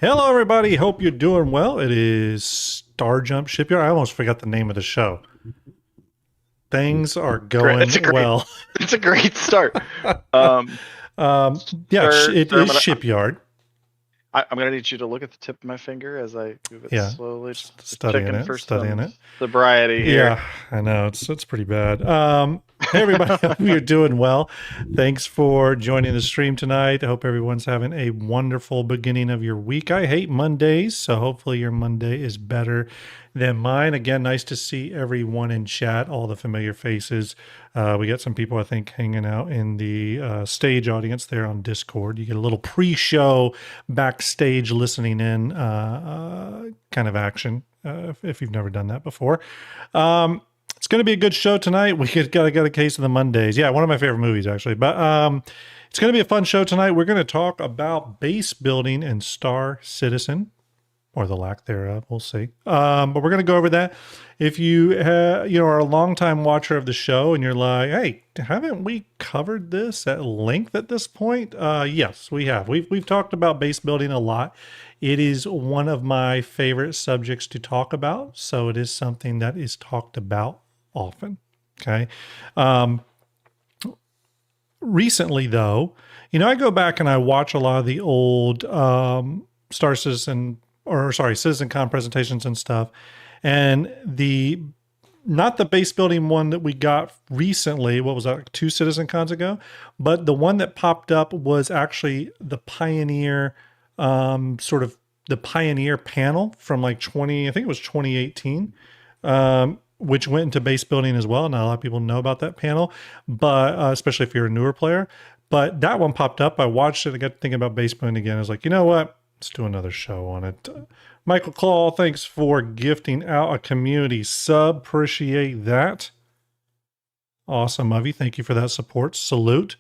Hello, everybody. Hope you're doing well. It is STARJUMP Shipyard. I almost forgot the name of the show. Things are Great. going well. It's a great start. Um, Yeah, it sir, is Shipyard. I'm gonna need you to look at the tip of my finger as I move it Yeah, slowly. Just studying checking it, for studying some it. sobriety here. Yeah, I know it's pretty bad. Hey everybody, hope you're doing well. Thanks for joining the stream tonight. I hope everyone's having a wonderful beginning of your week. I hate Mondays, so hopefully your Monday is better than mine. Again, nice to see everyone in chat, all the familiar faces. We got some people, I think, hanging out in the stage audience there on Discord. You get a little pre-show backstage listening in kind of action if you've never done that before. It's going to be a good show tonight. We got a case of the Mondays. Yeah, one of my favorite movies, actually. But it's going to be a fun show tonight. We're going to talk about base building and Star Citizen, or the lack thereof. We'll see. But we're going to go over that. If you are a longtime watcher of the show and you're like, hey, haven't we covered this at length at this point? Yes, we have. We've talked about base building a lot. It is one of my favorite subjects to talk about. So it is something that is talked about often. Okay. Recently, though, I go back and I watch a lot of the old Star Citizen, CitizenCon presentations and stuff. And not the base building one that we got recently, what was that, like 2 CitizenCons ago? But the one that popped up was actually the Pioneer, the Pioneer panel from like I think it was 2018, which went into base building as well. Not a lot of people know about that panel, but especially if you're a newer player. But that one popped up. I watched it. I got thinking about base building again. I was like, you know what? Let's do another show on it. Michael Claw, thanks for gifting out a community sub. Appreciate that. Awesome of you. Thank you for that support. Salute.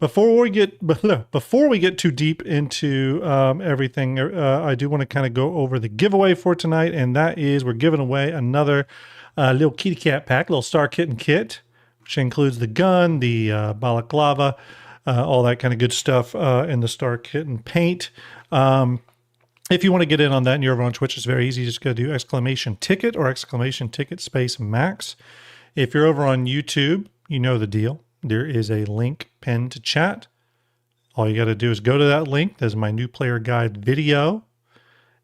Before we get too deep into everything, I do want to kind of go over the giveaway for tonight, and that is we're giving away another little kitty cat pack, little Star Kitten kit, which includes the gun, the balaclava, all that kind of good stuff in the Star Kitten paint. If you want to get in on that and you're over on Twitch, it's very easy. Just go do !ticket or !ticket space max. If you're over on YouTube, you know the deal. There is a link pinned to chat. All you got to do is go to that link. There's my new player guide video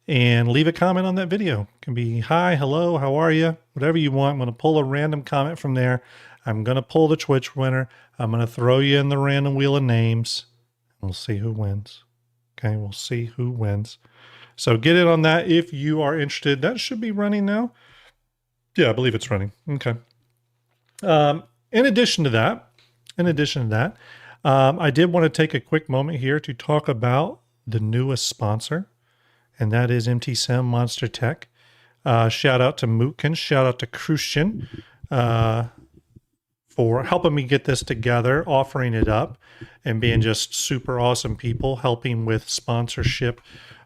and leave a comment on that video. It can be hi, hello, how are you? Whatever you want. I'm going to pull a random comment from there. I'm going to pull the Twitch winner. I'm going to throw you in the random wheel of names. We'll see who wins. Okay, we'll see who wins. So get in on that if you are interested. That should be running now. Yeah, I believe it's running. Okay. In addition to that, I did want to take a quick moment here to talk about the newest sponsor, and that is MTSim Monster Tech. Shout out to Mootkin, shout out to Christian for helping me get this together, offering it up, and being just super awesome people, helping with sponsorship.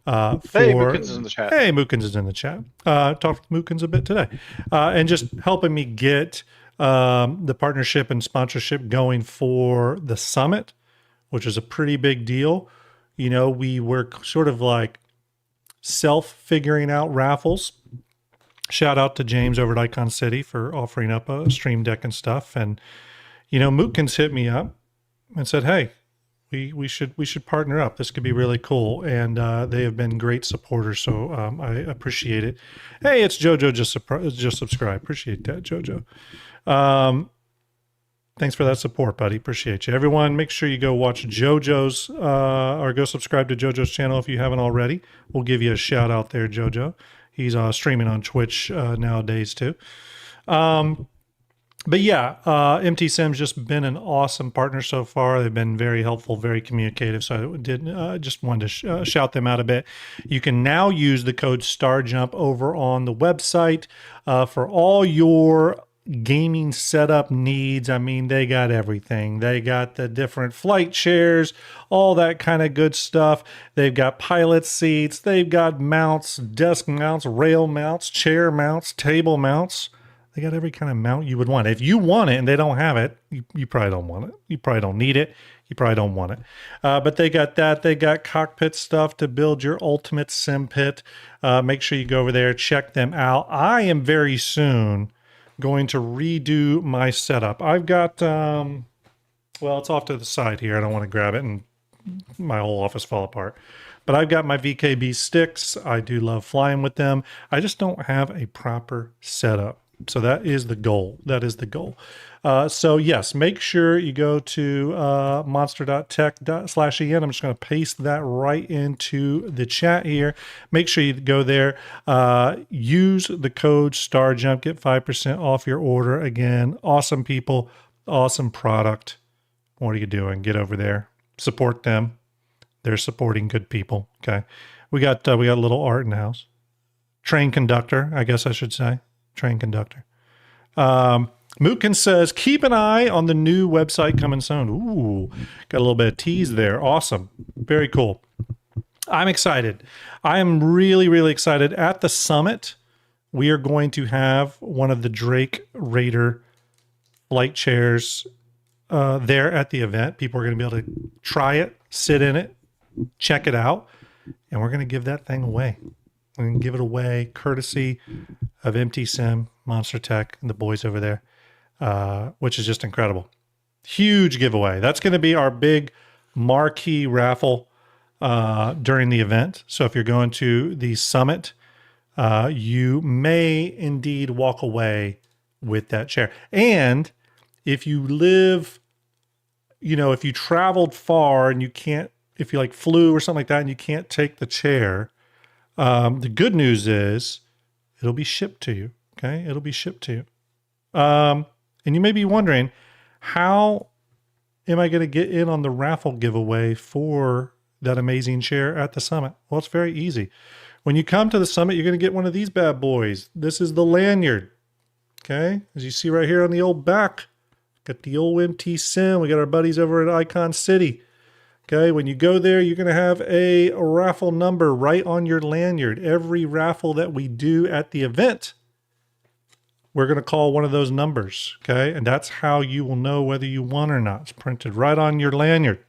Hey, Mookins is in the chat. Hey, Mookins is in the chat. Talked with Mookins a bit today. And just helping me get the partnership and sponsorship going for the summit, which is a pretty big deal. We were sort of like self-figuring out raffles. Shout out to James over at Icon City for offering up a stream deck and stuff. And, Mookins hit me up and said, hey, we should partner up. This could be really cool. And they have been great supporters. So I appreciate it. Hey, it's JoJo just subscribe. Appreciate that, JoJo. Thanks for that support, buddy. Appreciate you. Everyone, make sure you go watch JoJo's or go subscribe to JoJo's channel if you haven't already. We'll give you a shout out there, JoJo. He's streaming on Twitch nowadays too. But yeah, MTSim's just been an awesome partner so far. They've been very helpful, very communicative. So I just wanted to shout them out a bit. You can now use the code STARJUMP over on the website for all your gaming setup needs. I mean, they got everything. They got the different flight chairs, all that kind of good stuff. They've got pilot seats. They've got mounts, desk mounts, rail mounts, chair mounts, table mounts. They got every kind of mount you would want. If you want it and they don't have it, you probably don't want it. You probably don't need it. you probably don't want it. But they got that. They got cockpit stuff to build your ultimate sim pit. Make sure you go over there, check them out. I am very soon going to redo my setup. I've got, well, it's off to the side here. I don't want to grab it and my whole office fall apart. But I've got my VKB sticks. I do love flying with them. I just don't have a proper setup. So that is the goal. That is the goal. So yes, make sure you go to monster.tech/en. I'm just going to paste that right into the chat here. Make sure you go there. Use the code STARJUMP. Get 5% off your order. Again, awesome people, awesome product. What are you doing? Get over there. Support them. They're supporting good people. Okay. We got a little art in the house. Train conductor, I guess I should say. Train conductor. Mookin says, keep an eye on the new website coming soon. Ooh, got a little bit of tease there. Awesome. Very cool. I'm excited. I am really, really excited. At the summit, we are going to have one of the Drake Raider flight chairs there at the event. People are going to be able to try it, sit in it, check it out, and we're going to give that thing away. We're going to give it away courtesy of MT Sim, Monster Tech, and the boys over there, which is just incredible. Huge giveaway. That's going to be our big marquee raffle during the event. So if you're going to the summit, you may indeed walk away with that chair. And if you live, if you traveled far and you can't, if you like flew or something like that and you can't take the chair, the good news is it'll be shipped to you. Okay. It'll be shipped to you. And you may be wondering, how am I going to get in on the raffle giveaway for that amazing chair at the summit? Well, it's very easy. When you come to the summit, you're going to get one of these bad boys. This is the lanyard. Okay. As you see right here on the old back, got the old MT Sim. We got our buddies over at Icon City. Okay, when you go there, you're going to have a raffle number right on your lanyard. Every raffle that we do at the event, we're going to call one of those numbers. Okay, and that's how you will know whether you won or not. It's printed right on your lanyard.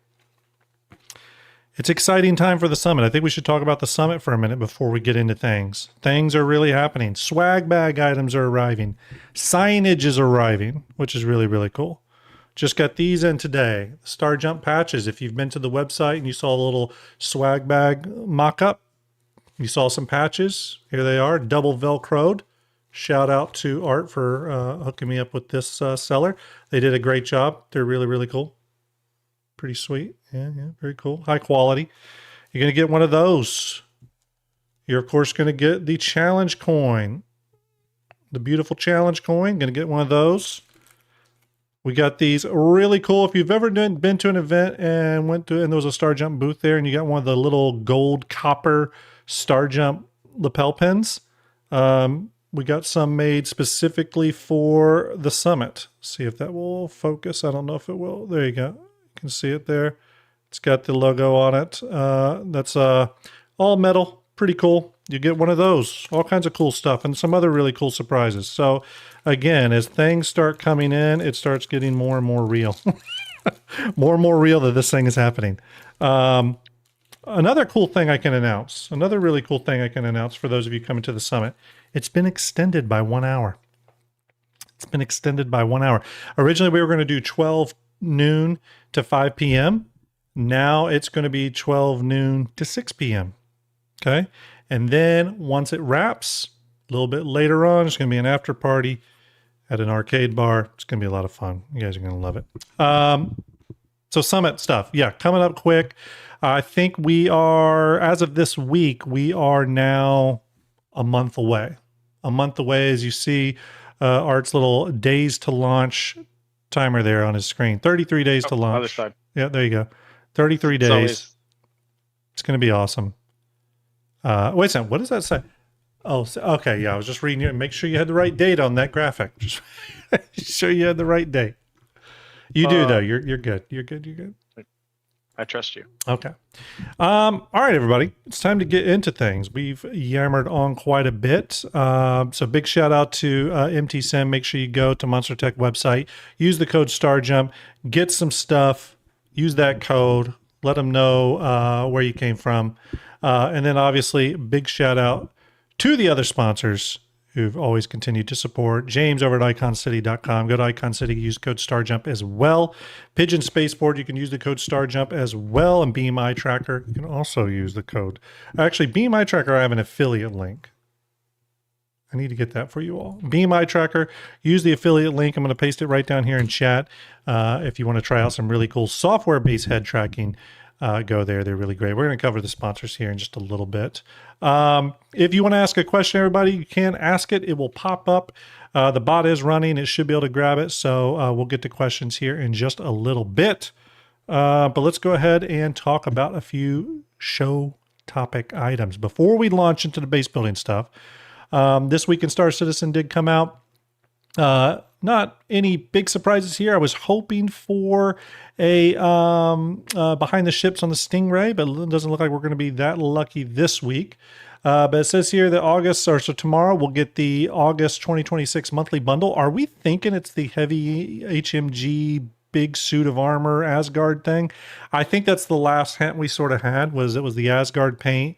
It's exciting time for the summit. I think we should talk about the summit for a minute before we get into things. Things are really happening. Swag bag items are arriving. Signage is arriving, which is really, really cool. Just got these in today. STARJUMP patches. If you've been to the website and you saw a little swag bag mock-up, you saw some patches. Here they are, double Velcroed. Shout out to Art for hooking me up with this seller. They did a great job. They're really, really cool. Pretty sweet. Yeah, very cool. High quality. You're going to get one of those. You're, of course, going to get the challenge coin. The beautiful challenge coin. Going to get one of those. We got these really cool. If you've ever been to an event and there was a STARJUMP booth there and you got one of the little gold copper STARJUMP lapel pins, we got some made specifically for the summit. See if that will focus. I don't know if it will. There you go. You can see it there. It's got the logo on it. That's all metal. Pretty cool. You get one of those. All kinds of cool stuff and some other really cool surprises. So again, as things start coming in, it starts getting more and more real. More and more real that this thing is happening. Another cool thing I can announce, another really cool thing I can announce for those of you coming to the summit, it's been extended by 1 hour. It's been extended by 1 hour. Originally, we were going to do 12 noon to 5 p.m. Now it's going to be 12 noon to 6 p.m. Okay. And then once it wraps, a little bit later on, it's going to be an after party at an arcade bar. It's going to be a lot of fun. You guys are going to love it. So summit stuff. Yeah, coming up quick. I think we are, as of this week, we are now a month away. A month away, as you see Art's little days to launch timer there on his screen. 33 days to launch. Other side. Yeah, there you go. 33 days. It's going to be awesome. Wait a second. What does that say? Oh, okay. Yeah, I was just reading it. Make sure you had the right date on that graphic. Just sure you had the right date. You do, though. You're good. You're good. You're good. I trust you. Okay. All right, everybody. It's time to get into things. We've yammered on quite a bit. So big shout out to MT Sim. Make sure you go to Monster Tech website. Use the code STARJUMP. Get some stuff. use that code. Let them know where you came from. And then obviously, big shout out to the other sponsors who've always continued to support. James over at iconcity.com. Go to Icon City, use code STARJUMP as well. Pigeon Spaceport, you can use the code STARJUMP as well. And Beam Eye Tracker, you can also use the code. Actually, Beam Eye Tracker, I have an affiliate link. I need to get that for you all. Beam Eye Tracker, use the affiliate link. I'm going to paste it right down here in chat. If you want to try out some really cool software-based head tracking, go there. They're really great. We're going to cover the sponsors here in just a little bit. If you want to ask a question, everybody, you can ask it. It will pop up. The bot is running. It should be able to grab it. So we'll get to questions here in just a little bit. But let's go ahead and talk about a few show topic items. Before we launch into the base building stuff, this week in Star Citizen did come out. Not any big surprises here. I was hoping for a behind the ships on the Stingray, but it doesn't look like we're going to be that lucky this week. But it says here that so tomorrow we'll get the August 2026 monthly bundle. Are we thinking it's the heavy HMG big suit of armor Asgard thing? I think that's the last hint we sort of had, was it was the Asgard paint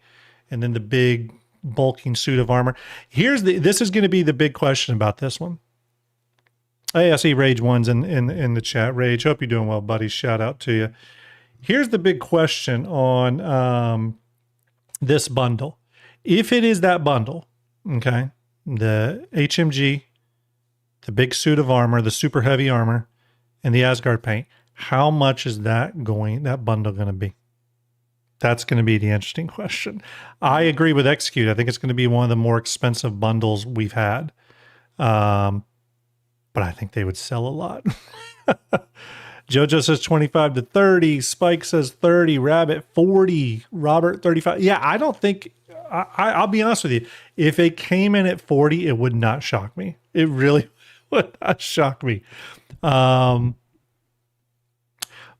and then the big bulking suit of armor. This is going to be the big question about this one. Hey, I see Rage One's in the chat. Rage, hope you're doing well, buddy. Shout out to you. Here's the big question on this bundle. If it is that bundle, okay, the HMG, the big suit of armor, the super heavy armor, and the Asgard paint, how much is that bundle going to be? That's going to be the interesting question. I agree with Execute. I think it's going to be one of the more expensive bundles we've had. But I think they would sell a lot. Jojo says 25 to 30. Spike says 30. Rabbit 40. Robert 35. Yeah, I don't think, I'll be honest with you. If it came in at 40, it would not shock me. It really would not shock me. But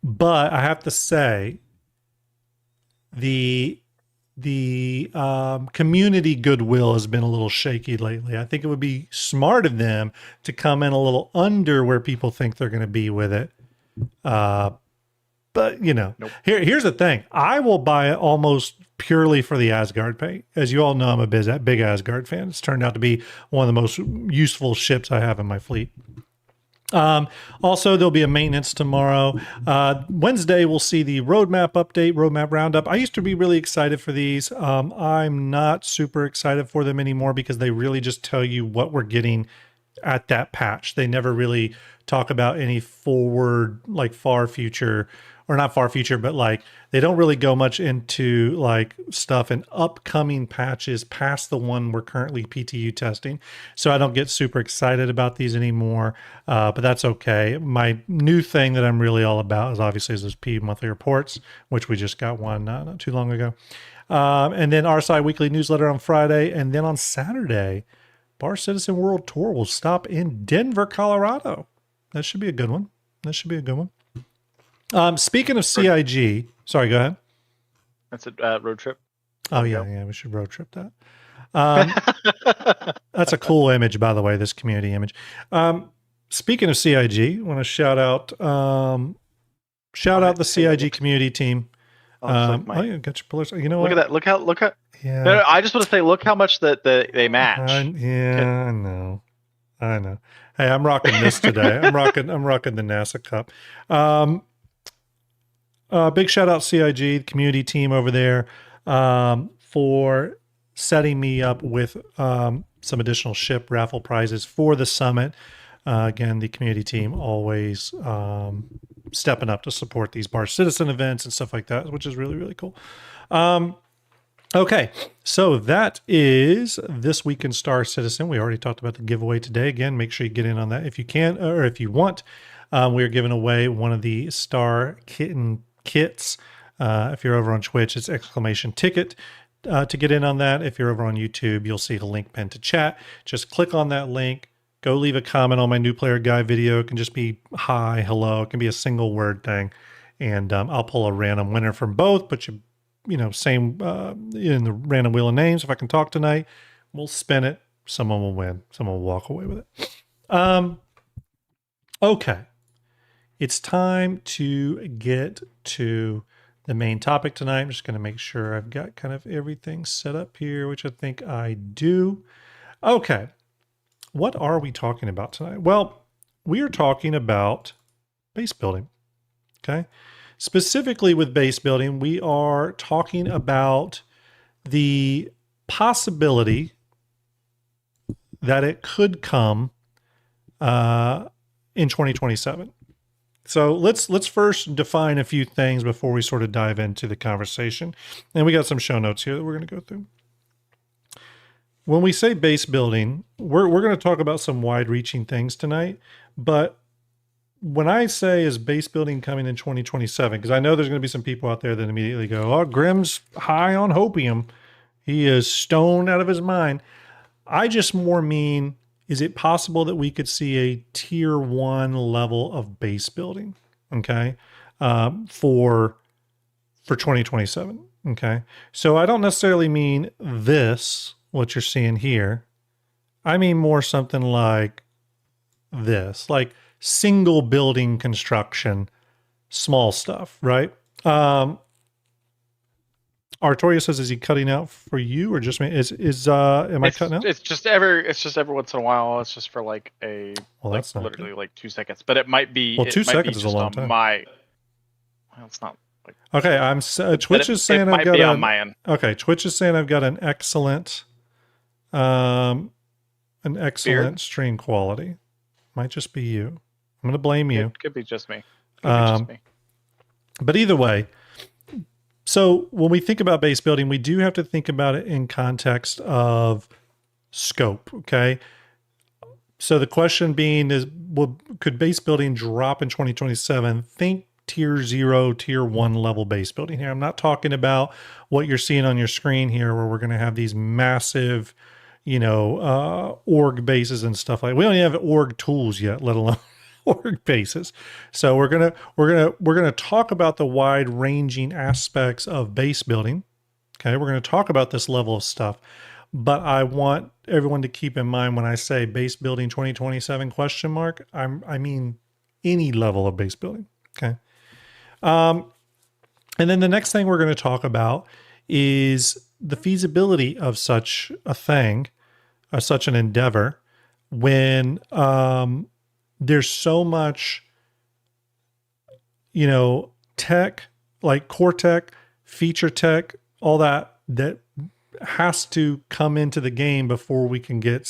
I have to say, the community goodwill has been a little shaky lately. I think it would be smart of them to come in a little under where people think they're going to be with it. But nope. Here's the thing. I will buy it almost purely for the Asgard paint. As you all know, I'm a big Asgard fan. It's turned out to be one of the most useful ships I have in my fleet. Also, there'll be a maintenance tomorrow. Wednesday, we'll see the roadmap update, roadmap roundup. I used to be really excited for these. I'm not super excited for them anymore because they really just tell you what we're getting at that patch. They never really talk about any forward, like far future, or not far future, but like they don't really go much into like stuff in upcoming patches past the one we're currently PTU testing. So I don't get super excited about these anymore, but that's okay. My new thing that I'm really all about is obviously those P monthly reports, which we just got one not too long ago. And then our side weekly newsletter on Friday. And then on Saturday, Bar Citizen World Tour will stop in Denver, Colorado. That should be a good one. Speaking of CIG, sorry, go ahead. That's a road trip. Oh, yeah, we should road trip that. That's a cool image, by the way, this community image. Speaking of CIG, I want to shout out the CIG community team. You got your pillars. You know what? Look at that. Look how. Yeah. No, I just want to say, look how much that they match. I know. Hey, I'm rocking this today. I'm rocking the NASA Cup. Big shout out CIG, the community team over there, for setting me up with some additional ship raffle prizes for the summit. Again, the community team always stepping up to support these Bar Citizen events and stuff like that, which is really, really cool. Okay, so that is This Week in Star Citizen. We already talked about the giveaway today. Again, make sure you get in on that if you can, or if you want. We are giving away one of the Star Kitten kits. If you're over on Twitch, it's !ticket to get in on that. If you're over on YouTube, you'll see the link pinned to chat. Just click on that link. Go leave a comment on my new player guide video. It can just be hi, hello. It can be a single word thing. And I'll pull a random winner from both, but same in the random wheel of names. If I can talk tonight, we'll spin it. Someone will win. Someone will walk away with it. Okay. it's time to get to the main topic tonight. I'm just going to make sure I've got kind of everything set up here, which I think I do. Okay. What are we talking about tonight? Well, we are talking about base building. Okay. Specifically with base building, we are talking about the possibility that it could come in 2027. So let's first define a few things before we sort of dive into the conversation. And we got some show notes here that we're going to go through. When we say base building, we're going to talk about some wide-reaching things tonight. But when I say is base building coming in 2027, because I know there's going to be some people out there that immediately go, "Oh, Grimm's high on hopium. He is stoned out of his mind." I just more mean, is it possible that we could see a tier 1 level of base building, okay, for 2027, okay? So I don't necessarily mean this, what you're seeing here. I mean more something like this, like single building construction, small stuff, right? Artoria says, "Is he cutting out for you or just me? Am I cutting out?" It's just every once in a while. It's just for like Well, that's not literally good. like 2 seconds. But it might be. Well, it 2 might be seconds is a just long on time. Well, it's not. Like, Okay, Twitch is saying it I've might got be on my end. Okay, Twitch is saying I've got an excellent stream quality. Might just be you. I'm going to blame you. It could be just me. Just me. But either way, so when we think about base building, we do have to think about it in context of scope, okay? So the question being is, could base building drop in 2027? Think tier 0, tier 1 level base building here. I'm not talking about what you're seeing on your screen here, where we're going to have these massive, org bases and stuff like. We don't even have org tools yet, let alone org bases. So we're gonna talk about the wide ranging aspects of base building. Okay, we're going to talk about this level of stuff. But I want everyone to keep in mind when I say base building 2027 ? I mean any level of base building. Okay. And then the next thing we're going to talk about is the feasibility of such a thing, such an endeavor, when there's so much, tech, like core tech, feature tech, all that has to come into the game before we can get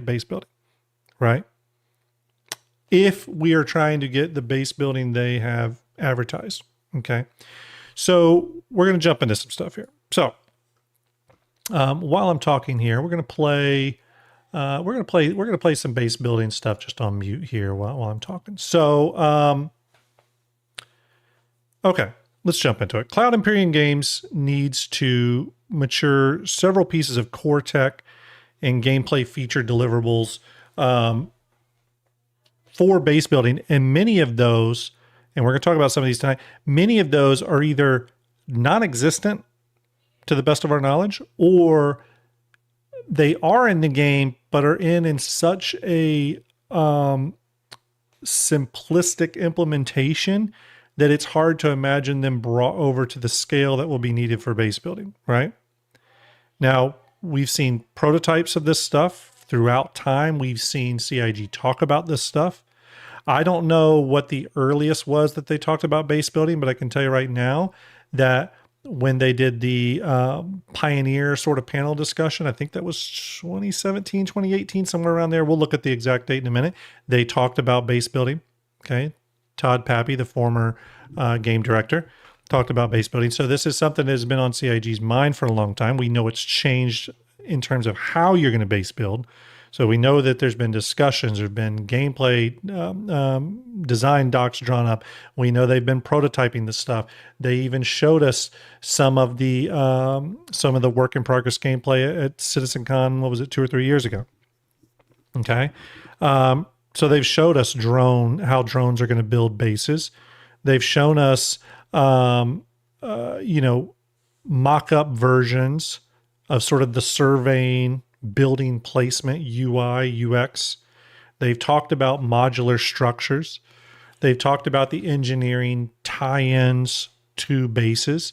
base building, right? If we are trying to get the base building they have advertised, okay? So we're going to jump into some stuff here. So while I'm talking here, we're going to play some base building stuff just on mute here while I'm talking. So okay, let's jump into it. Cloud Imperium Games needs to mature several pieces of core tech and gameplay feature deliverables for base building, and many of those, and we're going to talk about some of these tonight, many of those are either non-existent to the best of our knowledge, or they are in the game, but are in such a simplistic implementation that it's hard to imagine them brought over to the scale that will be needed for base building, right? Now, we've seen prototypes of this stuff throughout time. We've seen CIG talk about this stuff. I don't know what the earliest was that they talked about base building, but I can tell you right now that when they did the Pioneer sort of panel discussion, I think that was 2017, 2018, somewhere around there. We'll look at the exact date in a minute. They talked about base building. Okay. Todd Pappy, the former game director, talked about base building. So this is something that has been on CIG's mind for a long time. We know it's changed in terms of how you're going to base build. So we know that there's been discussions, there's been gameplay design docs drawn up. We know they've been prototyping this stuff. They even showed us some of the work in progress gameplay at CitizenCon. What was it, 2 or 3 years ago? Okay, so they've showed us how drones are going to build bases. They've shown us mock-up versions of sort of the surveying, building placement, UI, UX. They've talked about modular structures. They've talked about the engineering tie-ins to bases.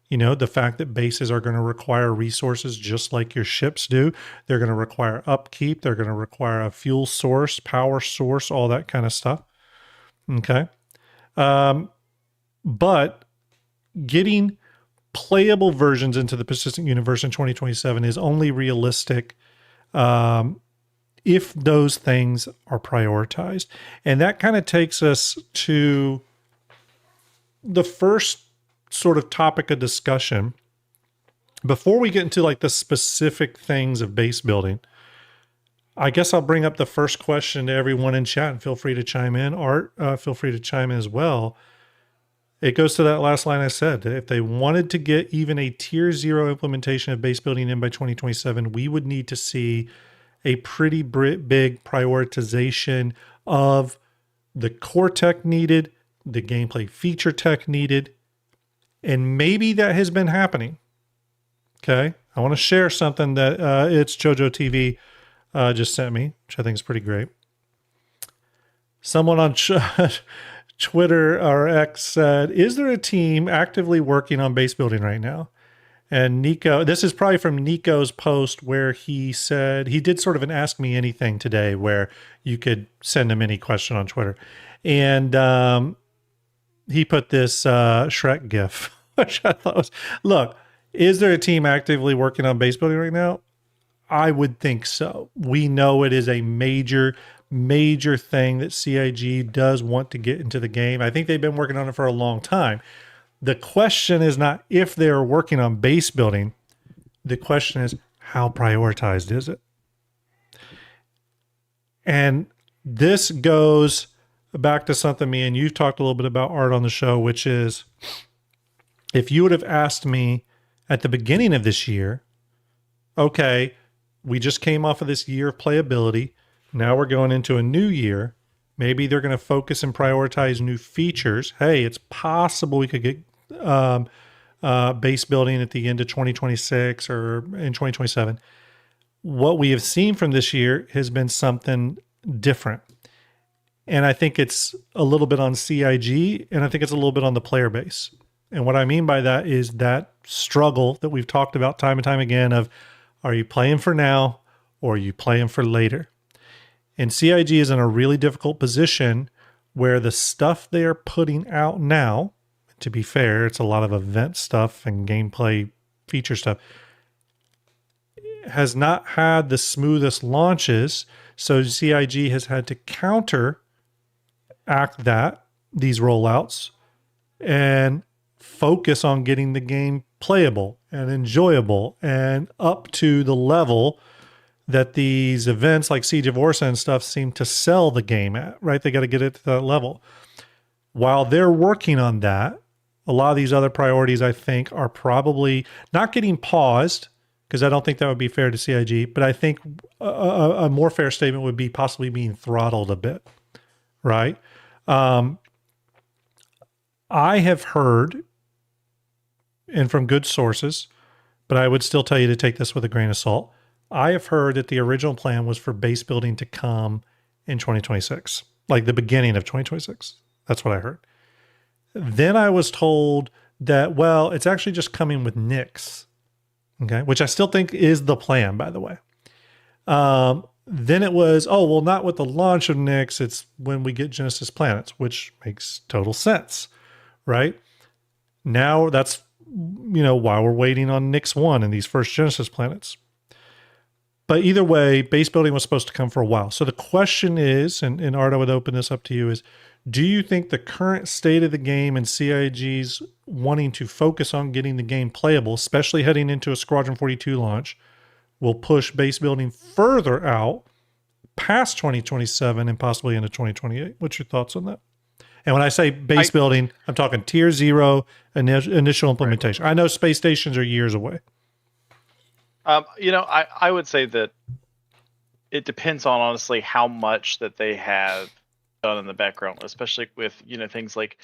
You know, the fact that bases are going to require resources just like your ships do. They're going to require upkeep. They're going to require a fuel source, power source, all that kind of stuff. Okay. But getting playable versions into the persistent universe in 2027 is only realistic if those things are prioritized. And that kind of takes us to the first sort of topic of discussion. Before we get into like the specific things of base building, I guess I'll bring up the first question to everyone in chat, and feel free to chime in. Art, feel free to chime in as well. It goes to that last line I said. If they wanted to get even a tier 0 implementation of base building in by 2027, we would need to see a pretty big prioritization of the core tech needed, the gameplay feature tech needed, and maybe that has been happening. Okay. I want to share something that it's JoJo TV just sent me, which I think is pretty great. Someone on Twitter or X said, is there a team actively working on base building right now? And Nico, this is probably from Nico's post where he said, he did sort of an Ask Me Anything today where you could send him any question on Twitter. And he put this Shrek gif, which I thought was, look, is there a team actively working on base building right now? I would think so. We know it is a major thing that CIG does want to get into the game. I think they've been working on it for a long time. The question is not if they're working on base building. The question is, how prioritized is it? And this goes back to something me and you've talked a little bit about, Art, on the show, which is if you would have asked me at the beginning of this year, okay, we just came off of this year of playability. Now we're going into a new year. Maybe they're going to focus and prioritize new features. Hey, it's possible we could get base building at the end of 2026 or in 2027. What we have seen from this year has been something different. And I think it's a little bit on CIG, and I think it's a little bit on the player base. And what I mean by that is that struggle that we've talked about time and time again of, are you playing for now or are you playing for later? And CIG is in a really difficult position where the stuff they are putting out now, to be fair, it's a lot of event stuff and gameplay feature stuff, has not had the smoothest launches. So CIG has had to counteract these rollouts and focus on getting the game playable and enjoyable and up to the level that these events like Siege of Orsa and stuff seem to sell the game at, right? They got to get it to that level. While they're working on that, a lot of these other priorities, I think, are probably not getting paused, because I don't think that would be fair to CIG, but I think a more fair statement would be possibly being throttled a bit, right? I have heard, and from good sources, but I would still tell you to take this with a grain of salt, I have heard that the original plan was for base building to come in 2026, like the beginning of 2026. That's what I heard. Then I was told that, well, it's actually just coming with Nyx, okay, which I still think is the plan, by the way. Then it was, oh, well, not with the launch of Nyx, it's when we get Genesis Planets, which makes total sense, right? Now that's, while we're waiting on Nyx 1 and these first Genesis Planets. But either way, base building was supposed to come for a while. So the question is, and Art, I would open this up to you, is do you think the current state of the game and CIG's wanting to focus on getting the game playable, especially heading into a Squadron 42 launch, will push base building further out past 2027 and possibly into 2028? What's your thoughts on that? And when I say base building, I'm talking tier 0 initial implementation. Right. I know space stations are years away. I would say that it depends on honestly how much that they have done in the background, especially with things like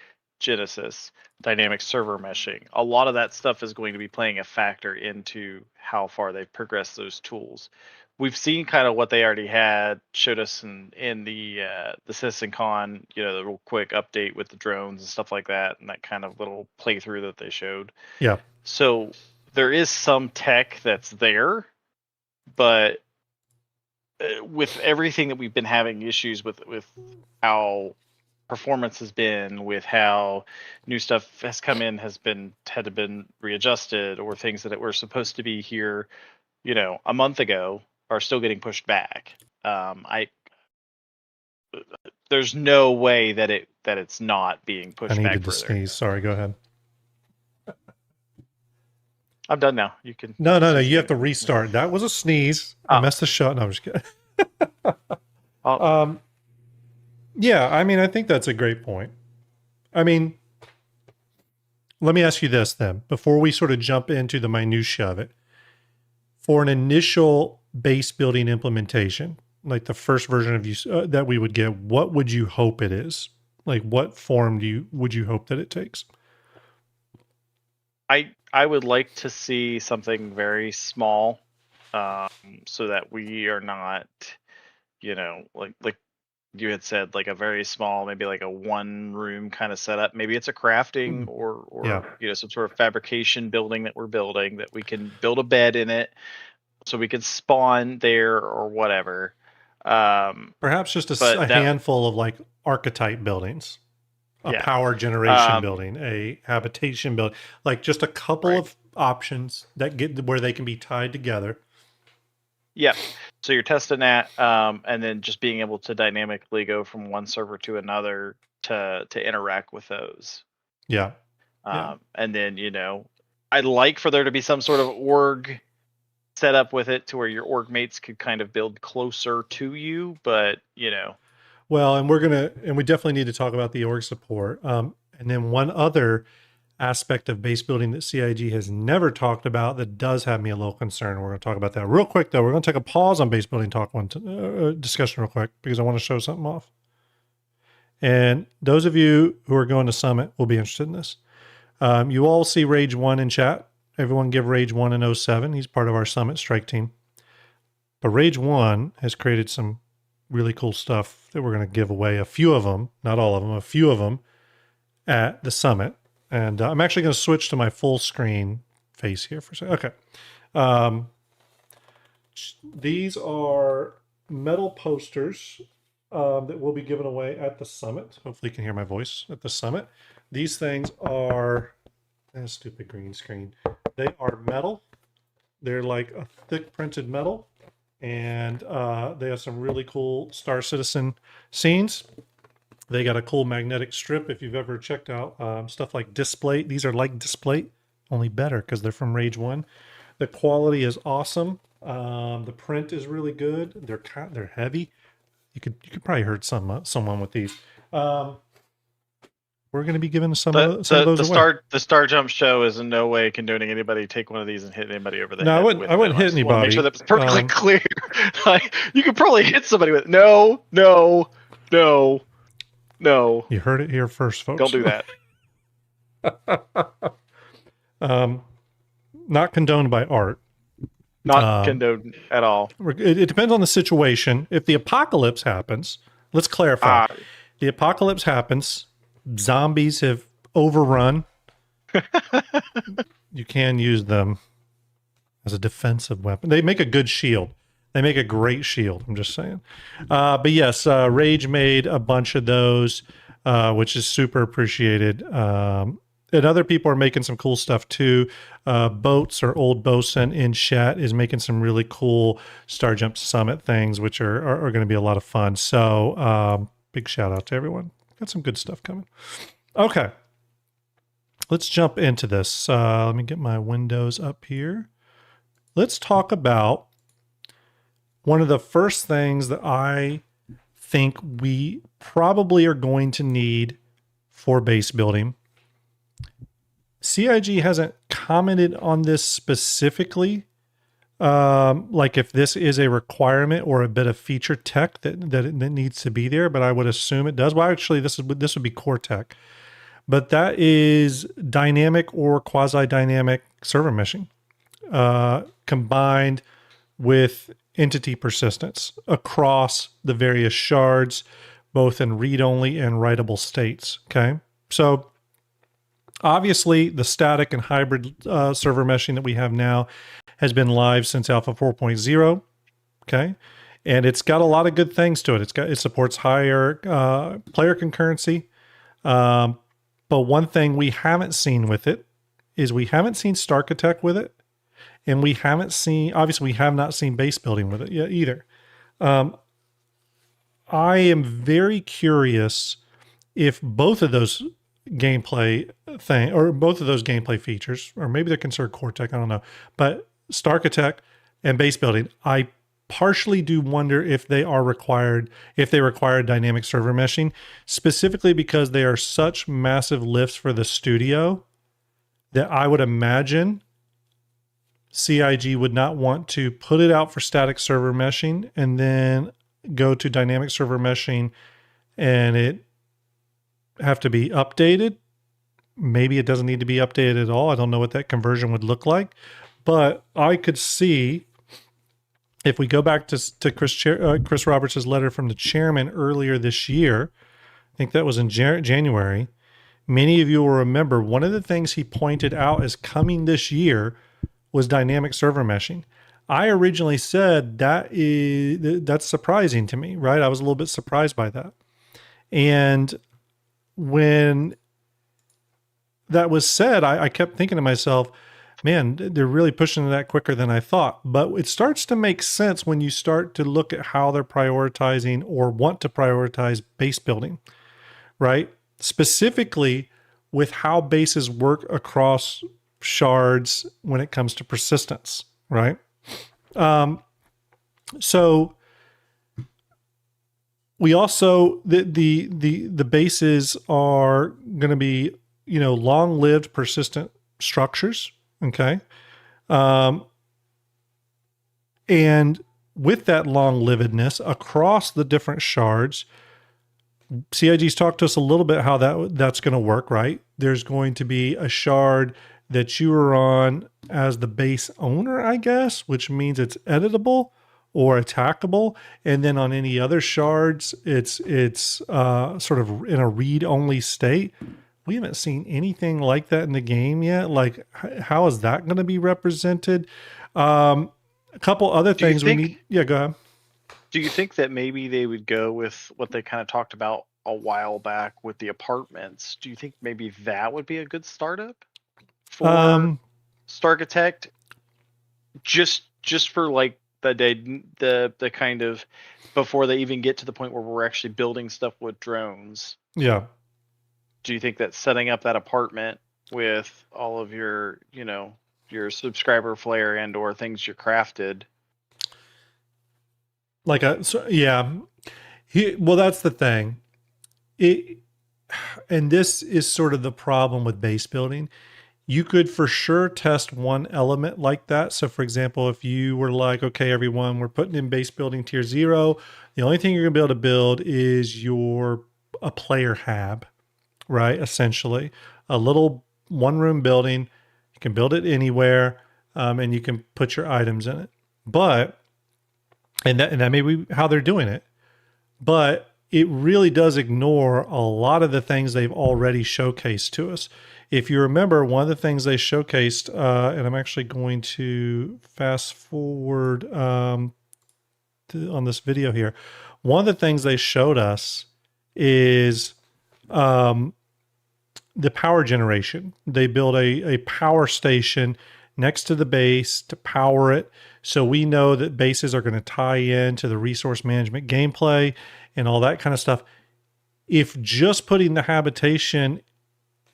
Genesis, dynamic server meshing. A lot of that stuff is going to be playing a factor into how far they've progressed those tools. We've seen kind of what they already had, showed us in the CitizenCon, the real quick update with the drones and stuff like that, and that kind of little playthrough that they showed. Yeah. So there is some tech that's there, but with everything that we've been having issues with how performance has been, with how new stuff has come in, had to been readjusted, or things that were supposed to be here, a month ago are still getting pushed back. There's no way that it's not being pushed I back needed to further. sneeze. Sorry, go ahead. I'm done now. You can. No. You have to restart. That was a sneeze. I messed the shot. No, I'm just kidding. Yeah, I mean, I think that's a great point. I mean, let me ask you this then, before we sort of jump into the minutia of it. For an initial base building implementation, like the first version of you that we would get, what would you hope it is? Like, what form would you hope that it takes? I would like to see something very small, so that we are not, like you had said, like a very small, maybe like a one room kind of setup. Maybe it's a crafting or some sort of fabrication building that we're building, that we can build a bed in it, so we can spawn there or whatever. Perhaps just a handful of like archetype buildings. A power generation building, a habitation building, like just a couple of options that get where they can be tied together. Yeah. So you're testing that, and then just being able to dynamically go from one server to another to interact with those. Yeah. And then, I'd like for there to be some sort of org set up with it to where your org mates could kind of build closer to you, but Well, and we definitely need to talk about the org support. And then one other aspect of base building that CIG has never talked about that does have me a little concerned. We're going to talk about that real quick, though. We're going to take a pause on base building discussion real quick, because I want to show something off. And those of you who are going to Summit will be interested in this. You all see Rage 1 in chat. Everyone give Rage 1 an 07. He's part of our Summit strike team. But Rage 1 has created some really cool stuff that we're going to give away, a few of them, not all of them, a few of them at the Summit. And I'm actually going to switch to my full screen face here for a second. Okay. These are metal posters that will be given away at the Summit. Hopefully you can hear my voice at the Summit. These things are, stupid green screen. They are metal. They're like a thick printed metal. And they have some really cool Star Citizen scenes. They got a cool magnetic strip. If you've ever checked out stuff like Displate, these are like Displate, only better because they're from Rage 1. The quality is awesome. The print is really good. They're heavy. You could probably hurt someone with these. We're going to be giving some of those away. The STARJUMP show is in no way condoning anybody take one of these and hit anybody over the head. No, I wouldn't hit anybody. Make sure that's perfectly clear. Like, you could probably hit somebody with no. You heard it here first, folks. Don't do that. Not condoned by art. Not condoned at all. It depends on the situation. If the apocalypse happens, let's clarify. The apocalypse happens. Zombies have overrun. You can use them as a defensive weapon. They make a good shield. They make a great shield. I'm just saying. But yes, Rage made a bunch of those, which is super appreciated. And other people are making some cool stuff too. Boats or Old Bosun in chat is making some really cool STARJUMP Summit things, which are going to be a lot of fun. So big shout out to everyone. Got some good stuff coming. Okay. Let's jump into this. Let me get my windows up here. Let's talk about one of the first things that I think we probably are going to need for base building. CIG hasn't commented on this specifically, like if this is a requirement or a bit of feature tech that needs to be there, but I would assume it does. Well, actually, this would be core tech. but that is dynamic or quasi-dynamic server meshing combined with entity persistence across the various shards, both in read-only and writable states. Okay, so obviously the static and hybrid server meshing that we have now has been live since Alpha 4.0. Okay, and it's got a lot of good things to it. It supports higher player concurrency. But one thing we haven't seen with it is we haven't seen Starkitect with it, and we haven't seen, obviously, we have not seen base building with it yet either. I am very curious if both of those gameplay both of those gameplay features, or maybe they're considered core tech, I don't know, but Starkitect and base building, I partially do wonder if they are required, if they require dynamic server meshing, specifically because they are such massive lifts for the studio that I would imagine CIG would not want to put it out for static server meshing and then go to dynamic server meshing and it have to be updated. Maybe it doesn't need to be updated at all. I don't know what that conversion would look like, but I could see, if we go back to Chris Roberts' letter from the chairman earlier this year, I think that was in January, many of you will remember one of the things he pointed out as coming this year was dynamic server meshing. I originally said that's surprising to me, right? I was a little bit surprised by that. And when that was said, I kept thinking to myself, man, they're really pushing that quicker than I thought. But it starts to make sense when you start to look at how they're prioritizing or want to prioritize base building, right? Specifically with how bases work across shards when it comes to persistence, right? So we also, the bases are going to be, long-lived persistent structures. Okay. And with that long-livedness across the different shards, CIG's talked to us a little bit how that's going to work, right? There's going to be a shard that you are on as the base owner, I guess, which means it's editable or attackable. And then on any other shards, it's sort of in a read-only state. We haven't seen anything like that in the game yet. Like, how is that going to be represented? A couple other things we need. Yeah, go ahead. Do you think that maybe they would go with what they kind of talked about a while back with the apartments? Do you think maybe that would be a good startup for Starkitect? Just for like the kind of before they even get to the point where we're actually building stuff with drones. Yeah. Do you think that setting up that apartment with all of your, your subscriber flare and or things you crafted? Yeah. Well, that's the thing. And this is sort of the problem with base building. You could for sure test one element like that. So for example, if you were like, okay, everyone, we're putting in base building tier 0. The only thing you're gonna be able to build is a player hab, right? Essentially a little one-room building. You can build it anywhere, and you can put your items in it. But, and that may be how they're doing it, but it really does ignore a lot of the things they've already showcased to us. If you remember, one of the things they showcased, and I'm actually going to fast forward on this video here. One of the things they showed us is the power generation. They built a power station next to the base to power it. So we know that bases are going to tie in to the resource management gameplay and all that kind of stuff. If just putting the habitation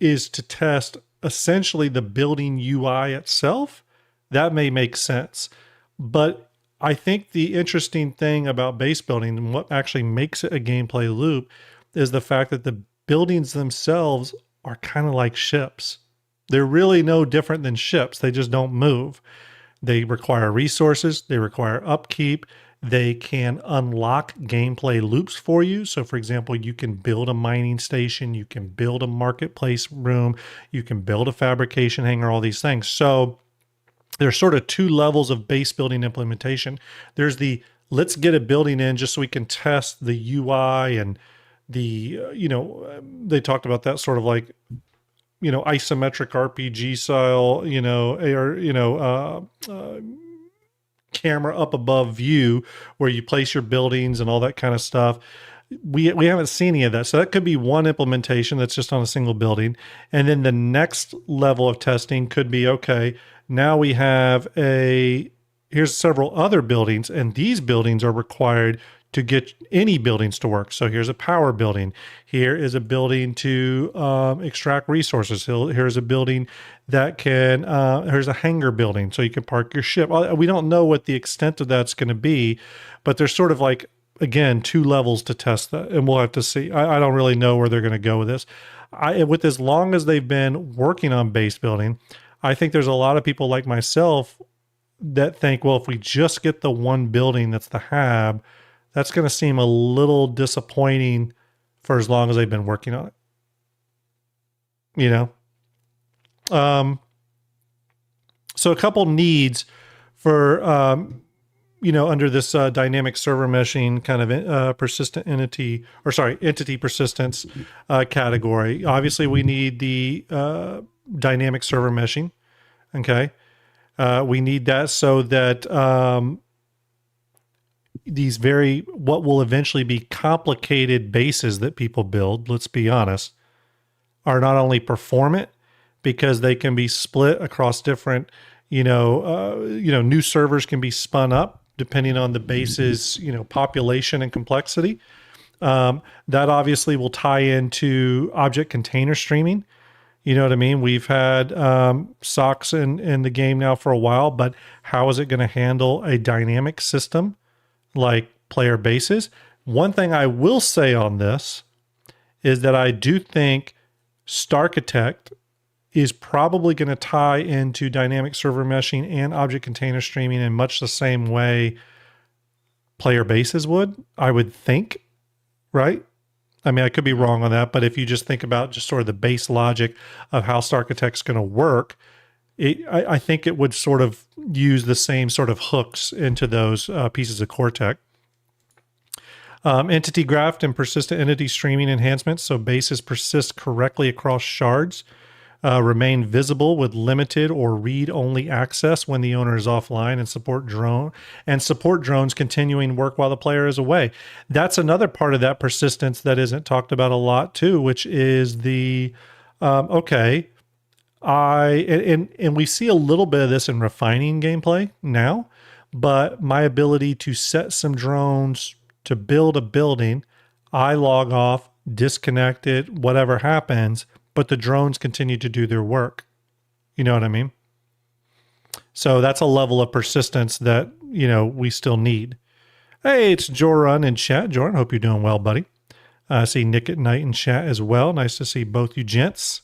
is to test essentially the building UI itself, that may make sense. But I think the interesting thing about base building and what actually makes it a gameplay loop is the fact that the buildings themselves are kind of like ships. They're really no different than ships. They just don't move. They require resources. They require upkeep. They can unlock gameplay loops for you. So, for example, you can build a mining station, you can build a marketplace room, you can build a fabrication hangar, all these things. So, there's sort of two levels of base building implementation. There's the let's get a building in just so we can test the UI and the, they talked about that sort of like, isometric RPG style, AR, camera up above view where you place your buildings and all that kind of stuff. We haven't seen any of that. So that could be one implementation that's just on a single building. And then the next level of testing could be, okay, now we have here's several other buildings, and these buildings are required to get any buildings to work. So here's a power building. Here is a building to extract resources. Here's a building that can, here's a hangar building so you can park your ship. We don't know what the extent of that's going to be, but there's sort of like, again, two levels to test that, and we'll have to see. I don't really know where they're going to go with this. With as long as they've been working on base building, I think there's a lot of people like myself that think, well, if we just get the one building that's the hab, that's going to seem a little disappointing for as long as they've been working on it. So a couple needs for, under this dynamic server meshing kind of persistent entity persistence category. Obviously, we need the dynamic server meshing. Okay. We need that so that these what will eventually be complicated bases that people build, let's be honest, are not only performant because they can be split across different, new servers can be spun up depending on the base's, population and complexity. That obviously will tie into object container streaming. You know what I mean? We've had SOCs in the game now for a while, but how is it going to handle a dynamic system like player bases? One thing I will say on this is that I do think Starchitect is probably going to tie into dynamic server meshing and object container streaming in much the same way player bases would, I would think, right? I mean, I could be wrong on that, but if you just think about just sort of the base logic of how Starchitect's going to work, I think it would sort of use the same sort of hooks into those pieces of core tech. Entity graph and persistent entity streaming enhancements, so bases persist correctly across shards, remain visible with limited or read-only access when the owner is offline, and support drones continuing work while the player is away. That's another part of that persistence that isn't talked about a lot too, which is the and we see a little bit of this in refining gameplay now, but my ability to set some drones to build a building, I log off, disconnect it, whatever happens, but the drones continue to do their work. You know what I mean? So that's a level of persistence that, we still need. Hey, it's Joran in chat. Joran, hope you're doing well, buddy. I see Nick at Night in chat as well. Nice to see both you gents.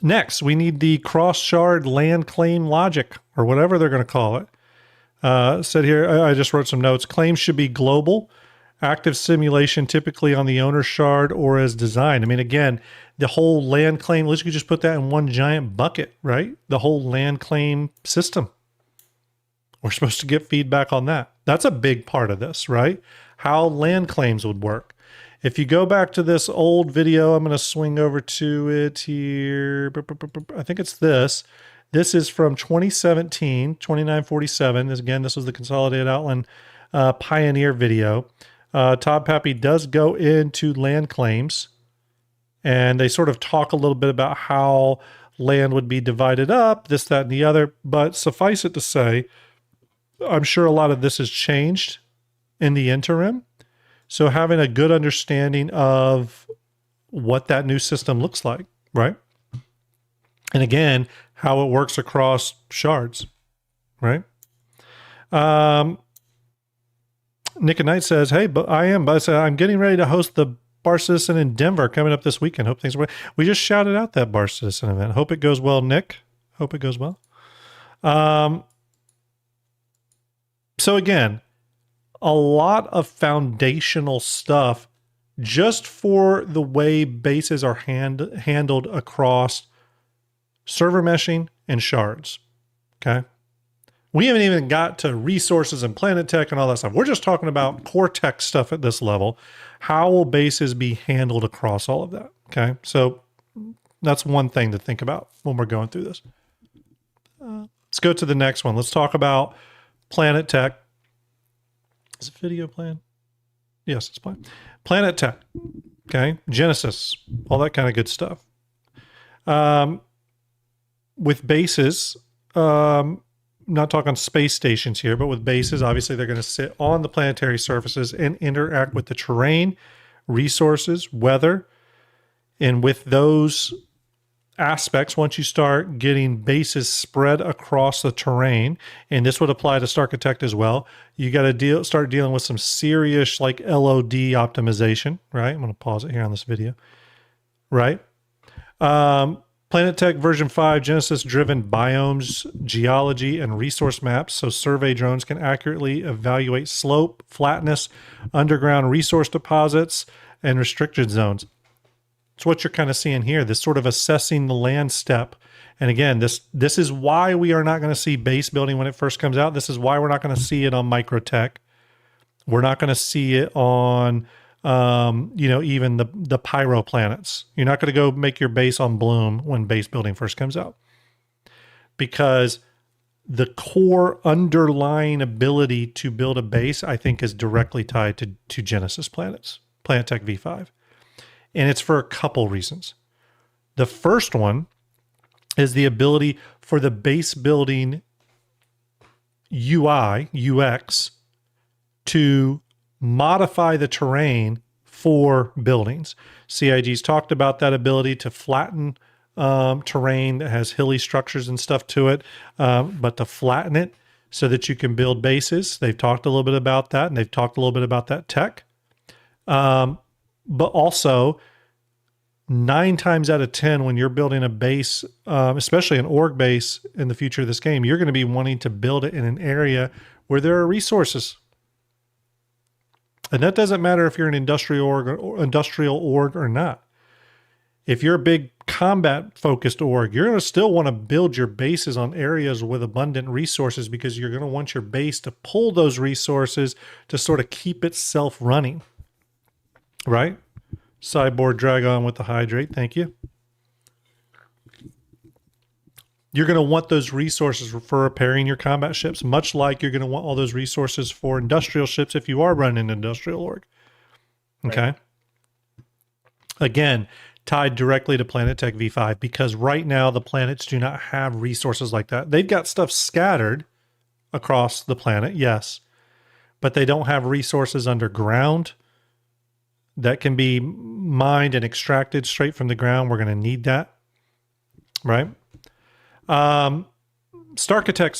Next, we need the cross-shard land claim logic, or whatever they're going to call it. Said here, I just wrote some notes. Claims should be global. Active simulation typically on the owner shard or as designed. I mean, again, the whole land claim, let's just put that in one giant bucket, right? The whole land claim system. We're supposed to get feedback on that. That's a big part of this, right? How land claims would work. If you go back to this old video, I'm going to swing over to it here. I think it's this. This is from 2017, 2947. This was the Consolidated Outline Pioneer video. Todd Pappy does go into land claims, and they sort of talk a little bit about how land would be divided up, this, that, and the other. But suffice it to say, I'm sure a lot of this has changed in the interim. So having a good understanding of what that new system looks like, right? And again, how it works across shards, right? Nick at Night says, hey, but I'm getting ready to host the Bar Citizen in Denver coming up this weekend. Hope things are well. We just shouted out that Bar Citizen event. Hope it goes well, Nick. Hope it goes well. So again, a lot of foundational stuff just for the way bases are handled across server meshing and shards. Okay. We haven't even got to resources and planet tech and all that stuff. We're just talking about core tech stuff at this level. How will bases be handled across all of that? Okay. So that's one thing to think about when we're going through this. Let's go to the next one. Let's talk about planet tech. Is it video plan? Yes, it's playing. Planet tech. Okay. Genesis, all that kind of good stuff. With bases, not talking space stations here, but with bases, obviously they're going to sit on the planetary surfaces and interact with the terrain, resources, weather. And with those aspects, once you start getting bases spread across the terrain, and this would apply to StarArchitect as well, you got to start dealing with some serious like LOD optimization, right? I'm going to pause it here on this video, right? Planet Tech version 5, Genesis-driven biomes, geology, and resource maps, so survey drones can accurately evaluate slope, flatness, underground resource deposits, and restricted zones. It's what you're kind of seeing here, this sort of assessing the land step. And again, this is why we are not going to see base building when it first comes out. This is why we're not going to see it on Microtech. We're not going to see it on even the pyro planets. You're not going to go make your base on Bloom when base building first comes out, because the core underlying ability to build a base, I think, is directly tied to Genesis planets, Planet Tech V5. And it's for a couple reasons. The first one is the ability for the base building UI, UX, to modify the terrain for buildings. CIG's talked about that ability to flatten terrain that has hilly structures and stuff to it, but to flatten it so that you can build bases. They've talked a little bit about that, and they've talked a little bit about that tech. But also, 9 times out of 10, when you're building a base, especially an org base in the future of this game, you're going to be wanting to build it in an area where there are resources. And that doesn't matter if you're an industrial org or not. If you're a big combat-focused org, you're going to still want to build your bases on areas with abundant resources, because you're going to want your base to pull those resources to sort of keep itself running. Right? Cyborg Dragon with the hydrate. Thank you. You're going to want those resources for repairing your combat ships, much like you're going to want all those resources for industrial ships if you are running an industrial org. Okay. Right. Again, tied directly to Planet Tech V5, because right now the planets do not have resources like that. They've got stuff scattered across the planet, yes, but they don't have resources underground that can be mined and extracted straight from the ground. We're going to need that, right? StarArchitect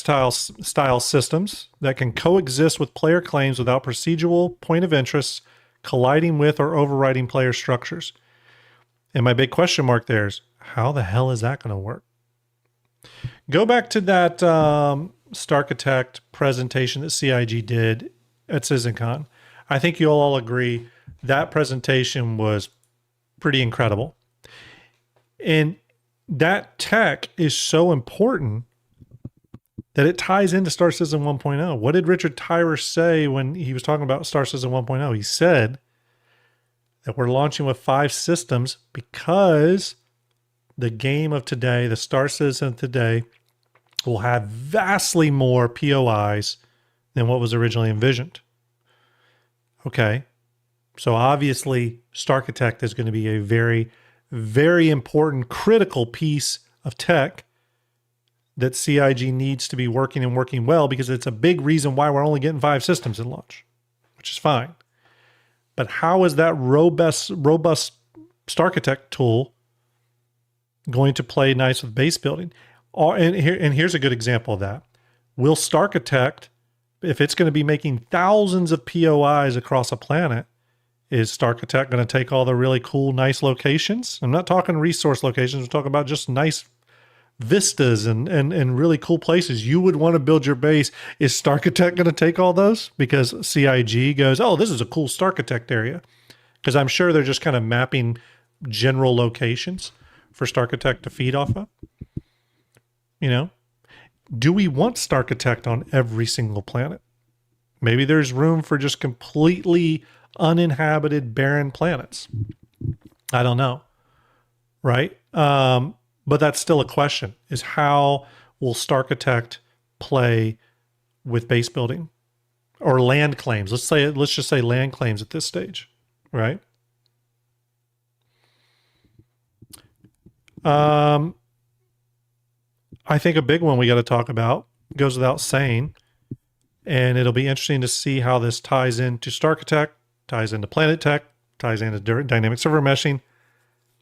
style systems that can coexist with player claims without procedural point of interest colliding with or overriding player structures. And my big question mark there is, how the hell is that going to work? Go back to that StarArchitect presentation that CIG did at CitizenCon. I think you'll all agree that presentation was pretty incredible. And that tech is so important that it ties into Star Citizen 1.0. What did Richard Tyrer say when he was talking about Star Citizen 1.0? He said that we're launching with 5 systems because the game of today, the Star Citizen today, will have vastly more POIs than what was originally envisioned. Okay. So obviously, StarArchitect is going to be a very, very important, critical piece of tech that CIG needs to be working and working well, because it's a big reason why we're only getting 5 systems in launch, which is fine. But how is that robust StarArchitect tool going to play nice with base building? And here's a good example of that. Will StarArchitect, if it's going to be making thousands of POIs across a planet, is StarArchitect going to take all the really cool, nice locations? I'm not talking resource locations. I'm talking about just nice vistas and really cool places you would want to build your base. Is Starkitect going to take all those? Because CIG goes, oh, this is a cool Starkitect area. Because I'm sure they're just kind of mapping general locations for Starkitect to feed off of. You know, do we want Starkitect on every single planet? Maybe there's room for just completely uninhabited, barren planets. I don't know. Right? But that's still a question, is how will Starkitect play with base building or land claims? Let's just say land claims at this stage, right? I think a big one we got to talk about goes without saying, and it'll be interesting to see how this ties into Starkitect, ties into Planet Tech, ties into dynamic server meshing,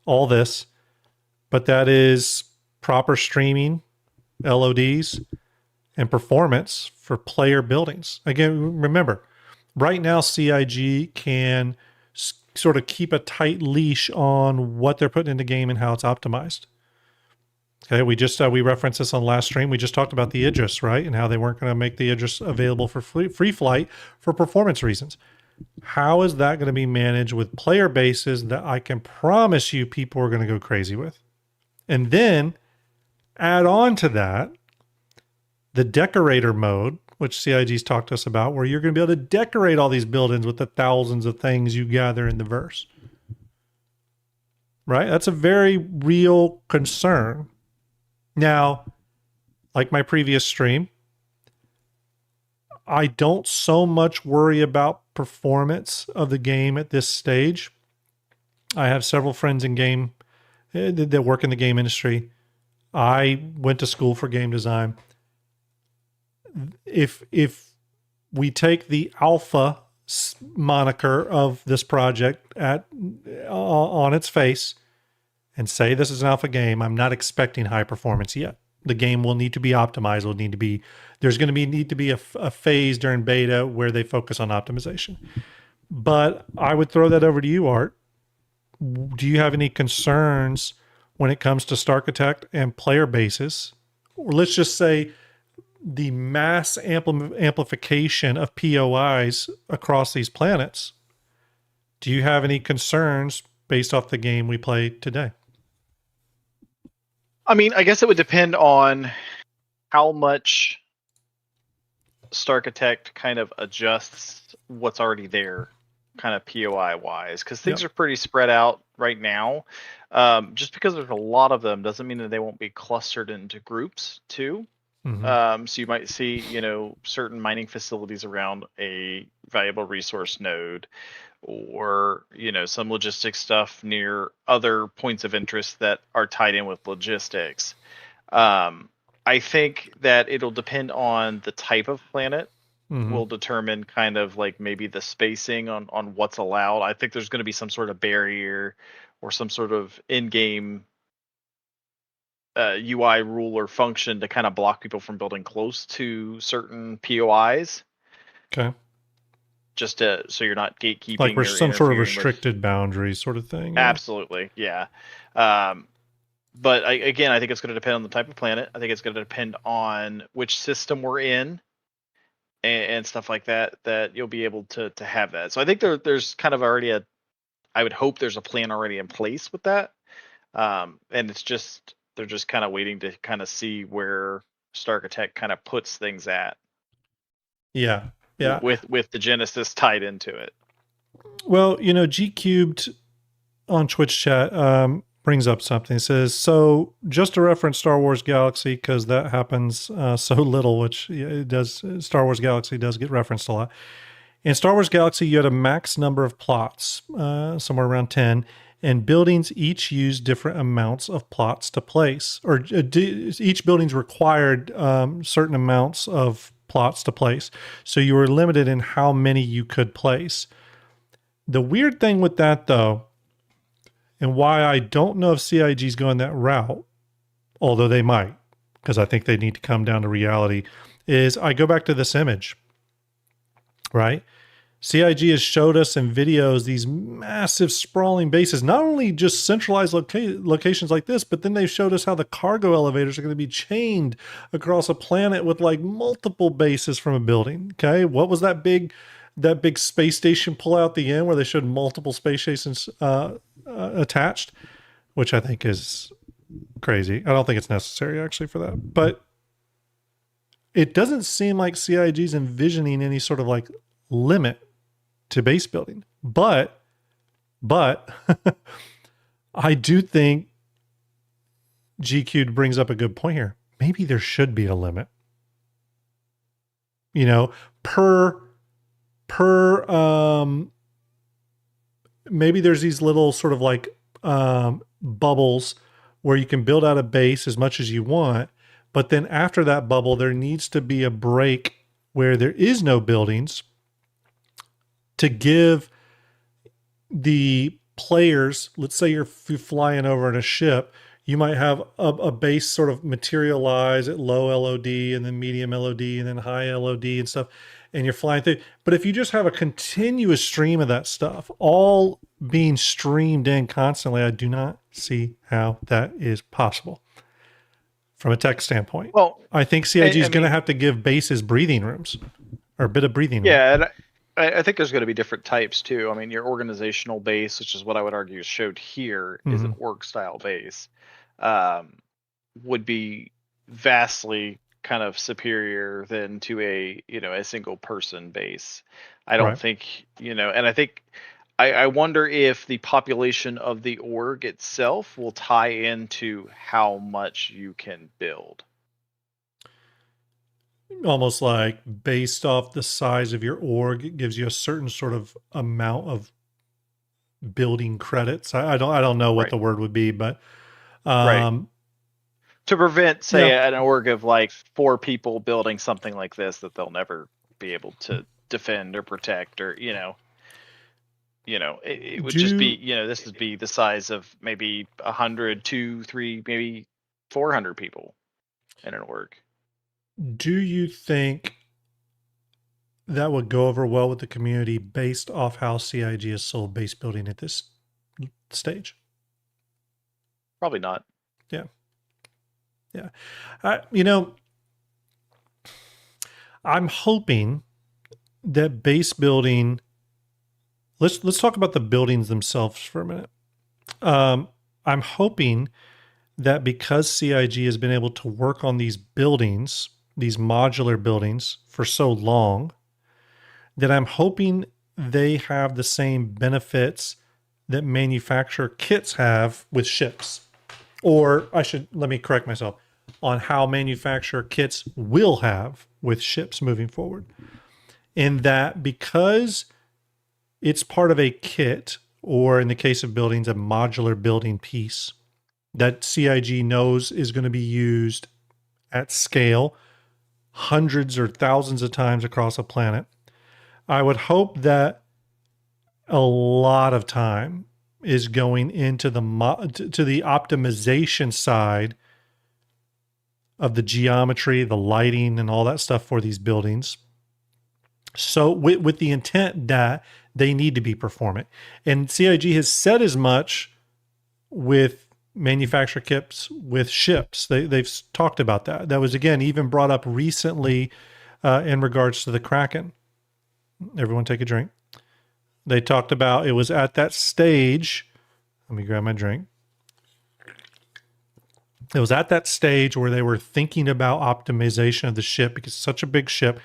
all this. But that is proper streaming, LODs, and performance for player buildings. Again, remember, right now CIG can sort of keep a tight leash on what they're putting in the game and how it's optimized. Okay, we referenced this on last stream. We just talked about the Idris, right? And how they weren't going to make the Idris available for free flight for performance reasons. How is that going to be managed with player bases that I can promise you people are going to go crazy with? And then add on to that the decorator mode, which CIG's talked to us about, where you're going to be able to decorate all these buildings with the thousands of things you gather in the verse. Right? That's a very real concern. Now, like my previous stream, I don't so much worry about performance of the game at this stage. I have several friends in game that work in the game industry. I went to school for game design. If we take the alpha moniker of this project on its face and say this is an alpha game, I'm not expecting high performance yet. The game will need to be optimized. There's going to need to be a phase during beta where they focus on optimization. But I would throw that over to you, Art. Do you have any concerns when it comes to Starkitect and player bases? Or let's just say the mass amplification of POIs across these planets. Do you have any concerns based off the game we played today? I mean, I guess it would depend on how much Starkitect kind of adjusts what's already there, kind of POI wise, because things are pretty spread out right now. Just because there's a lot of them doesn't mean that they won't be clustered into groups too. Mm-hmm. So you might see, certain mining facilities around a valuable resource node, or some logistics stuff near other points of interest that are tied in with logistics. I think that it'll depend on the type of planet. Mm-hmm. Will determine kind of like maybe the spacing on what's allowed. I think there's going to be some sort of barrier or some sort of in-game UI rule or function to kind of block people from building close to certain POIs. Okay. Just so you're not gatekeeping. Like there's some sort of restricted boundary sort of thing. Absolutely, yeah. But I think it's going to depend on the type of planet. I think it's going to depend on which system we're in and stuff like that, that you'll be able to have that. So I think there's kind of already I would hope there's a plan already in place with that. And they're just kind of waiting to kind of see where Starkitect kind of puts things at. Yeah. Yeah. With the Genesis tied into it. Well, G Cubed on Twitch chat brings up something. It says, so just to reference Star Wars Galaxy, because that happens so little, which it does. Star Wars Galaxy does get referenced a lot. In Star Wars Galaxy, you had a max number of plots, somewhere around 10, and buildings each use different amounts of plots to place, or each building's required certain amounts of plots to place. So you were limited in how many you could place. The weird thing with that, though, and why I don't know if CIG's going that route, although they might, because I think they need to come down to reality, is I go back to this image, right? CIG has showed us in videos these massive sprawling bases, not only just centralized locations like this, but then they've showed us how the cargo elevators are going to be chained across a planet with like multiple bases from a building. Okay. What was that big space station pull out the end where they showed multiple space stations attached, which I think is crazy. I don't think it's necessary actually for that, but it doesn't seem like CIG's envisioning any sort of like limit to base building. But I do think GQ brings up a good point here. Maybe there should be a limit. You know, per maybe there's these little sort of like bubbles where you can build out a base as much as you want, but then after that bubble there needs to be a break where there is no buildings to give the players, let's say you're flying over in a ship, you might have a base sort of materialize at low LOD and then medium LOD and then high LOD and stuff, and you're flying through. But if you just have a continuous stream of that stuff, all being streamed in constantly, I do not see how that is possible from a tech standpoint. Well, I think CIG is going to have to give bases breathing rooms or a bit of breathing room. Yeah, and I think there's going to be different types too. I mean, your organizational base, which is what I would argue is showed here, is an org style base, would be vastly kind of superior than to a single person base. I don't think, and I think I wonder if the population of the org itself will tie into how much you can build. Almost like based off the size of your org, it gives you a certain sort of amount of building credits. I don't know what the word would be, but to prevent, say, an org of like 4 people building something like this that they'll never be able to defend or protect, or it would just be this would be the size of maybe 100, 2, 3, maybe 400 people in an org. Do you think that would go over well with the community based off how CIG has sold base building at this stage? Probably not. Yeah. I'm hoping that base building. Let's talk about the buildings themselves for a minute. I'm hoping that because CIG has been able to work on these buildings, these modular buildings for so long, that I'm hoping they have the same benefits that manufacturer kits have with ships. Or let me correct myself, on how manufacturer kits will have with ships moving forward. In that because it's part of a kit, or in the case of buildings, a modular building piece that CIG knows is going to be used at scale, hundreds or thousands of times across a planet, I would hope that a lot of time is going into the optimization side of the geometry, the lighting, and all that stuff for these buildings. So with the intent that they need to be performant. And CIG has said as much with manufacturer kits with ships. They've talked about that. That was, again, even brought up recently in regards to the Kraken. Everyone take a drink. They talked about it was at that stage. Let me grab my drink. It was at that stage where they were thinking about optimization of the ship because it's such a big ship.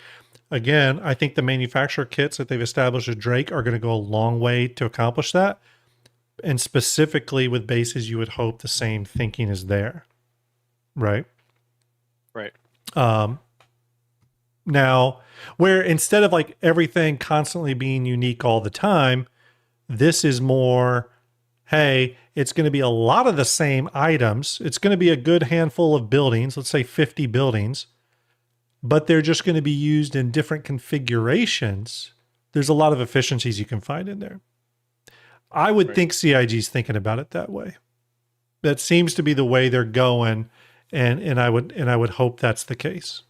Again, I think the manufacturer kits that they've established at Drake are going to go a long way to accomplish that. And specifically with bases, you would hope the same thinking is there. Right? Right. Now, where instead of like everything constantly being unique all the time, this is more, hey, it's going to be a lot of the same items. It's going to be a good handful of buildings, let's say 50 buildings, but they're just going to be used in different configurations. There's a lot of efficiencies you can find in there. I would think CIG's thinking about it that way. That seems to be the way they're going, and I would hope that's the case.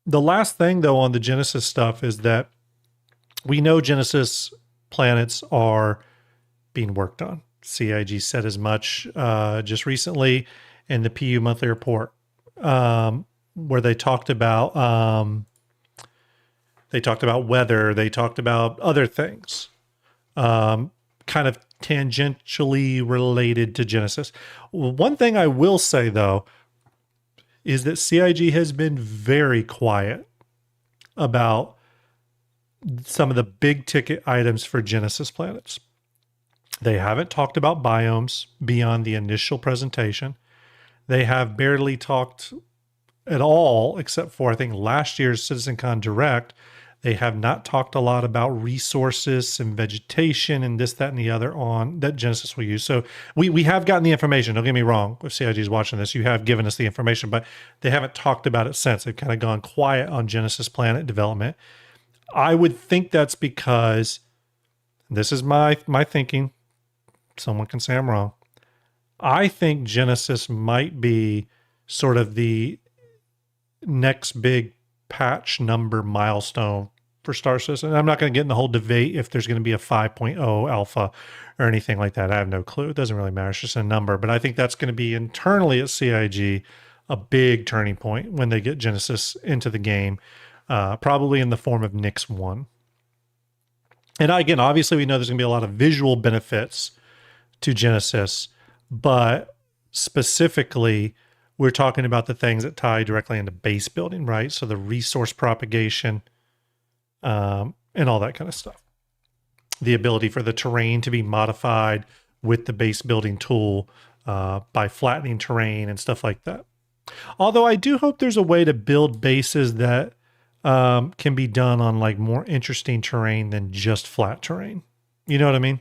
The last thing, though, on the Genesis stuff is that we know Genesis planets are being worked on. CIG said as much just recently in the PU monthly report, where they talked about weather, they talked about other things, kind of tangentially related to Genesis. One thing I will say though is that CIG has been very quiet about some of the big ticket items for Genesis planets. They haven't talked about biomes beyond the initial presentation. They have barely talked at all, except for I think last year's CitizenCon Direct. They have not talked a lot about resources and vegetation and this, that, and the other on that Genesis will use. So we have gotten the information. Don't get me wrong. If CIG is watching this, you have given us the information, but they haven't talked about it since. They've kind of gone quiet on Genesis planet development. I would think that's because, this is my thinking, someone can say I'm wrong. I think Genesis might be sort of the next big patch number milestone for Star Citizen. And I'm not going to get in the whole debate if there's going to be a 5.0 alpha or anything like that. I have no clue. It doesn't really matter. It's just a number. But I think that's going to be internally at CIG a big turning point when they get Genesis into the game, probably in the form of Nyx 1. And again, obviously we know there's going to be a lot of visual benefits to Genesis, but specifically we're talking about the things that tie directly into base building, right? So the resource propagation, and all that kind of stuff. The ability for the terrain to be modified with the base building tool by flattening terrain and stuff like that. Although I do hope there's a way to build bases that can be done on like more interesting terrain than just flat terrain. You know what I mean?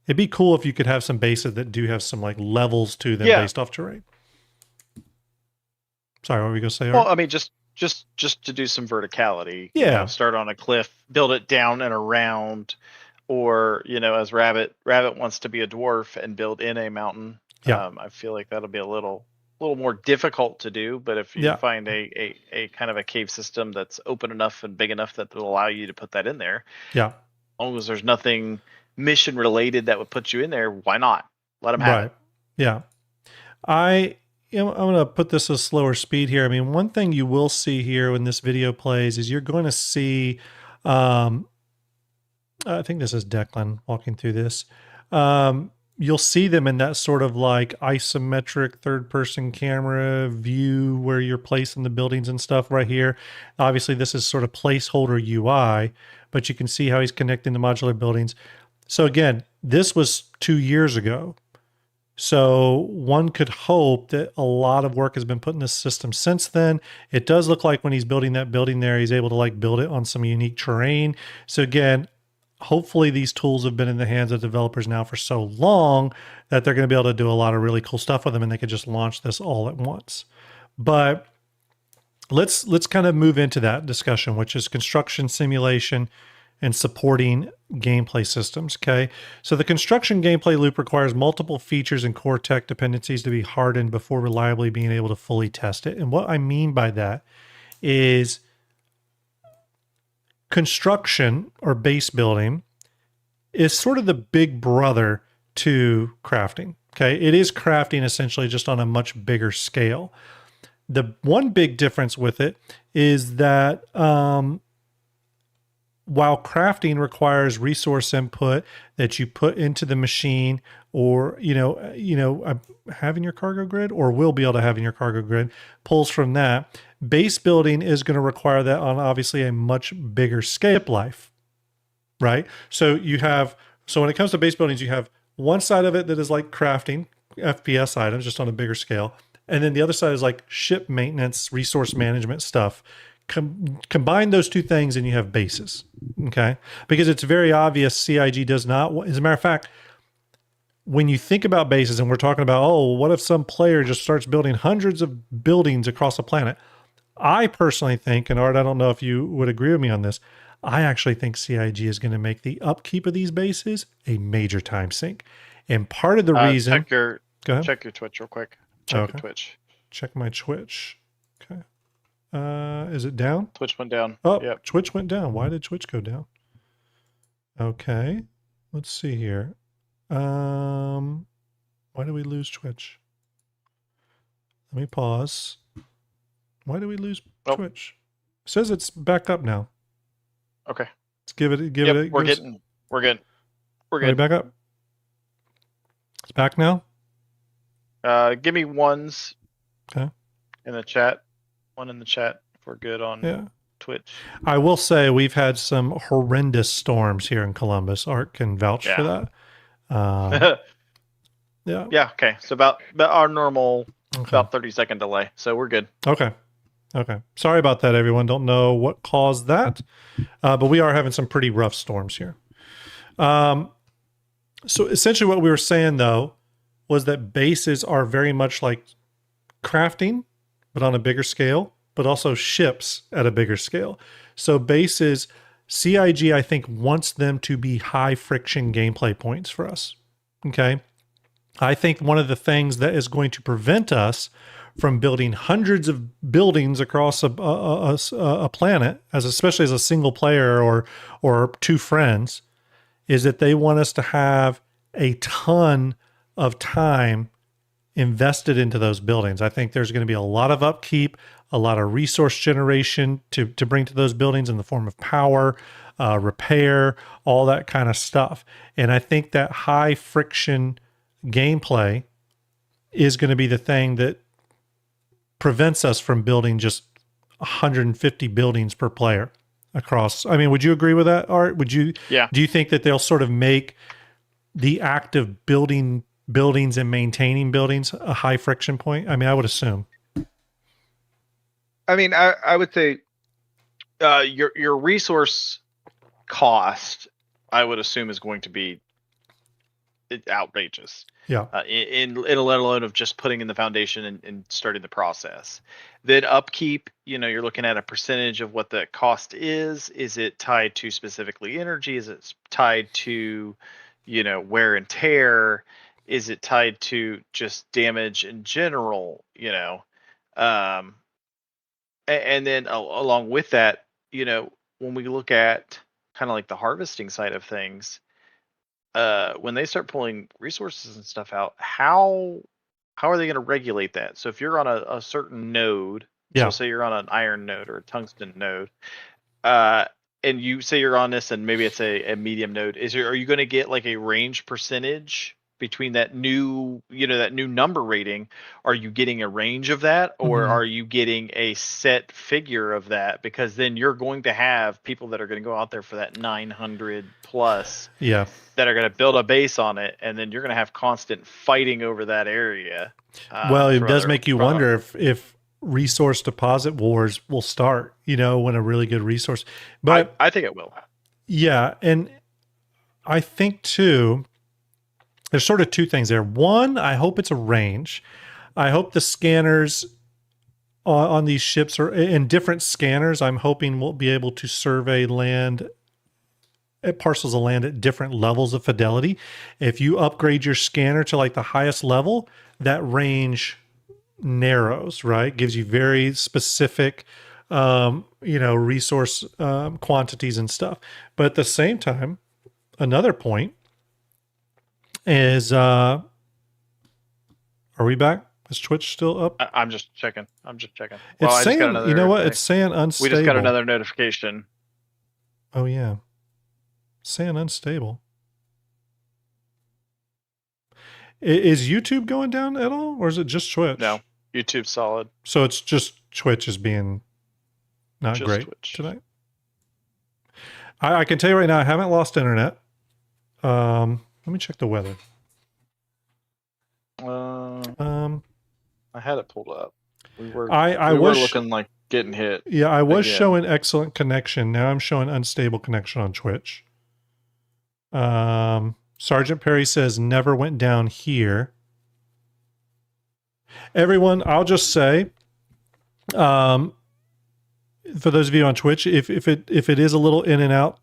It'd be cool if you could have some bases that do have some like levels to them based off terrain. Sorry, what were we going to say? Well, I mean, just to do some verticality. Yeah. You know, start on a cliff, build it down and around, or, you know, as Rabbit wants to be a dwarf and build in a mountain. Yeah. I feel like that'll be a little more difficult to do, but if you find a kind of a cave system that's open enough and big enough that will allow you to put that in there. Yeah. As long as there's nothing mission related that would put you in there, why not? Let them have it. Yeah. I'm going to put this at a slower speed here. I mean, one thing you will see here when this video plays is you're going to see, I think this is Declan walking through this. You'll see them in that sort of like isometric third-person camera view where you're placing the buildings and stuff right here. Obviously, this is sort of placeholder UI, but you can see how he's connecting the modular buildings. So again, this was 2 years ago. So one could hope that a lot of work has been put in this system since then. It does look like when he's building that building there, he's able to like build it on some unique terrain. So again, hopefully these tools have been in the hands of developers now for so long that they're going to be able to do a lot of really cool stuff with them and they could just launch this all at once. But let's kind of move into that discussion, which is construction simulation and supporting gameplay systems, okay? So the construction gameplay loop requires multiple features and core tech dependencies to be hardened before reliably being able to fully test it. And what I mean by that is construction or base building is sort of the big brother to crafting, okay? It is crafting essentially just on a much bigger scale. The one big difference with it is that while crafting requires resource input that you put into the machine or, have in your cargo grid or will be able to have in your cargo grid, pulls from that. Base building is going to require that on obviously a much bigger scale life, right? So when it comes to base buildings, you have one side of it that is like crafting FPS items just on a bigger scale. And then the other side is like ship maintenance, resource management stuff. Combine those two things and you have bases, okay? Because it's very obvious CIG does not, as a matter of fact, when you think about bases and we're talking about, what if some player just starts building hundreds of buildings across a planet? I personally think, and Art, I don't know if you would agree with me on this, I actually think CIG is going to make the upkeep of these bases a major time sink. And part of the reason... Check your Twitch real quick. Check your Twitch. Check my Twitch. Okay. Is it down? Twitch went down. Oh, Yep. Twitch went down. Why did Twitch go down? Okay. Let's see here. Why did we lose Twitch? Let me pause. Why did we lose Twitch? It says it's back up now. Okay. Let's give it. We're good. We're good. Back up. It's back now. Give me ones. Okay. In the chat. One in the chat. If we're good on Twitch. I will say we've had some horrendous storms here in Columbus. Art can vouch for that. Yeah. Yeah. Okay. So about our normal, about 30-second delay. So we're good. Okay. Sorry about that, everyone. Don't know what caused that, but we are having some pretty rough storms here. So essentially what we were saying, though, was that bases are very much like crafting, but on a bigger scale, but also ships at a bigger scale. So bases, CIG, I think, wants them to be high friction gameplay points for us. Okay. I think one of the things that is going to prevent us from building hundreds of buildings across a planet, especially as a single player or two friends, is that they want us to have a ton of time invested into those buildings. I think there's going to be a lot of upkeep, a lot of resource generation to bring to those buildings in the form of power, repair, all that kind of stuff. And I think that high friction gameplay is going to be the thing that prevents us from building just 150 buildings per player across. I mean, would you agree with that, Art? Would you? Yeah. Do you think that they'll sort of make the act of building buildings and maintaining buildings a high friction point? I mean, I would assume. I mean, I would say your resource cost, I would assume, is going to be outrageous. Yeah. In let alone of just putting in the foundation and starting the process. Then upkeep, you're looking at a percentage of what the cost is. Is it tied to specifically energy? Is it tied to, wear and tear? Is it tied to just damage in general? And then along with that, when we look at kind of like the harvesting side of things, when they start pulling resources and stuff out, how are they going to regulate that? So if you're on a certain node, so say you're on an iron node or a tungsten node, and you say you're on this and maybe it's a medium node, are you going to get like a range percentage between that new, that new number rating? Are you getting a range of that, or are you getting a set figure of that? Because then you're going to have people that are going to go out there for that 900 plus that are going to build a base on it, and then you're going to have constant fighting over that area. Well, it does make you wonder if resource deposit wars will start, when a really good resource, but I think it will. Yeah. And I think too, there's sort of two things there. One, I hope it's a range. I hope the scanners on these ships are in different scanners. I'm hoping we'll be able to survey land at parcels of land at different levels of fidelity. If you upgrade your scanner to like the highest level, that range narrows, right? Gives you very specific, resource quantities and stuff. But at the same time, another point is, are we back? Is Twitch still up? I'm just checking. Well, it's saying, you know what? It's saying unstable. We just got another notification. Oh, yeah. It's saying unstable. Is YouTube going down at all? Or is it just Twitch? No, YouTube's solid. So it's just Twitch is being not just great Twitch tonight. I can tell you right now, I haven't lost internet. Let me check the weather. I had it pulled up. We were looking like getting hit. Yeah, I was showing excellent connection. Now I'm showing unstable connection on Twitch. Sergeant Perry says never went down here. Everyone, I'll just say, for those of you on Twitch, if it is a little in and out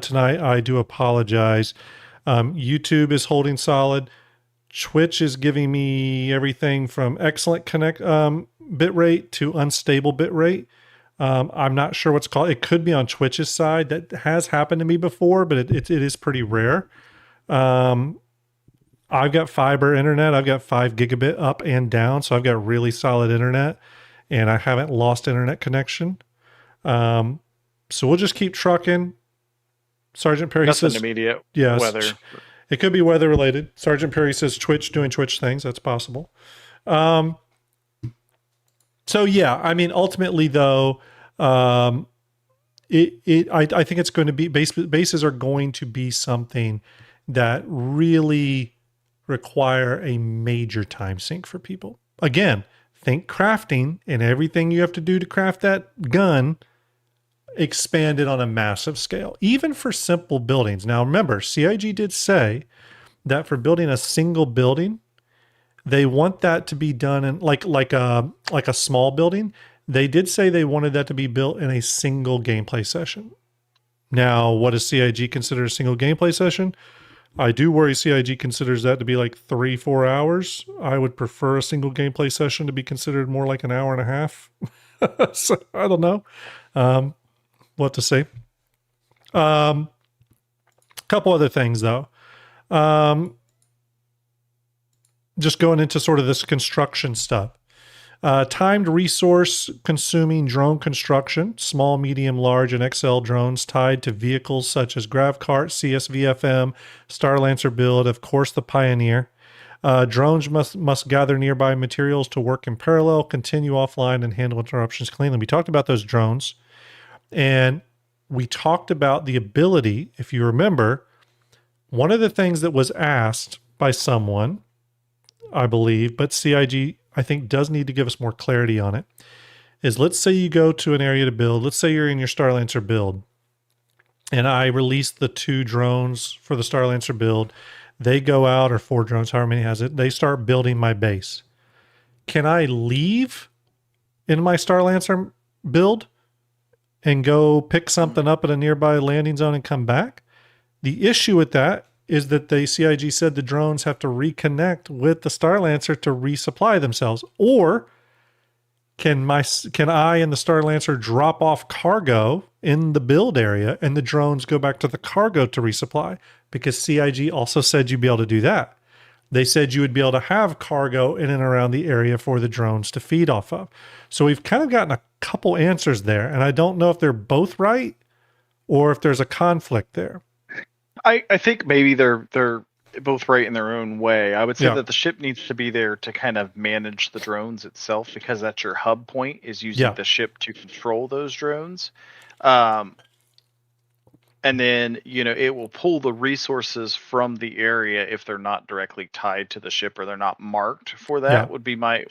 tonight, I do apologize. YouTube is holding solid. Twitch is giving me everything from excellent bit rate to unstable bit rate. I'm not sure what's called. It could be on Twitch's side. That has happened to me before, but it is pretty rare. Um, I've got fiber internet. I've got 5 gigabit up and down, so I've got really solid internet, and I haven't lost internet connection. Um, so we'll just keep trucking. Sergeant Perry Nothing says, immediate yes, weather. it could be weather related. Sergeant Perry says Twitch doing Twitch things. That's possible. Um, so yeah, I mean, ultimately though, um, I think it's going to be bases are going to be something that really require a major time sink for people. Again, think crafting and everything you have to do to craft that gun expanded on a massive scale, even for simple buildings. Now, remember, CIG did say that for building a single building, they want that to be done in like a small building. They did say they wanted that to be built in a single gameplay session. Now, what does CIG consider a single gameplay session? I do worry CIG considers that to be like 3-4 hours. I would prefer a single gameplay session to be considered more like an hour and a half. So I don't know what to say. Couple other things though. Just going into sort of this construction stuff. Timed resource consuming drone construction, small, medium, large, and XL drones tied to vehicles such as GravCart, CSVFM, Starlancer build, of course, the Pioneer. Drones must gather nearby materials to work in parallel, continue offline, and handle interruptions cleanly. We talked about those drones, and we talked about the ability, if you remember, one of the things that was asked by someone, I believe, but CIG, I think, does need to give us more clarity on it, is let's say you go to an area to build. Let's say you're in your Starlancer build, and I release the 2 drones for the Starlancer build. They go out, or 4 drones, however many has it. They start building my base. Can I leave in my Starlancer build and go pick something up at a nearby landing zone and come back? The issue with that is that the CIG said the drones have to reconnect with the Starlancer to resupply themselves. Or can I and the Starlancer drop off cargo in the build area and the drones go back to the cargo to resupply? Because CIG also said you'd be able to do that. They said you would be able to have cargo in and around the area for the drones to feed off of. So we've kind of gotten a couple answers there, and I don't know if they're both right or if there's a conflict there. I think maybe they're both right in their own way. I would say Yeah. that the ship needs to be there to kind of manage the drones itself, because that's your hub point, is using the ship to control those drones. And then, it will pull the resources from the area if they're not directly tied to the ship or they're not marked for that, would be my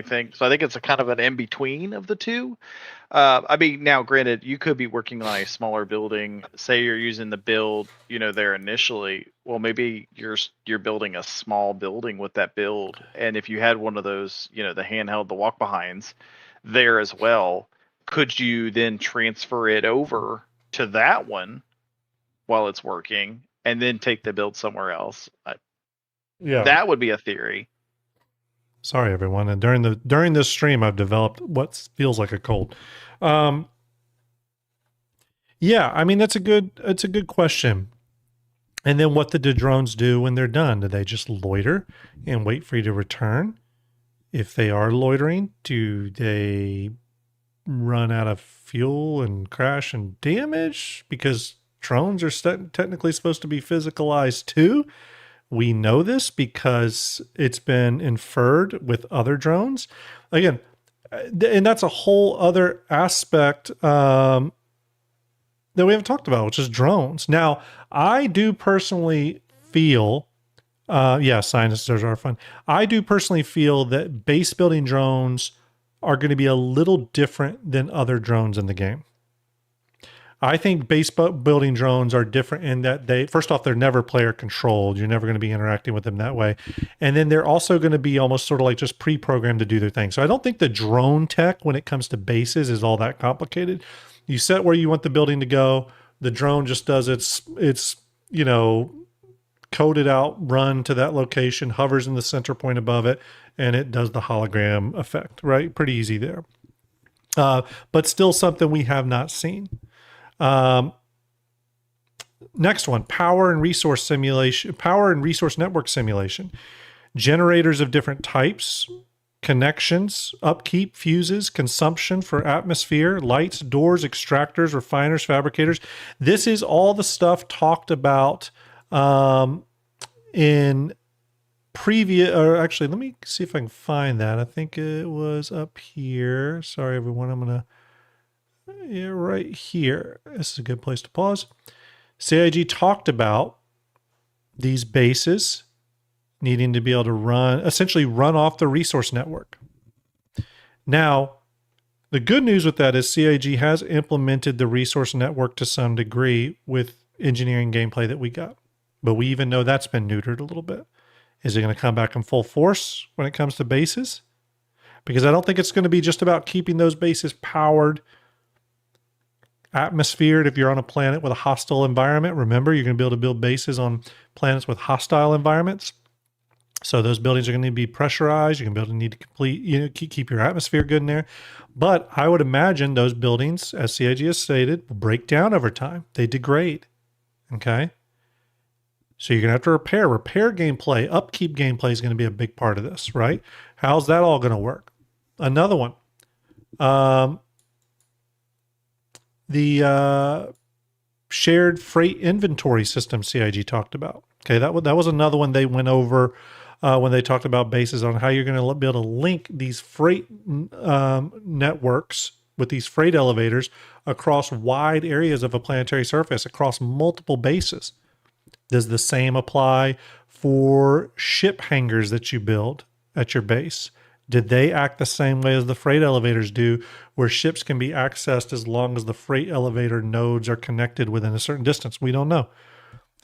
thing. So I think it's a kind of an in-between of the two. I mean, now granted, you could be working on a smaller building. Say you're using the build, there initially. Well, maybe you're building a small building with that build. And if you had one of those, the handheld, the walk behinds there as well, could you then transfer it over to that one while it's working and then take the build somewhere else? That would be a theory. Sorry, everyone. And during this stream, I've developed what feels like a cold. Yeah, I mean, it's a good question. And then what do the drones do when they're done? Do they just loiter and wait for you to return? If they are loitering, do they run out of fuel and crash and damage? Because drones are technically supposed to be physicalized too. We know this because it's been inferred with other drones. Again, and that's a whole other aspect that we haven't talked about, which is drones. Now, I do personally feel, sinuses are fun. I do personally feel that base building drones are going to be a little different than other drones in the game. I think base building drones are different in that first off, they're never player controlled. You're never going to be interacting with them that way. And then they're also going to be almost sort of like just pre-programmed to do their thing. So I don't think the drone tech when it comes to bases is all that complicated. You set where you want the building to go. The drone just does its coded out run to that location, hovers in the center point above it, and it does the hologram effect, right? Pretty easy there. but still something we have not seen. Um, Next one, power and resource simulation, power and resource network simulation. Generators of different types, connections, upkeep, fuses, consumption for atmosphere, lights, doors, extractors, refiners, fabricators. This is all the stuff talked about in previous, or actually, let me see if I can find that. I think it was up here. Sorry, everyone. I'm going to, yeah, right here. This is a good place to pause. CIG talked about these bases needing to be able to run, essentially run off the resource network. Now, the good news with that is CIG has implemented the resource network to some degree with engineering gameplay that we got. But we even know that's been neutered a little bit. Is it going to come back in full force when it comes to bases? Because I don't think it's going to be just about keeping those bases powered, atmosphered. If you're on a planet with a hostile environment, remember, you're going to be able to build bases on planets with hostile environments. So those buildings are going to need to be pressurized. You're going to be able to need to keep your atmosphere good in there. But I would imagine those buildings, as CIG has stated, will break down over time. They degrade. Okay. So you're going to have to repair. Repair gameplay, upkeep gameplay is going to be a big part of this, right? How's that all going to work? Another one. The shared freight inventory system CIG talked about. Okay, that was another one they went over when they talked about bases on how you're going to be able to link these freight networks with these freight elevators across wide areas of a planetary surface, across multiple bases. Does the same apply for ship hangars that you build at your base? Did they act the same way as the freight elevators do, where ships can be accessed as long as the freight elevator nodes are connected within a certain distance? We don't know.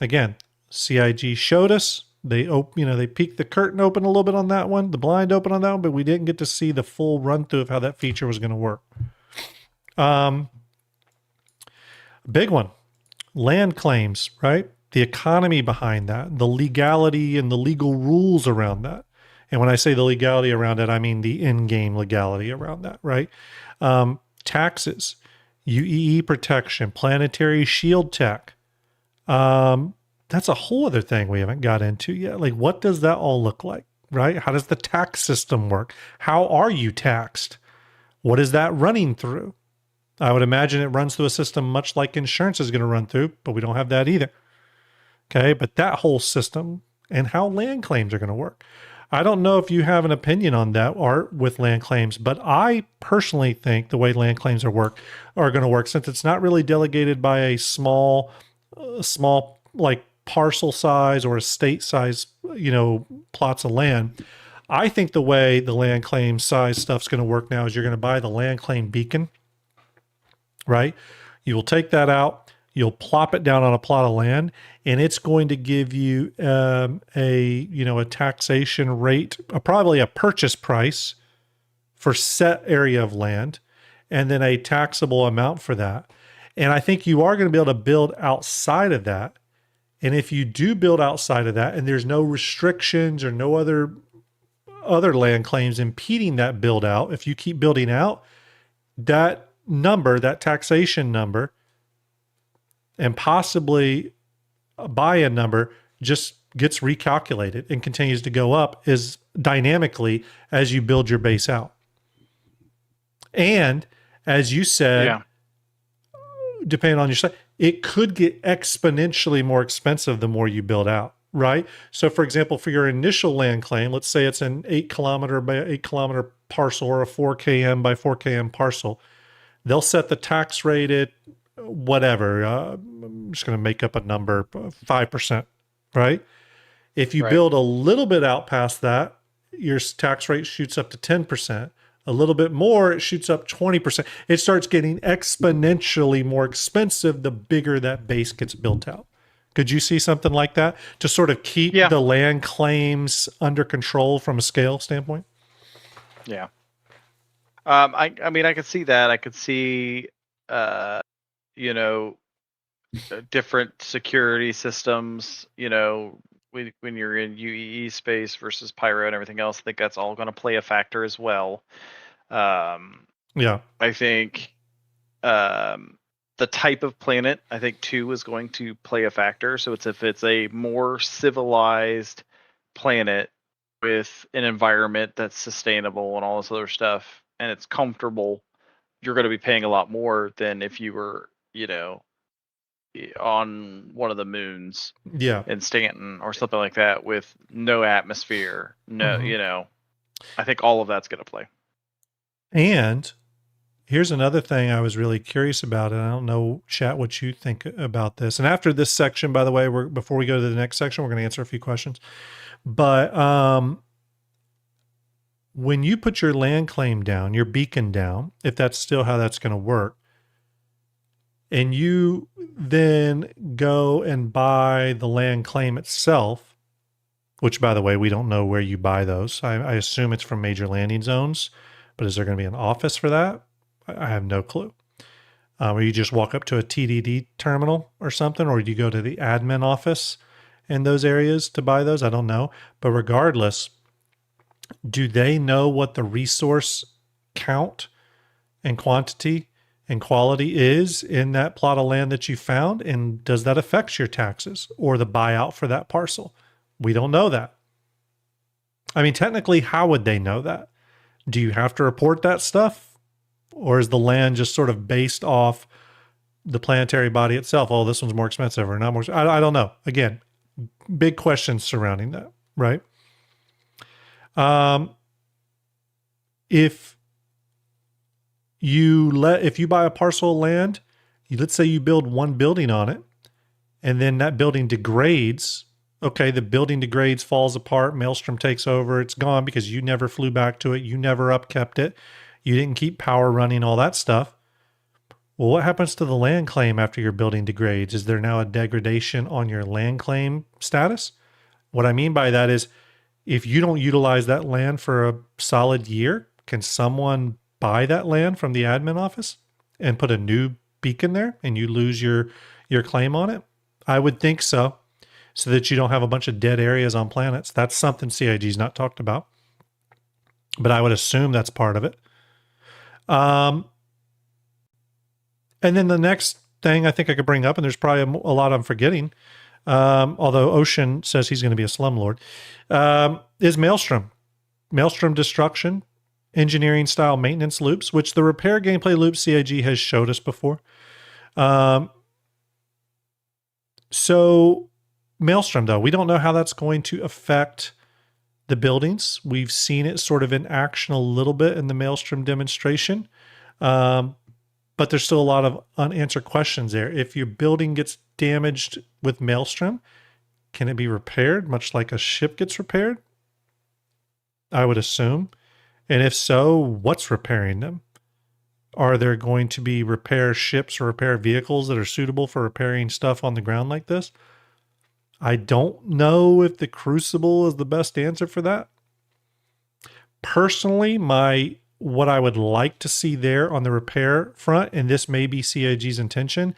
Again, CIG showed us. They peeked the curtain open a little bit on that one, the blind open on that one, but we didn't get to see the full run through of how that feature was going to work. Big one, land claims, right? The economy behind that, the legality and the legal rules around that. And when I say the legality around it, I mean the in-game legality around that, right? Taxes, UEE protection, planetary shield tech. That's a whole other thing we haven't got into yet. Like, what does that all look like, right? How does the tax system work? How are you taxed? What is that running through? I would imagine it runs through a system much like insurance is going to run through, but we don't have that either. Okay, but that whole system and how land claims are going to work. I don't know if you have an opinion on that, Art, with land claims, but I personally think the way land claims are going to work, since it's not really delegated by a small like parcel size or estate size, plots of land. I think the way the land claim size stuff's going to work now is you're going to buy the land claim beacon, right? You will take that out, you'll plop it down on a plot of land, and it's going to give you a taxation rate, probably a purchase price for set area of land, and then a taxable amount for that. And I think you are going to be able to build outside of that. And if you do build outside of that, and there's no restrictions or no other land claims impeding that build out, if you keep building out, that number, that taxation number, and possibly a buy-in number just gets recalculated and continues to go up as dynamically as you build your base out. And as you said, depending on your site, it could get exponentially more expensive the more you build out, right? So for example, for your initial land claim, let's say it's an 8 kilometer by 8 kilometer parcel or a 4 km by 4 km parcel. They'll set the tax rate at whatever. I'm just going to make up a number, 5%, right? If you build a little bit out past that, your tax rate shoots up to 10%. A little bit more, it shoots up 20%. It starts getting exponentially more expensive the bigger that base gets built out. Could you see something like that to sort of keep the land claims under control from a scale standpoint? Yeah. I mean, I could see that. I could see, different security systems, when you're in UEE space versus Pyro and everything else. I think that's all going to play a factor as well. Yeah. I think the type of planet, I think 2 is going to play a factor. So if it's a more civilized planet with an environment that's sustainable and all this other stuff, and it's comfortable, you're going to be paying a lot more than if you were, on one of the moons Yeah. in Stanton or something like that with no atmosphere. No, I think all of that's going to play. And here's another thing I was really curious about, and I don't know, chat, what you think about this. And after this section, by the way, before we go to the next section, we're going to answer a few questions. But when you put your land claim down, your beacon down, if that's still how that's going to work, and you then go and buy the land claim itself, which, by the way, we don't know where you buy those. I assume it's from major landing zones, but is there going to be an office for that? I have no clue. Or you just walk up to a TDD terminal or something, or do you go to the admin office in those areas to buy those? I don't know. But regardless, do they know what the resource count and quantity and quality is in that plot of land that you found? And does that affect your taxes or the buyout for that parcel? We don't know that. I mean, technically, how would they know that? Do you have to report that stuff? Or is the land just sort of based off the planetary body itself? Oh, this one's more expensive or not more. I don't know. Again, big questions surrounding that, right? If you buy a parcel of land, let's say you build one building on it, and then that building degrades. Okay, the building degrades, falls apart, Maelstrom takes over, it's gone because you never flew back to it, you never upkept it, you didn't keep power running, all that stuff. Well, what happens to the land claim after your building degrades? Is there now a degradation on your land claim status? What I mean by that is, if you don't utilize that land for a solid year, can someone buy that land from the admin office and put a new beacon there and you lose your claim on it? I would think so that you don't have a bunch of dead areas on planets. That's something CIG's not talked about, but I would assume that's part of it. And then the next thing I think I could bring up, and there's probably a lot I'm forgetting, although Ocean says he's going to be a slumlord, is Maelstrom. Maelstrom destruction, engineering style maintenance loops, which the repair gameplay loop CIG has showed us before. So Maelstrom, though, we don't know how that's going to affect the buildings. We've seen it sort of in action a little bit in the Maelstrom demonstration. But there's still a lot of unanswered questions there. If your building gets damaged with Maelstrom, can it be repaired, much like a ship gets repaired? I would assume. And if so, what's repairing them? Are there going to be repair ships or repair vehicles that are suitable for repairing stuff on the ground like this? I don't know if the Crucible is the best answer for that. Personally, what I would like to see there on the repair front, and this may be CIG's intention,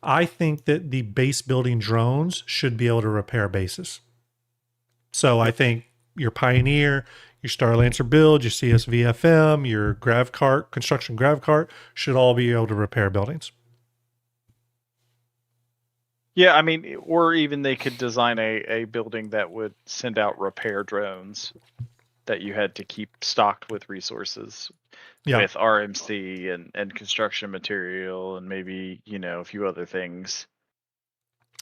I think that the base building drones should be able to repair bases. So I think your Pioneer, your Starlancer build, your CSVFM, your Gravcart, construction Gravcart should all be able to repair buildings. Yeah, I mean, or even they could design a building that would send out repair drones that you had to keep stocked with resources, with RMC and construction material and maybe, a few other things.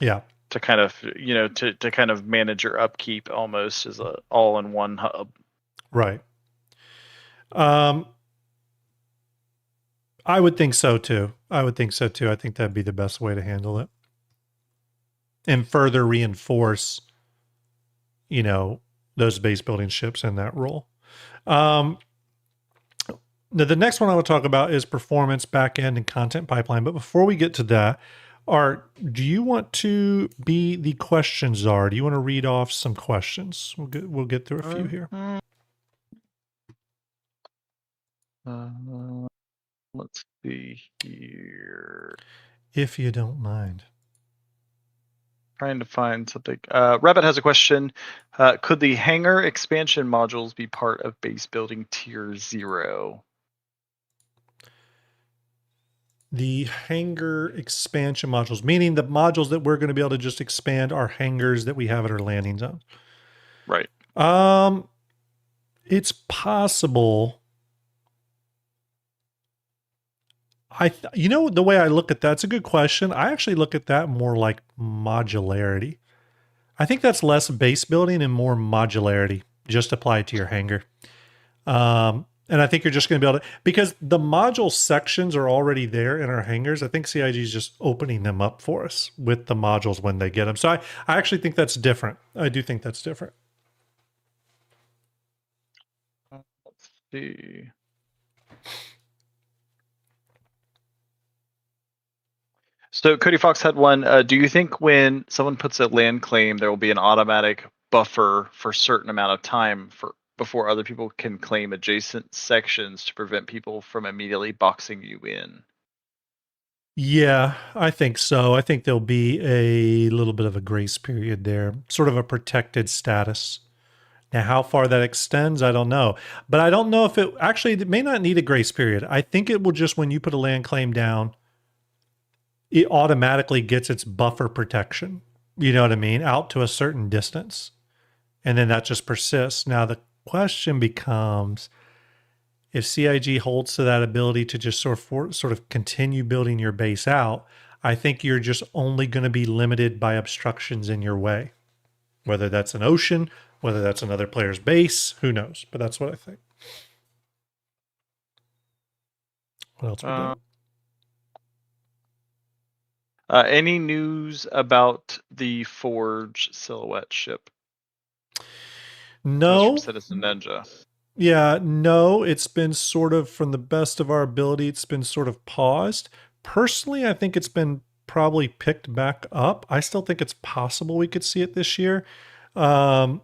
Yeah. To kind of, to kind of manage your upkeep almost as a all-in-one hub. Right. I would think so too. I think that'd be the best way to handle it. And further reinforce, those base building ships in that role. Now, the next one I want to talk about is performance, backend, and content pipeline. But before we get to that, Art, do you want to be the question czar? Do you want to read off some questions? We'll get through a few here. Let's see here. If you don't mind. Trying to find something. Rabbit has a question. Could the hangar expansion modules be part of base building tier 0? the hangar expansion modules, meaning the modules that we're going to be able to just expand our hangars that we have at our landing zones. Right. It's possible. The way I look at that's a good question. I actually look at that more like modularity. I think that's less base building and more modularity. Just apply it to your hangar. And I think you're just going to be able to, because the module sections are already there in our hangars. I think CIG is just opening them up for us with the modules when they get them. So I actually think that's different. I do think that's different. Let's see. So Cody Fox had one. Do you think when someone puts a land claim, there will be an automatic buffer for a certain amount of time before other people can claim adjacent sections to prevent people from immediately boxing you in? Yeah, I think so. I think there'll be a little bit of a grace period there, sort of a protected status. Now, how far that extends, I don't know. But I don't know if it may not need a grace period. I think it will just, when you put a land claim down, it automatically gets its buffer protection. You know what I mean? Out to a certain distance. And then that just persists. Now, the question becomes, if CIG holds to that ability to just sort of continue building your base out, I think you're just only going to be limited by obstructions in your way. Whether that's an ocean, whether that's another player's base, who knows? But that's what I think. What else we got? Any news about the Forge silhouette ship? No. Citizen Ninja. Yeah, no, it's been sort of, from the best of our ability, it's been sort of paused. Personally, I think it's been probably picked back up. I still think it's possible we could see it this year. I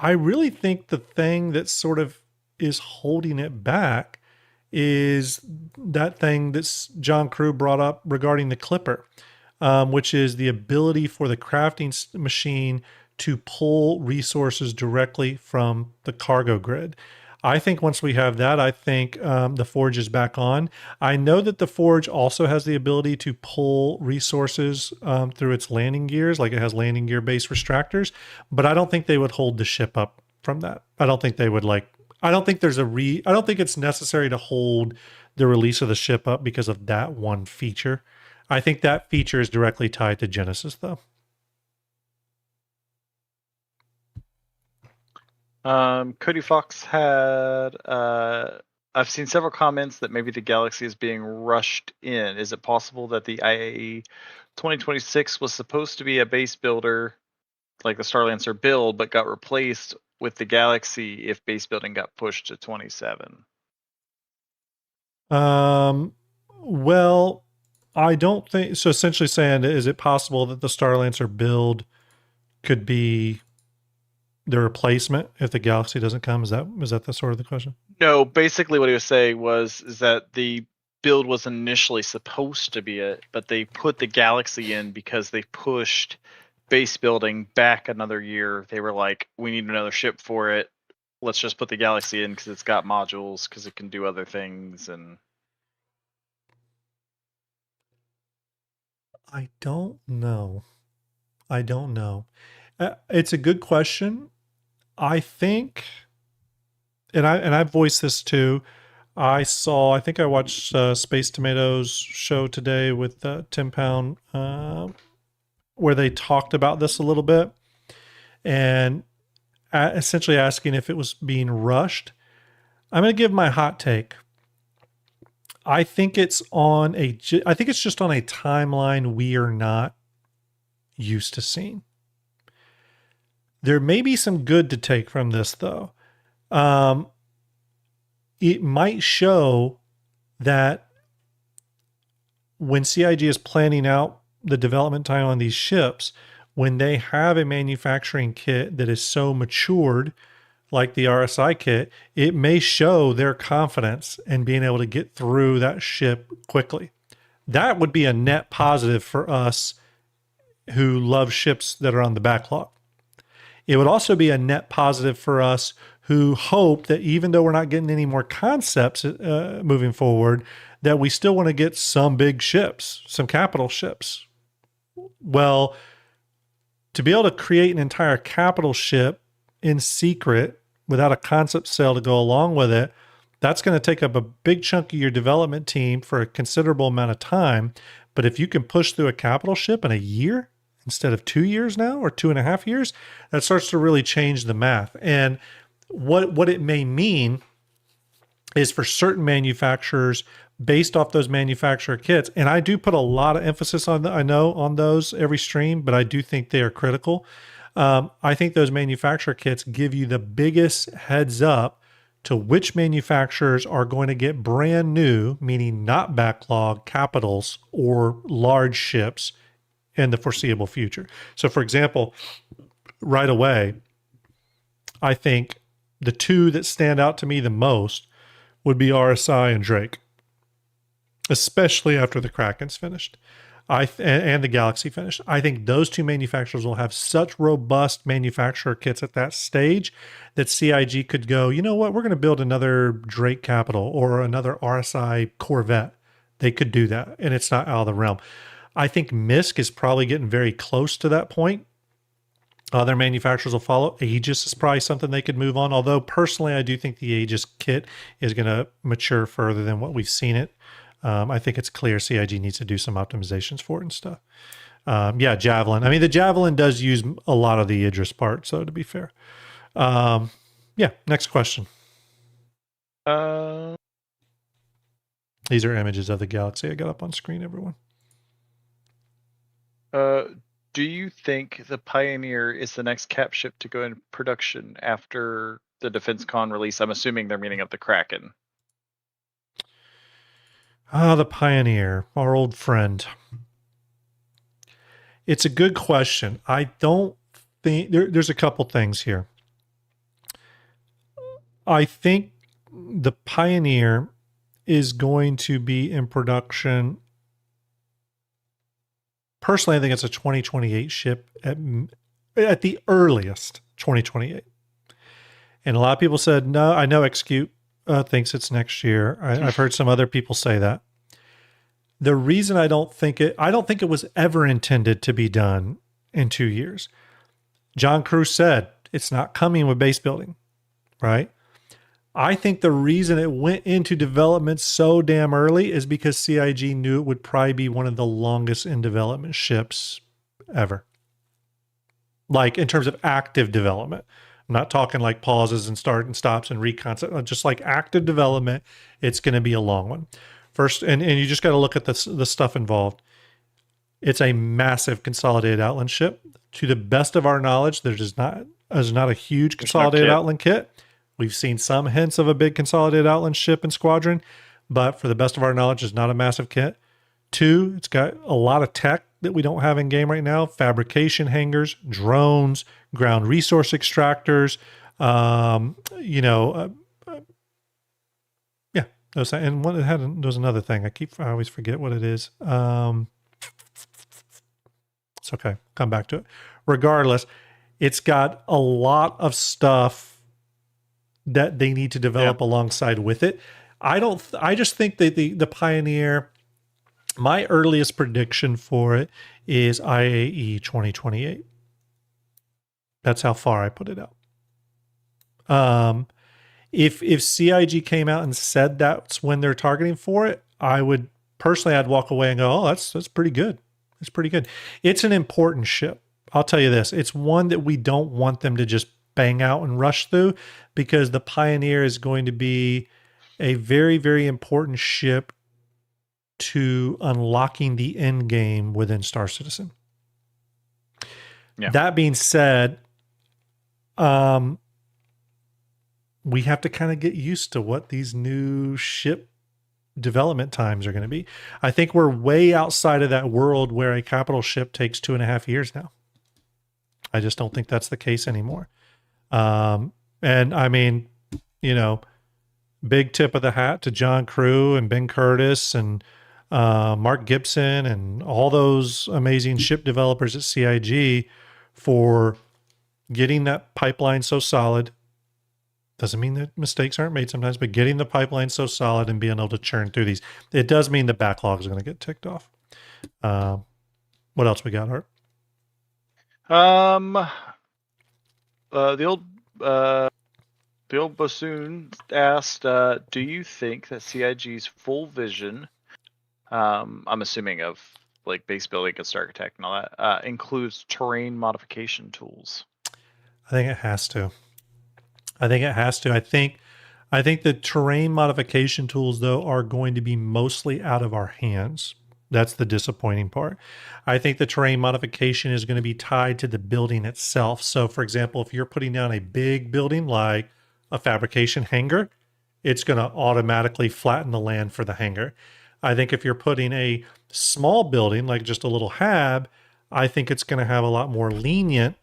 really think the thing that sort of is holding it back is that thing that John Crew brought up regarding the Clipper, which is the ability for the crafting machine to pull resources directly from the cargo grid. I think once we have that, I think the Forge is back on. I know that the Forge also has the ability to pull resources through its landing gears, like it has landing gear based retractors, but I don't think they would hold the ship up from that. I don't think they would I don't think it's necessary to hold the release of the ship up because of that one feature. I think that feature is directly tied to Genesis though. Cody Fox had, I've seen several comments that maybe the Galaxy is being rushed in. Is it possible that the IAE 2026 was supposed to be a base builder like the Starlancer build, but got replaced with the Galaxy if base building got pushed to 27? Well, I don't think so. Essentially saying, is it possible that the Starlancer build could be the replacement if the Galaxy doesn't come? Is that the sort of the question? No, basically what he was saying is that the build was initially supposed to be it, but they put the Galaxy in because they pushed base building back another year. They were like, we need another ship for it. Let's just put the Galaxy in because it's got modules, because it can do other things. And I don't know. It's a good question. I think, and I voiced this too. I think I watched Space Tomatoes show today with Tim Pound, where they talked about this a little bit, and essentially asking if it was being rushed. I'm going to give my hot take. I think it's just on a timeline we are not used to seeing. There may be some good to take from this, though. It might show that when CIG is planning out the development time on these ships, when they have a manufacturing kit that is so matured, like the RSI kit, it may show their confidence in being able to get through that ship quickly. That would be a net positive for us who love ships that are on the backlog. It would also be a net positive for us who hope that even though we're not getting any more concepts moving forward, that we still want to get some big ships, some capital ships. Well, to be able to create an entire capital ship in secret without a concept sale to go along with it, that's going to take up a big chunk of your development team for a considerable amount of time. But if you can push through a capital ship in a year instead of 2 years now, or 2.5 years, that starts to really change the math. And what it may mean is for certain manufacturers, based off those manufacturer kits, and I do put a lot of emphasis on on those every stream, but I do think they are critical. I think those manufacturer kits give you the biggest heads up to which manufacturers are going to get brand new, meaning not backlog capitals or large ships in the foreseeable future. So for example, right away, I think the two that stand out to me the most would be RSI and Drake, especially after the Kraken's finished. And the Galaxy finished. I think those two manufacturers will have such robust manufacturer kits at that stage that CIG could go, you know what, we're going to build another Drake Capital or another RSI Corvette. They could do that, and it's not out of the realm. I think MISC is probably getting very close to that point. Other manufacturers will follow. Aegis is probably something they could move on, although personally I do think the Aegis kit is going to mature further than what we've seen it. I think it's clear CIG needs to do some optimizations for it and stuff. Yeah, Javelin. I mean, the Javelin does use a lot of the Idris parts, so to be fair. Yeah, next question. These are images of the Galaxy I got up on screen, everyone. Do you think the Pioneer is the next cap ship to go in production after the Defense Con release? I'm assuming they're meaning of the Kraken. The Pioneer, our old friend. It's a good question. I don't think there's a couple things here. I think the Pioneer is going to be in production. Personally, I think it's a 2028 ship at the earliest, 2028. And a lot of people said, no, I know Execute thinks it's next year. I've heard some other people say that. The reason I don't think it was ever intended to be done in 2 years. John Cruz said it's not coming with base building, right? I think the reason it went into development so damn early is because CIG knew it would probably be one of the longest in development ships ever. Like in terms of active development. I'm not talking like pauses and start and stops and reconcept, just like active development. It's going to be a long one. First, and you just got to look at the stuff involved. It's a massive consolidated Outland ship. To the best of our knowledge, there's not a huge consolidated Outland kit. We've seen some hints of a big consolidated Outland ship and squadron, but for the best of our knowledge, it's not a massive kit. 2, it's got a lot of tech that we don't have in game right now: fabrication hangars, drones, ground resource extractors. Yeah, those. And what it had, there was another thing. I always forget what it is. It's okay. Come back to it. Regardless, it's got a lot of stuff that they need to develop alongside with it. I just think that the Pioneer, my earliest prediction for it is IAE 2028. That's how far I put it out. If CIG came out and said that's when they're targeting for it, I'd walk away and go, oh, that's pretty good. It's pretty good. It's an important ship. I'll tell you this. It's one that we don't want them to just bang out and rush through, because the Pioneer is going to be a very, very important ship to unlocking the end game within Star Citizen. Yeah. That being said, we have to kind of get used to what these new ship development times are going to be. I think we're way outside of that world where a capital ship takes 2.5 years now. I just don't think that's the case anymore. And I mean, big tip of the hat to John Crew and Ben Curtis and Mark Gibson and all those amazing ship developers at CIG for getting that pipeline so solid, Doesn't mean that mistakes aren't made sometimes, but getting the pipeline so solid and being able to churn through these, it does mean the backlog is going to get ticked off. What else we got, Art? The old bassoon asked, do you think that CIG's full vision, I'm assuming of like base building and star architect and all that, includes terrain modification tools? I think it has to. I think the terrain modification tools, though, are going to be mostly out of our hands. That's the disappointing part. I think the terrain modification is going to be tied to the building itself. So, for example, if you're putting down a big building like a fabrication hangar, it's going to automatically flatten the land for the hangar. I think if you're putting a small building like just a little hab, I think it's going to have a lot more lenient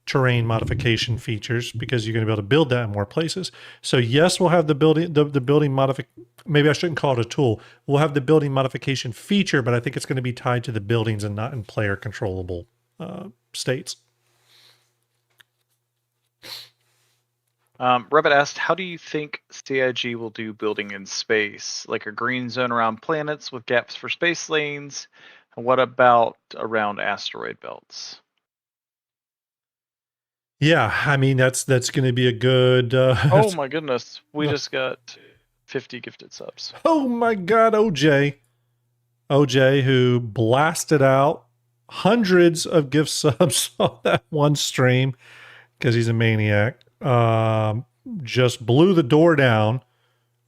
terrain modification features because you're going to be able to build that in more places. So yes, we'll have the building modification. Maybe I shouldn't call it a tool. We'll have the building modification feature, but I think it's going to be tied to the buildings and not in player controllable states. Rabbit asked, how do you think CIG will do building in space? Like a green zone around planets with gaps for space lanes? And what about around asteroid belts? Yeah, I mean that's going to be a good. Oh my goodness, we just got 50 gifted subs. Oh my God, OJ, who blasted out hundreds of gift subs on that one stream because he's a maniac. Just blew the door down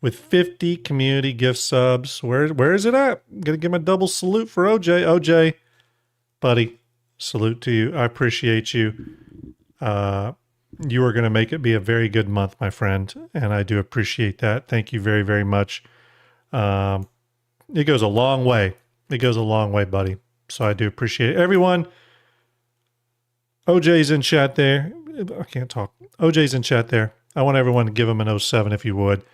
with 50 community gift subs. Where is it at? I'm gonna give him a double salute for OJ. OJ, buddy, salute to you. I appreciate you. You are going to make it be a very good month, my friend, and I do appreciate that. Thank you very, very much. It goes a long way. It goes a long way, buddy. So I do appreciate it. Everyone, OJ's in chat there. I can't talk. OJ's in chat there. I want everyone to give him an 07 if you would.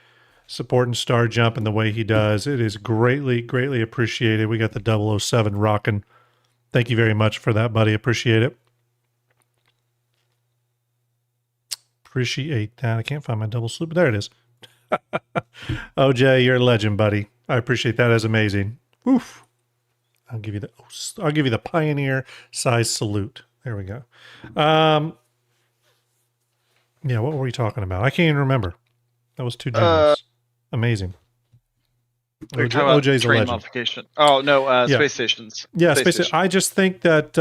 Supporting STARJUMP and the way he does. It is greatly, greatly appreciated. We got the 007 rocking. Thank you very much for that, buddy. Appreciate it. Appreciate that. I can't find my double salute, but there it is. OJ, you're a legend, buddy. I appreciate that. That's amazing. Oof. I'll give you the pioneer size salute. There we go. Yeah, what were we talking about? I can't even remember. That was too generous. Amazing. OJ's a legend. Modification. Oh no, space stations. Yeah, space stations. I just think that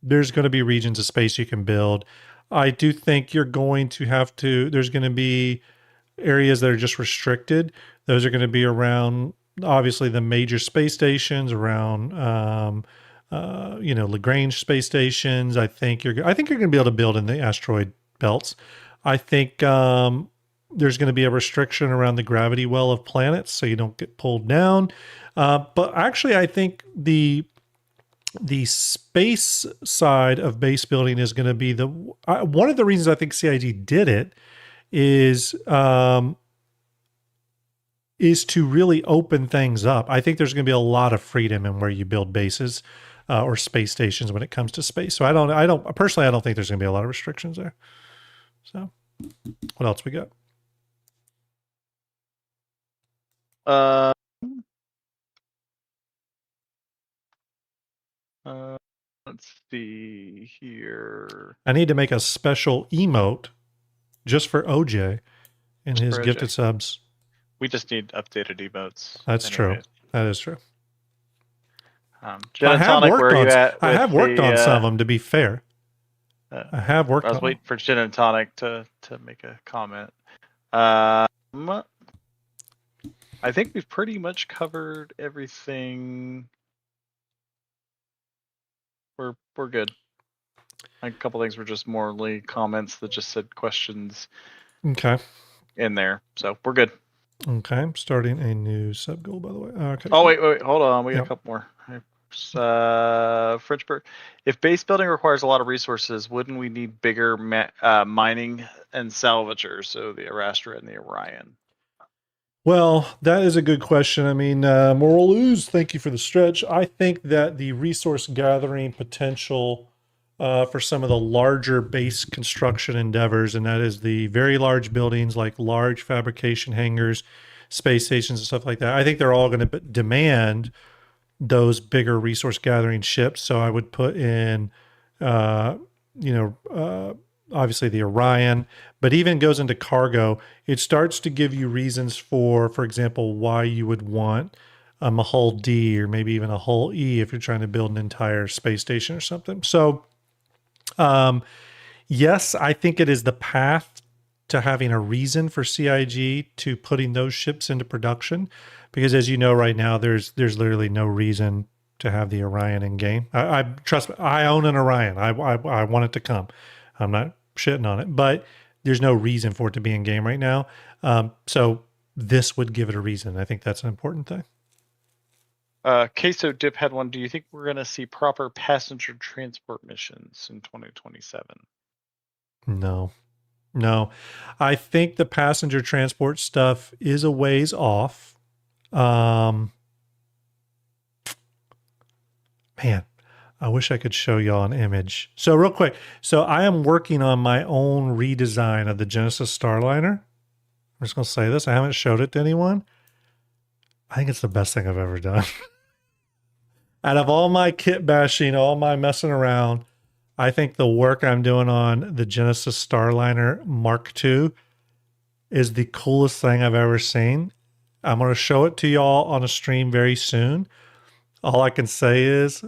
there's going to be regions of space you can build. I do think you're going to have to, there's going to be areas that are just restricted. Those are going to be around, obviously, the major space stations, around, Lagrange space stations. I think you're going to be able to build in the asteroid belts. I think there's going to be a restriction around the gravity well of planets so you don't get pulled down. But actually, I think the space side of base building is going to be one of the reasons I think CIG did it is to really open things up. I think there's going to be a lot of freedom in where you build bases or space stations when it comes to space. So I don't think there's going to be a lot of restrictions there. So what else we got? Let's see here. I need to make a special emote just for OJ and his gifted subs. We just need updated emotes. That's true. That is true. I have worked on some of them, to be fair. I have worked on them. I was waiting for Gin and Tonic to make a comment. I think we've pretty much covered everything. We're good. A couple things were just morally comments that just said questions. Okay. In there, so we're good. Okay, I'm starting a new sub goal, by the way. Okay. Oh wait, hold on. We got a couple more. Frenchburg. If base building requires a lot of resources, wouldn't we need bigger mining and salvagers? So the Arastra and the Orion. Well, that is a good question. I mean, Moral Ooze, thank you for the stretch. I think that the resource gathering potential for some of the larger base construction endeavors, and that is the very large buildings like large fabrication hangars, space stations, and stuff like that. I think they're all going to demand those bigger resource gathering ships. So I would put in, uh, you know, obviously the Orion, but even goes into cargo. It starts to give you reasons for example, why you would want a hull D or maybe even a hull E if you're trying to build an entire space station or something. So, yes, I think it is the path to having a reason for CIG to putting those ships into production, because as you know, right now there's literally no reason to have the Orion in game. I trust me, I own an Orion. I want it to come. I'm not shitting on it, but there's no reason for it to be in game right now. So this would give it a reason. I think that's an important thing. Queso Dip had one. Do you think we're going to see proper passenger transport missions in 2027? No. I think the passenger transport stuff is a ways off. Man, I wish I could show y'all an image. So real quick. So I am working on my own redesign of the Genesis Starliner. I'm just going to say this. I haven't showed it to anyone. I think it's the best thing I've ever done. Out of all my kit bashing, all my messing around, I think the work I'm doing on the Genesis Starliner Mark II is the coolest thing I've ever seen. I'm going to show it to y'all on a stream very soon. All I can say is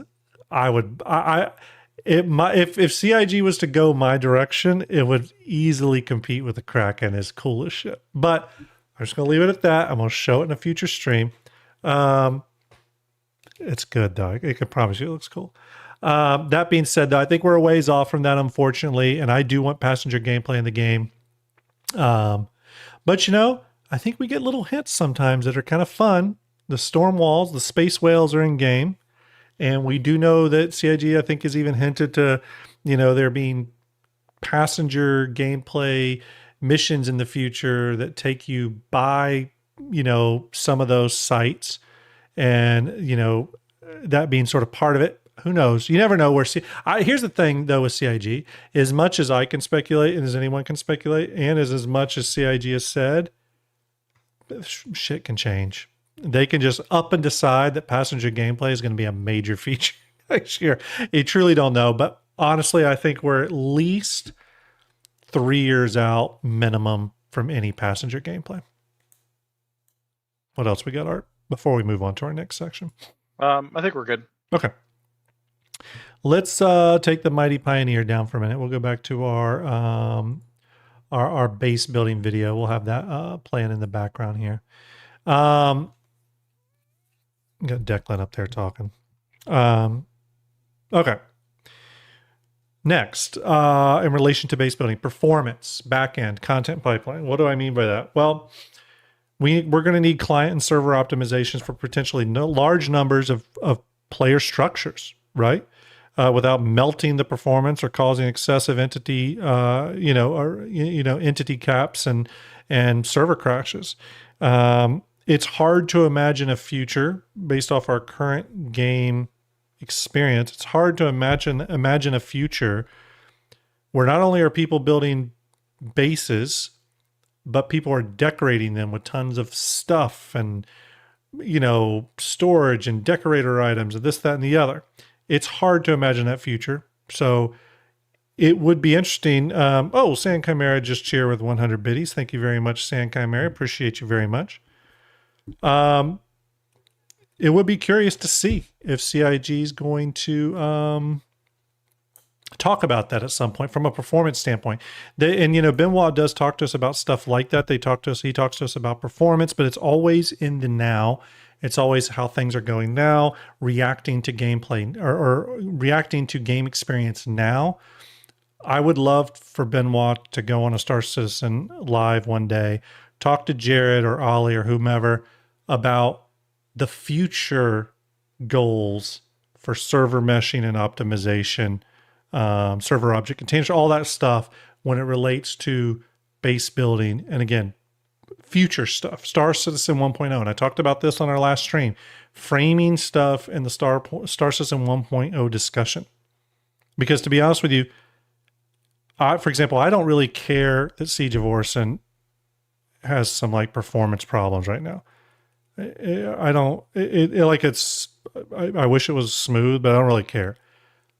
if CIG was to go my direction, it would easily compete with the Kraken as cool as shit. But I'm just going to leave it at that. I'm going to show it in a future stream. It's good, though. I can promise you it looks cool. That being said, though, I think we're a ways off from that, unfortunately, and I do want passenger gameplay in the game. But, I think we get little hints sometimes that are kind of fun. The storm walls, the space whales are in game, and we do know that CIG, I think, has even hinted to, there being passenger gameplay missions in the future that take you by, some of those sites, and, that being sort of part of it. Who knows? You never know where. Here's the thing, though, with CIG. As much as I can speculate, and as anyone can speculate, and as much as CIG has said, shit can change. They can just up and decide that passenger gameplay is going to be a major feature next year. You truly don't know. But honestly, I think we're at least 3 years out minimum from any passenger gameplay. What else we got, Art, before we move on to our next section? I think we're good. Okay. Let's take the Mighty Pioneer down for a minute. We'll go back to our base building video. We'll have that playing in the background here. Got Declan up there talking. Okay. Next, in relation to base building, performance, backend, content pipeline. What do I mean by that? Well, we're going to need client and server optimizations for potentially large numbers of player structures, right? Without melting the performance or causing excessive entity, entity caps and server crashes. It's hard to imagine a future based off our current game experience. It's hard to imagine a future where not only are people building bases, but people are decorating them with tons of stuff and, storage and decorator items and this, that, and the other. It's hard to imagine that future. So it would be interesting. Sand Chimera just cheered with 100 biddies. Thank you very much, Sand Chimera. Appreciate you very much. It would be curious to see if CIG is going to talk about that at some point from a performance standpoint. Benoit does talk to us about stuff like that. He talks to us about performance, but it's always in the now. It's always how things are going now, reacting to gameplay or reacting to game experience now. I would love for Benoit to go on a Star Citizen live one day, talk to Jared or Ollie or whomever about the future goals for server meshing and optimization, server object containers, all that stuff when it relates to base building. And again, future stuff, Star Citizen 1.0. And I talked about this on our last stream, framing stuff in the Star Citizen 1.0 discussion. Because to be honest with you, for example, I don't really care that Siege of Orson has some like performance problems right now. I don't, like it's, I wish it was smooth, but I don't really care.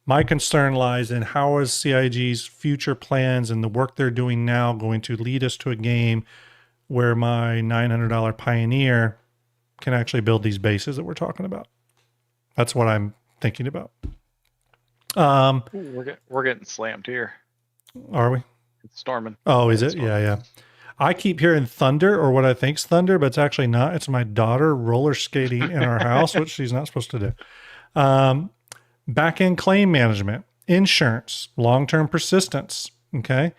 My concern lies in how is CIG's future plans and the work they're doing now going to lead us to a game where my $900 Pioneer can actually build these bases that we're talking about. That's what I'm thinking about. We're getting slammed here. Are we? It's storming. Oh, is it? Yeah, yeah. I keep hearing thunder, or what I think's thunder, but it's actually not. It's my daughter roller skating in our house, which she's not supposed to do. Back-end claim management, insurance, long-term persistence. Okay.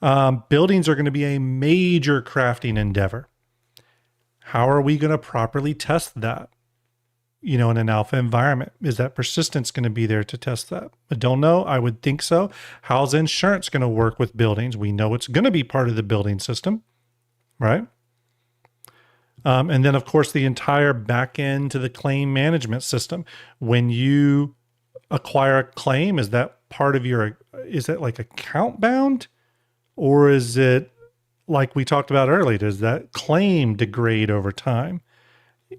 Buildings are going to be a major crafting endeavor. How are we going to properly test that? In an alpha environment, is that persistence going to be there to test that? I don't know. I would think so. How's insurance going to work with buildings? We know it's going to be part of the building system, right? And then, of course, the entire back end to the claim management system. When you acquire a claim, is that part of is that like account bound? Or is it like we talked about earlier? Does that claim degrade over time?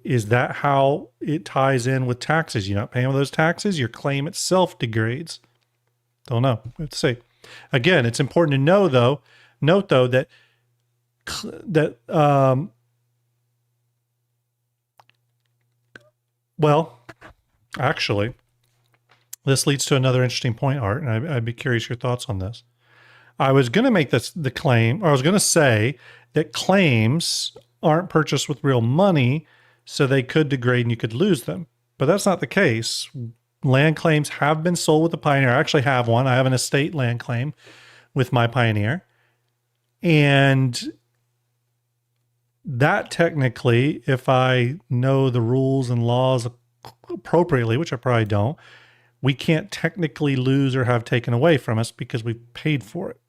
Is that how it ties in with taxes? You're not paying those taxes, your claim itself degrades. Don't know. Let's see. Again, it's important to note though, that well, actually, this leads to another interesting point, Art, and I'd be curious your thoughts on this. I was going to make the claim, or I was going to say that claims aren't purchased with real money, so they could degrade and you could lose them. But that's not the case. Land claims have been sold with the Pioneer. I actually have one. I have an estate land claim with my Pioneer. And that technically, if I know the rules and laws appropriately, which I probably don't, we can't technically lose or have taken away from us because we've paid for it.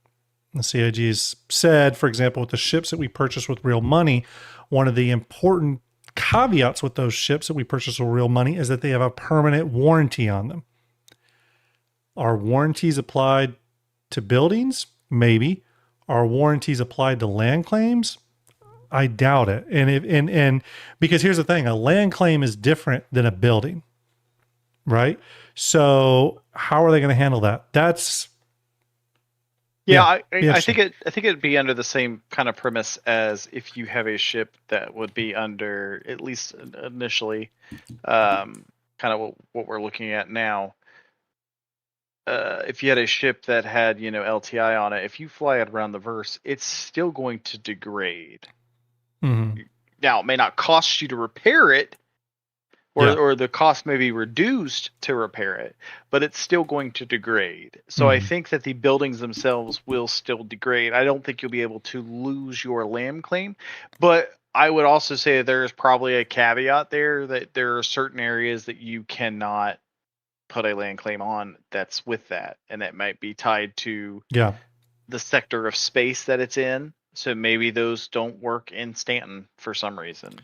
The CIG has said, for example, with the ships that we purchase with real money, one of the important caveats with those ships that we purchase with real money is that they have a permanent warranty on them. Are warranties applied to buildings? Maybe. Are warranties applied to land claims? I doubt it. And because here's the thing, a land claim is different than a building, right? So how are they going to handle that? That's I think it'd be under the same kind of premise as if you have a ship that would be under, at least initially, kind of what we're looking at now. If you had a ship that had, LTI on it, if you fly it around the verse, it's still going to degrade. Mm-hmm. Now, it may not cost you to repair it, or the cost may be reduced to repair it, but it's still going to degrade. So I think that the buildings themselves will still degrade. I don't think you'll be able to lose your land claim, but I would also say that there is probably a caveat there that there are certain areas that you cannot put a land claim on that's with that, and that might be tied to the sector of space that it's in. So maybe those don't work in Stanton for some reason.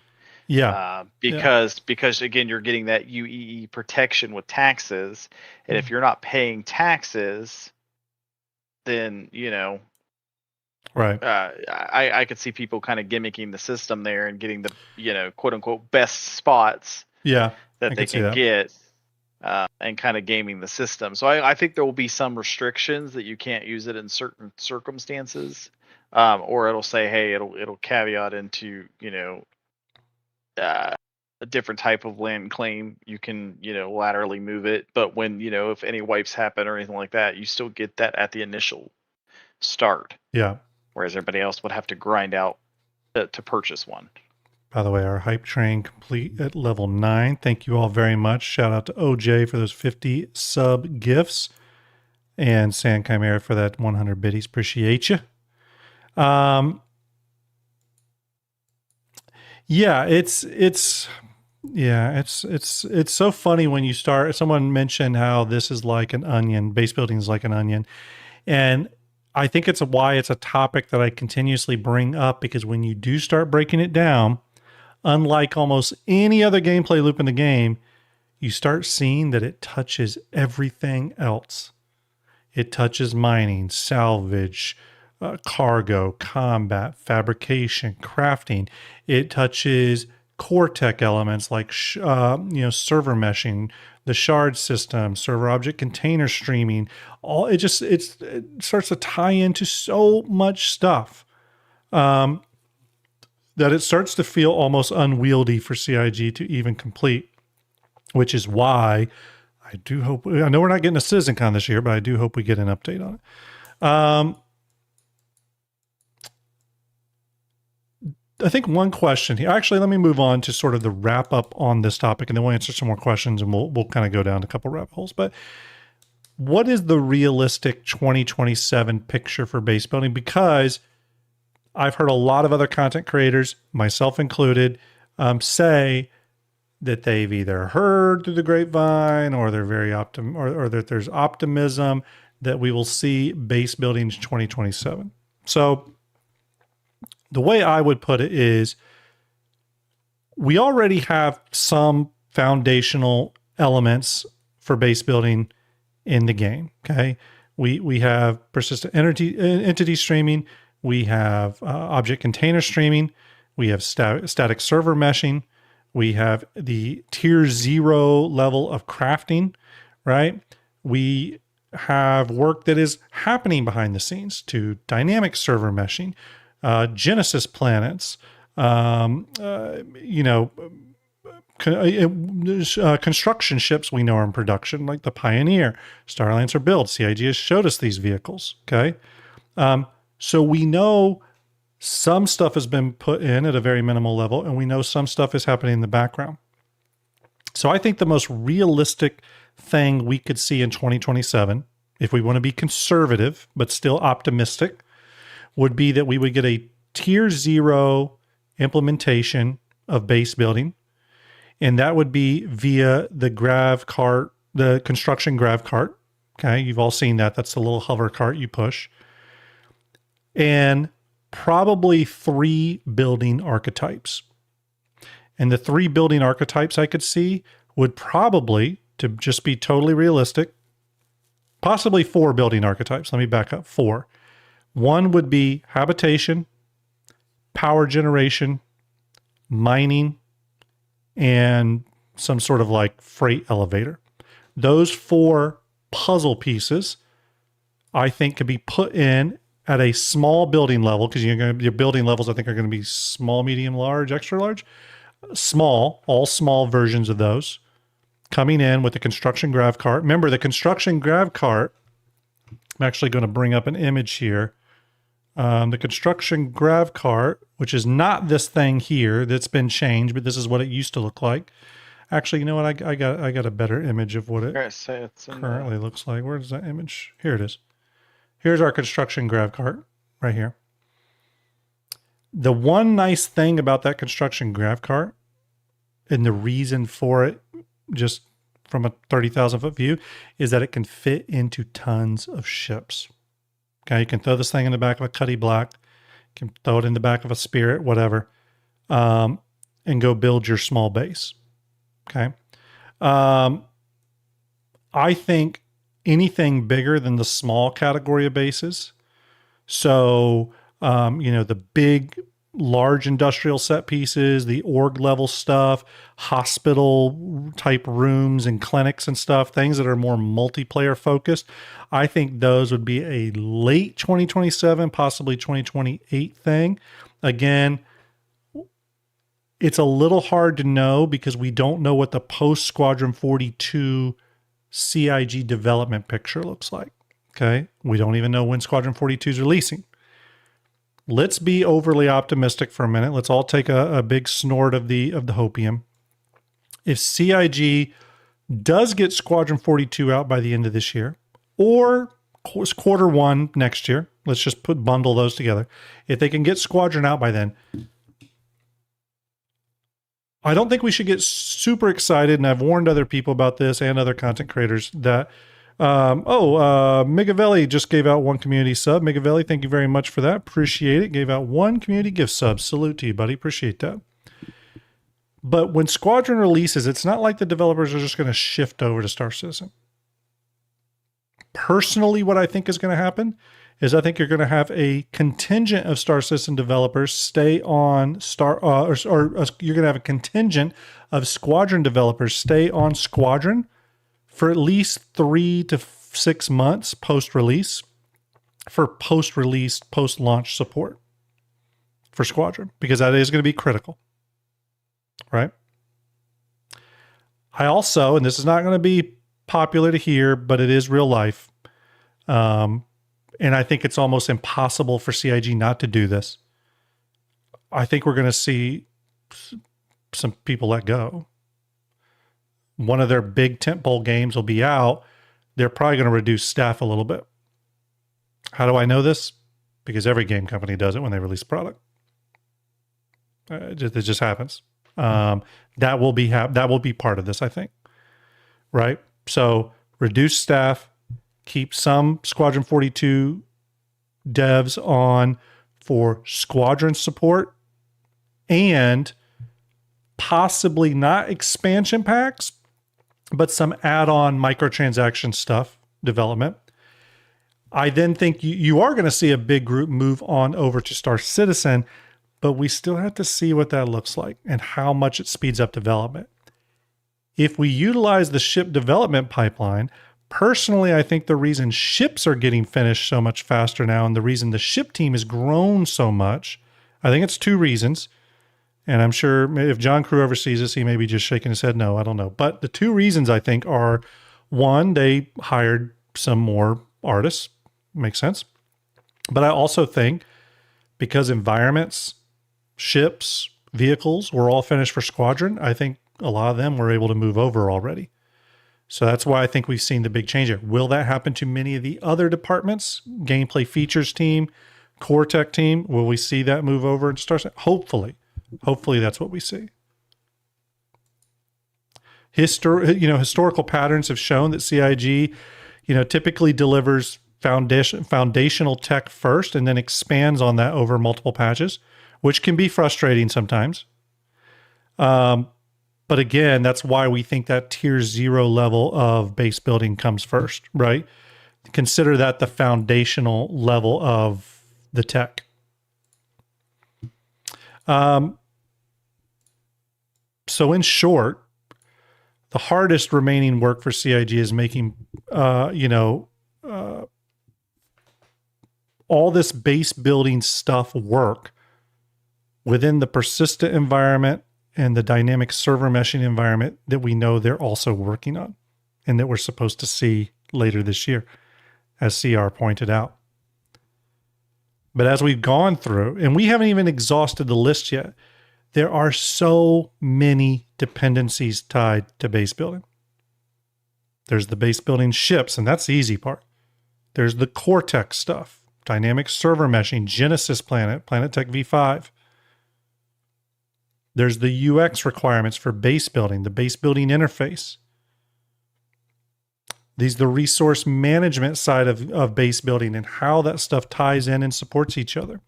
Because again, you're getting that UEE protection with taxes, and if you're not paying taxes, then right. I could see people kind of gimmicking the system there and getting the quote unquote best spots that they can get, and kind of gaming the system. So I think there will be some restrictions that you can't use it in certain circumstances, or it'll say, hey, it'll caveat into a different type of land claim. You can laterally move it, but when if any wipes happen or anything like that, you still get that at the initial start, whereas everybody else would have to grind out to purchase one. By the way, our hype train complete at level 9. Thank you all very much. Shout out to OJ for those 50 sub gifts, and Sand Chimera for that 100 biddies. Appreciate you. It's so funny when you start. Someone mentioned how this is like an onion. Base building is like an onion, and I think it's why it's a topic that I continuously bring up, because when you do start breaking it down, unlike almost any other gameplay loop in the game, you start seeing that it touches everything else. It touches mining, salvage, cargo, combat, fabrication, crafting. It touches core tech elements like server meshing, the shard system, server object container streaming. It starts to tie into so much stuff that it starts to feel almost unwieldy for CIG to even complete, which is why I do hope, I know we're not getting a CitizenCon this year, but I do hope we get an update on it. I think one question here, actually, let me move on to sort of the wrap up on this topic, and then we'll answer some more questions and we'll kind of go down a couple rabbit holes. But what is the realistic 2027 picture for base building? Because I've heard a lot of other content creators, myself included, say that they've either heard through the grapevine or they're very or that there's optimism that we will see base building in 2027. So the way I would put it is we already have some foundational elements for base building in the game. Okay. We have persistent entity streaming. We have object container streaming. We have static server meshing. We have the tier 0 level of crafting, right? We have work that is happening behind the scenes to dynamic server meshing, Genesis planets, construction ships we know are in production, like the Pioneer, Starlancer build. CIG has showed us these vehicles, okay? So we know some stuff has been put in at a very minimal level, and we know some stuff is happening in the background. So I think the most realistic thing we could see in 2027, if we want to be conservative but still optimistic, would be that we would get a tier 0 implementation of base building, and that would be via the grav cart, the construction grav cart. Okay, you've all seen that. That's the little hover cart you push. And probably 3 building archetypes. And the 3 building archetypes I could see would probably, to just be totally realistic, possibly 4 building archetypes. Let me back up. 4. One would be habitation, power generation, mining, and some sort of like freight elevator. Those 4 puzzle pieces, I think, could be put in at a small building level, because your building levels, I think, are going to be small, medium, large, extra large. Small, all small versions of those, coming in with the construction grav cart. Remember, the construction grav cart, I'm actually going to bring up an image here. The construction grav cart, which is not this thing here that's been changed, but this is what it used to look like. Actually, you know what? I got a better image of what it currently looks like. Where's that image? Here it is. Here's our construction grav cart right here. The one nice thing about that construction grav cart, and the reason for it, just from a 30,000 foot view, is that it can fit into tons of ships. Okay, you can throw this thing in the back of a Cuddy Black, you can throw it in the back of a Spirit, whatever, and go build your small base. Okay. I think anything bigger than the small category of bases, so the big, large industrial set pieces, the org level stuff, hospital type rooms and clinics and stuff, things that are more multiplayer focused, I think those would be a late 2027, possibly 2028 thing. Again, it's a little hard to know because we don't know what the post Squadron 42 CIG development picture looks like. Okay. We don't even know when Squadron 42 is releasing. Let's be overly optimistic for a minute. Let's all take a big snort of the hopium. If CIG does get Squadron 42 out by the end of this year, or quarter 1 next year, let's just bundle those together. If they can get Squadron out by then, I don't think we should get super excited, and I've warned other people about this and other content creators that, Megavelli just gave out 1 community sub. Megavelli, thank you very much for that. Appreciate it. Gave out 1 community gift sub. Salute to you, buddy. Appreciate that. But when Squadron releases, it's not like the developers are just going to shift over to Star Citizen. Personally, what I think is going to happen is I think you're going to have a contingent of Star Citizen developers stay on you're going to have a contingent of Squadron developers stay on Squadron for at least 3 to 6 months post-release for post-release, post-launch support for Squadron, because that is going to be critical, right? I also, and this is not going to be popular to hear, but it is real life, and I think it's almost impossible for CIG not to do this. I think we're going to see some people let go. One of their big tentpole games will be out. They're probably going to reduce staff a little bit. How do I know this? Because every game company does it when they release a product. It just happens. That will be part of this, I think. Right? So reduce staff, keep some Squadron 42 devs on for Squadron support, and possibly not expansion packs, but some add-on microtransaction stuff development. I then think you are going to see a big group move on over to Star Citizen, but we still have to see what that looks like and how much it speeds up development. If we utilize the ship development pipeline, personally, I think the reason ships are getting finished so much faster now and the reason the ship team has grown so much, I think it's 2 reasons. And I'm sure if John Crew ever sees this, he may be just shaking his head. No, I don't know. But the 2 reasons I think are, 1, they hired some more artists. Makes sense. But I also think because environments, ships, vehicles were all finished for Squadron, I think a lot of them were able to move over already. So that's why I think we've seen the big change here. Will that happen to many of the other departments? Gameplay features team, core tech team, will we see that move over and start? Hopefully. Hopefully that's what we see. Historical patterns have shown that CIG, typically delivers foundational tech first and then expands on that over multiple patches, which can be frustrating sometimes. But again, that's why we think that tier 0 level of base building comes first, right? Consider that the foundational level of the tech. So in short, the hardest remaining work for CIG is making, all this base building stuff work within the persistent environment and the dynamic server meshing environment that we know they're also working on and that we're supposed to see later this year, as CR pointed out. But as we've gone through, and we haven't even exhausted the list yet, there are so many dependencies tied to base building. There's the base building ships, and that's the easy part. There's the core tech stuff, dynamic server meshing, Genesis Planet, Planet Tech V5. There's the UX requirements for base building, the base building interface. These are the resource management side of base building and how that stuff ties in and supports each other.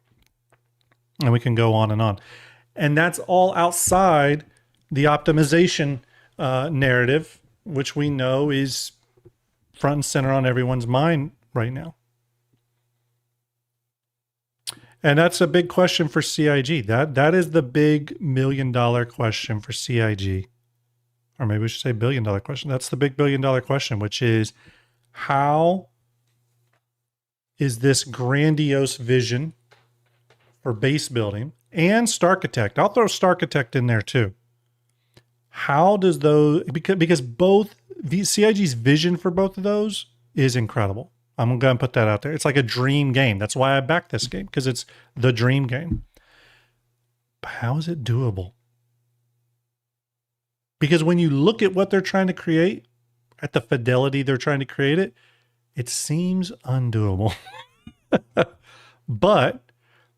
And we can go on and on. And that's all outside the optimization narrative, which we know is front and center on everyone's mind right now. And that's a big question for CIG. That is the big $1 million question for CIG. Or maybe we should say $1 billion question. That's the big $1 billion question, which is how is this grandiose vision for base building and Starchitect? I'll throw Starchitect in there too. How does those, because both CIG's vision for both of those is incredible. I'm going to put that out there. It's like a dream game. That's why I backed this game, because it's the dream game. But how is it doable? Because when you look at what they're trying to create, at the fidelity they're trying to create it, it seems undoable. But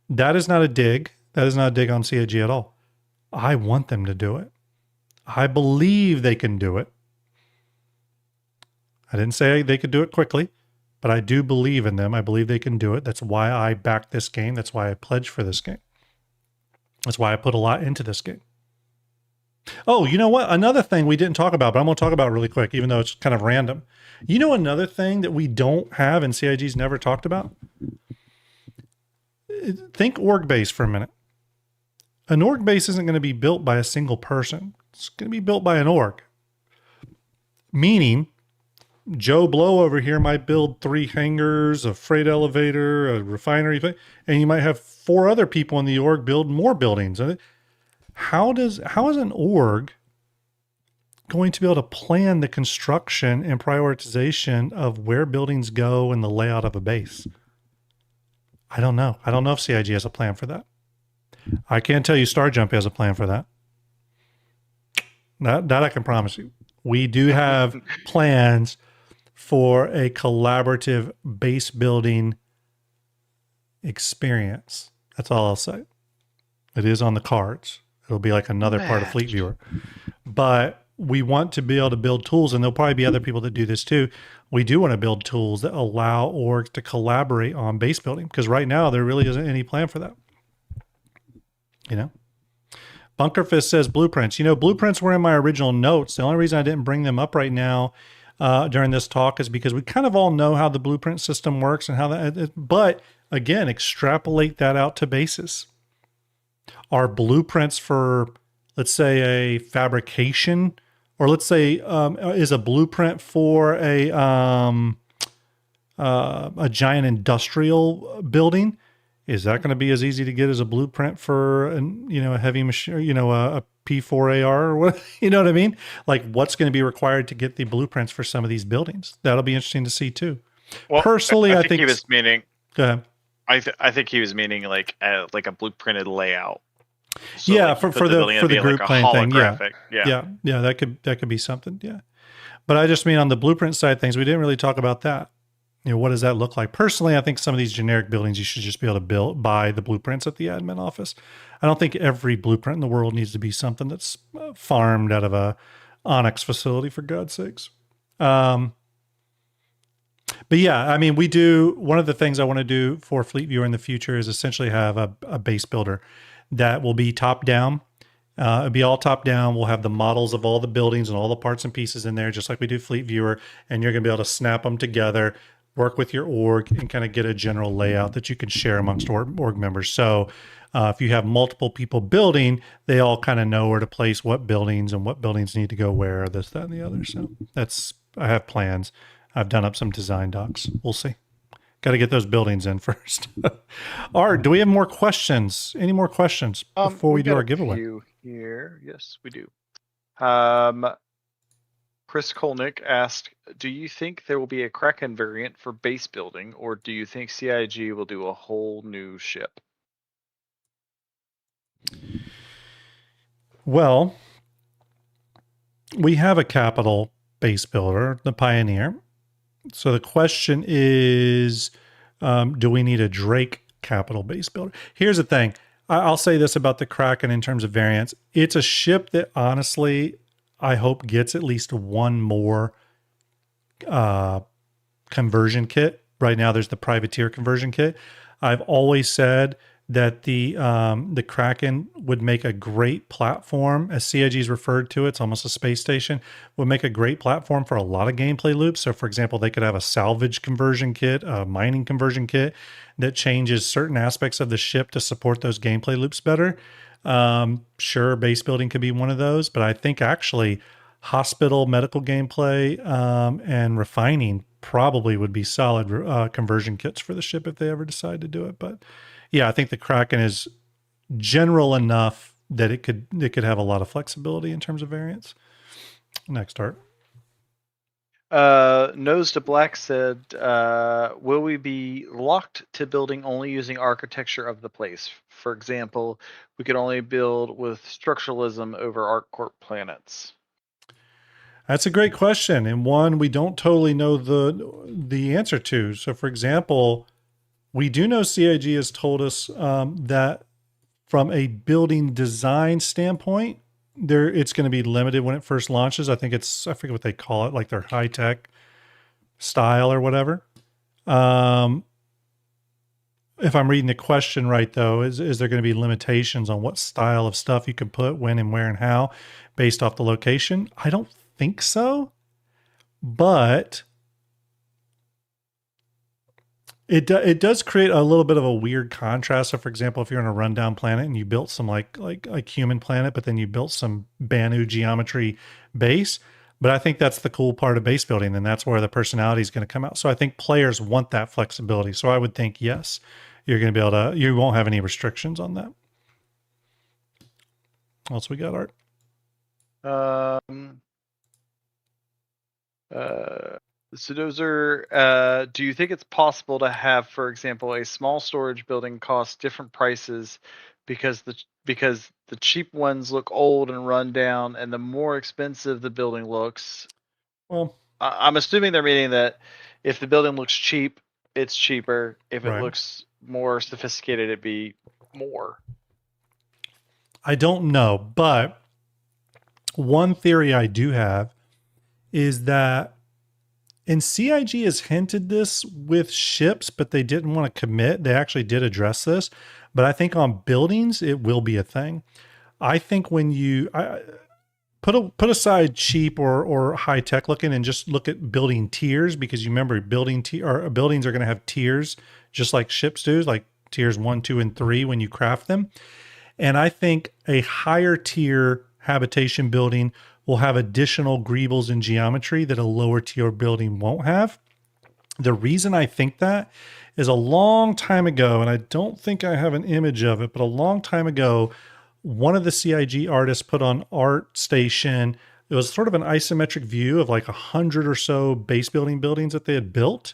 that is not a dig. That is not a dig on CIG at all. I want them to do it. I believe they can do it. I didn't say they could do it quickly, but I do believe in them. I believe they can do it. That's why I backed this game. That's why I pledged for this game. That's why I put a lot into this game. Oh, you know what? Another thing we didn't talk about, but I'm going to talk about really quick, even though it's kind of random. You know, another thing that we don't have and CIG's never talked about? Think org base for a minute. An org base isn't going to be built by a single person. It's going to be built by an org. Meaning, Joe Blow over here might build 3 hangars, a freight elevator, a refinery, and you might have 4 other people in the org build more buildings. How is an org going to be able to plan the construction and prioritization of where buildings go and the layout of a base? I don't know. I don't know if CIG has a plan for that. I can't tell you STARJUMP has a plan for that. That I can promise you. We do have plans for a collaborative base building experience. That's all I'll say. It is on the cards. It'll be like another part of Fleet Viewer. But we want to be able to build tools, and there'll probably be other people that do this too. We do want to build tools that allow orgs to collaborate on base building, because right now there really isn't any plan for that. You know? Bunkerfist says blueprints. You know, blueprints were in my original notes. The only reason I didn't bring them up right now during this talk is because we kind of all know how the blueprint system works and how that, but again, extrapolate that out to bases. Are blueprints for, let's say, a fabrication, or let's say is a blueprint for a giant industrial building? Is that going to be as easy to get as a blueprint for a heavy machine, a P4AR or what? You know what I mean? Like, what's going to be required to get the blueprints for some of these buildings? That'll be interesting to see too. Well, personally, I think he was meaning. Go ahead. I think he was meaning like a blueprinted layout. So yeah, like for the group plane thing. Yeah. That could be something. Yeah, but I just mean on the blueprint side of things, we didn't really talk about that. You know, what does that look like? Personally, I think some of these generic buildings, you should just be able to buy the blueprints at the admin office. I don't think every blueprint in the world needs to be something that's farmed out of a Onyx facility, for God's sakes. But yeah, I mean, one of the things I want to do for Fleet Viewer in the future is essentially have a base builder that will be top down. It'll be all top down. We'll have the models of all the buildings and all the parts and pieces in there, just like we do Fleet Viewer. And you're going to be able to snap them together, work with your org, and kind of get a general layout that you can share amongst org members. So if you have multiple people building, they all kind of know where to place what buildings and what buildings need to go where, this, that, and the other. So I have plans. I've done up some design docs. We'll see. Got to get those buildings in first. Art, do we have more questions? Any more questions before we do our giveaway? Here. Yes, we do. Chris Kolnick asked, do you think there will be a Kraken variant for base building, or do you think CIG will do a whole new ship? Well, we have a capital base builder, the Pioneer. So the question is, do we need a Drake capital base builder? Here's the thing. I'll say this about the Kraken in terms of variants. It's a ship that honestly, I hope gets at least one more conversion kit. Right now, there's the privateer conversion kit. I've always said that the Kraken would make a great platform, as CIG's referred to it. It's almost a space station. Would make a great platform for a lot of gameplay loops. So, for example, they could have a salvage conversion kit, a mining conversion kit that changes certain aspects of the ship to support those gameplay loops better. Sure, base building could be one of those, but I think actually hospital, medical gameplay, and refining probably would be solid conversion kits for the ship if they ever decide to do it. But yeah, I think the Kraken is general enough that it could have a lot of flexibility in terms of variants. Next, Art. Nose to Black said, will we be locked to building only using architecture of the place? For example, we could only build with structuralism over ArcCorp planets. That's a great question, and one we don't totally know the answer to. So, for example, we do know CIG has told us that from a building design standpoint, it's going to be limited when it first launches. I forget what they call it, like their high tech style or whatever. if I'm reading the question right, though, is there going to be limitations on what style of stuff you can put when and where and how based off the location? I don't think so, but it does create a little bit of a weird contrast. So, for example, if you're on a rundown planet and you built some like human planet, but then you built some Banu geometry base. But I think that's the cool part of base building, and that's where the personality is going to come out. So I think players want that flexibility. So I would think yes, you're going to be able to. You won't have any restrictions on that. What else we got, Art? Sedozer, do you think it's possible to have, for example, a small storage building cost different prices because the cheap ones look old and run down, and the more expensive the building looks? Well, I'm assuming they're meaning that if the building looks cheap, it's cheaper. If it right. looks more sophisticated, it'd be more. I don't know, but one theory I do have is that, and CIG has hinted this with ships, but they didn't want to commit. They actually did address this, but I think on buildings, it will be a thing. I think when you put aside cheap or high tech looking and just look at building tiers, because you remember buildings are going to have tiers, just like ships do, like tiers 1, 2, and 3 when you craft them. And I think a higher tier habitation building will have additional greebles in geometry that a lower tier building won't have. The reason I think that is a long time ago, and I don't think I have an image of it, but a long time ago, one of the CIG artists put on ArtStation, it was sort of an isometric view of like 100 or so base buildings that they had built.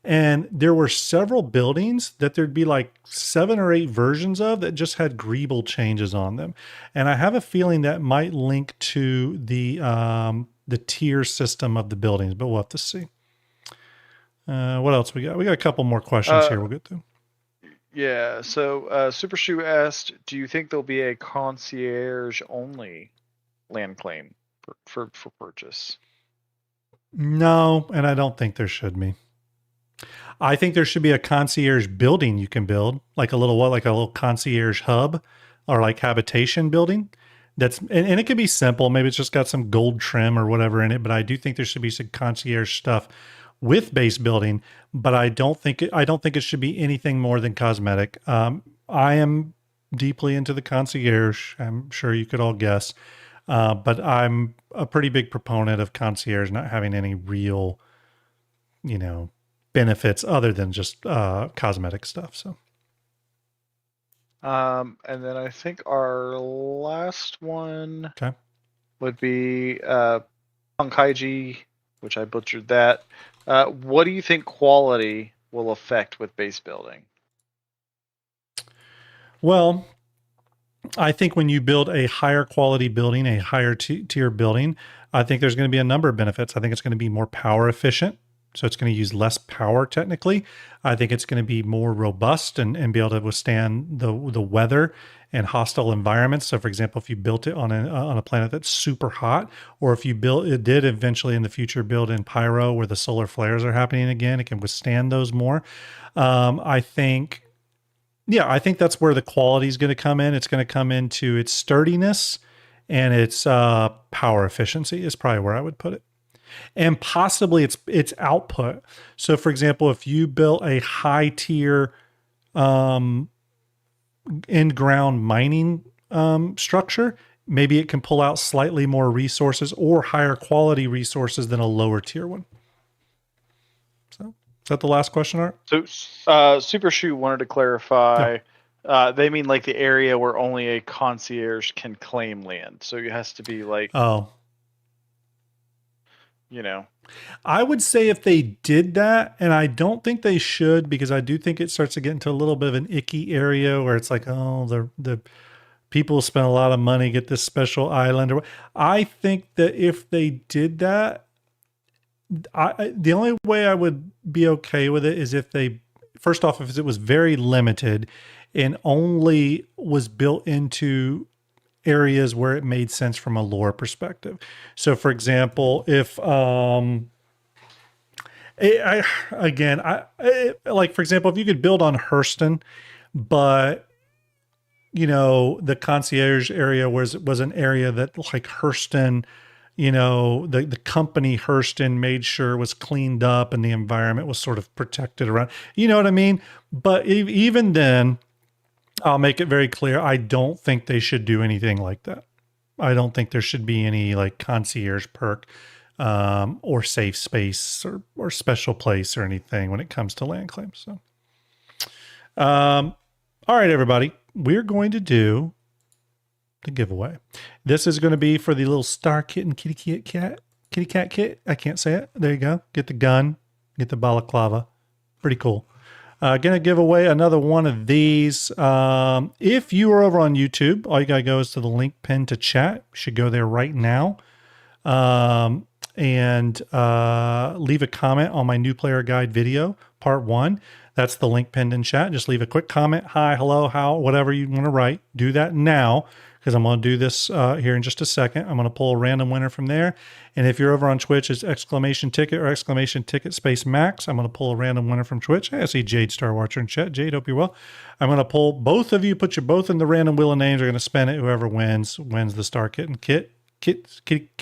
And there were several buildings that there'd be like 7 or 8 versions of that just had greeble changes on them. And I have a feeling that might link to the tier system of the buildings, but we'll have to see. What else we got? We got a couple more questions here we'll get to. Yeah, so Super Shoe asked, do you think there'll be a concierge only land claim for purchase? No, and I don't think there should be. I think there should be a concierge building you can build, like a little concierge hub or like habitation building. And it could be simple. Maybe it's just got some gold trim or whatever in it, but I do think there should be some concierge stuff with base building, but I don't think it should be anything more than cosmetic. I am deeply into the concierge. I'm sure you could all guess, but I'm a pretty big proponent of concierge not having any real, benefits other than just cosmetic stuff. So, and then I think our last one would be Punkaiji, which I butchered that. What do you think quality will affect with base building? Well, I think when you build a higher quality building, a higher tier building, I think there's going to be a number of benefits. I think it's going to be more power efficient. So it's going to use less power technically. I think it's going to be more robust and be able to withstand the weather and hostile environments. So for example, if you built it on a planet that's super hot, or if you did eventually in the future build in Pyro where the solar flares are happening again, it can withstand those more. I think that's where the quality is going to come in. It's going to come into its sturdiness and its power efficiency is probably where I would put it. And possibly its output. So for example, if you built a high tier in-ground mining structure, maybe it can pull out slightly more resources or higher quality resources than a lower tier one. So is that the last question, Art? So Super Shoe wanted to clarify. No. They mean like the area where only a concierge can claim land. So it has to be like... I would say if they did that, and I don't think they should, because I do think it starts to get into a little bit of an icky area where it's like, oh, the people spend a lot of money, get this special island. I think that if they did that, the only way I would be okay with it is if they, first off, if it was very limited and only was built into areas where it made sense from a lore perspective. So for example, if Like, for example, if you could build on Hurston, but the concierge area was an area that like Hurston, the company Hurston made sure was cleaned up and the environment was sort of protected around, you know what I mean? But even then, I'll make it very clear, I don't think they should do anything like that. I don't think there should be any like concierge perk or safe space or special place or anything when it comes to land claims. So, all right, everybody, we're going to do the giveaway. This is going to be for the little star kitten kitty cat kit. I can't say it. There you go. Get the gun, get the balaclava. Pretty cool. Gonna give away another one of these. If you are over on YouTube, all you gotta go is to the link pinned to chat. You should go there right now. And leave a comment on my new player guide video, part 1. That's the link pinned in chat. Just leave a quick comment. Hi, hello, how, whatever you want to write. Do that now, because I'm going to do this here in just a second. I'm going to pull a random winner from there. And if you're over on Twitch, it's exclamation ticket or exclamation ticket space max. I'm going to pull a random winner from Twitch. Hey, I see Jade Star Watcher in chat. Jade, hope you're well. I'm going to pull both of you, put you both in the random wheel of names. We're going to spin it. Whoever wins the Star Kitten kitty,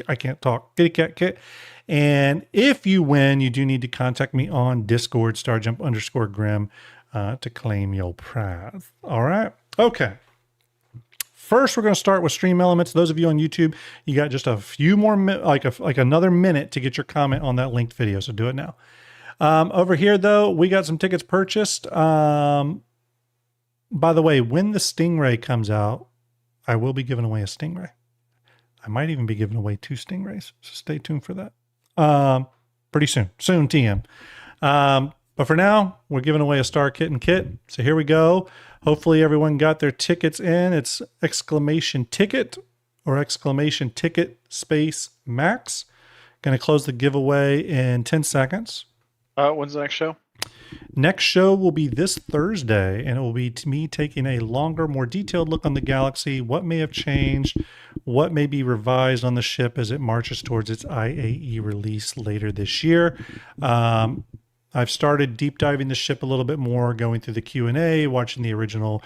I can't talk, kitty cat kit. And if you win, you do need to contact me on Discord, StarJump_Grim, to claim your prize. All right. Okay. First, we're going to start with Stream Elements. Those of you on YouTube, you got just a few more, like another minute to get your comment on that linked video. So do it now. Over here, though, we got some tickets purchased. By the way, when the Stingray comes out, I will be giving away a Stingray. I might even be giving away 2 Stingrays. So stay tuned for that. Pretty soon. Soon, TM. But for now, we're giving away a Star Kitten kit. So here we go. Hopefully everyone got their tickets in. It's exclamation ticket or exclamation ticket space max. Going to close the giveaway in 10 seconds. When's the next show? Next show will be this Thursday, and it will be me taking a longer, more detailed look on the Galaxy, what may have changed, what may be revised on the ship as it marches towards its IAE release later this year. I've started deep diving the ship a little bit more, going through the Q&A, watching the original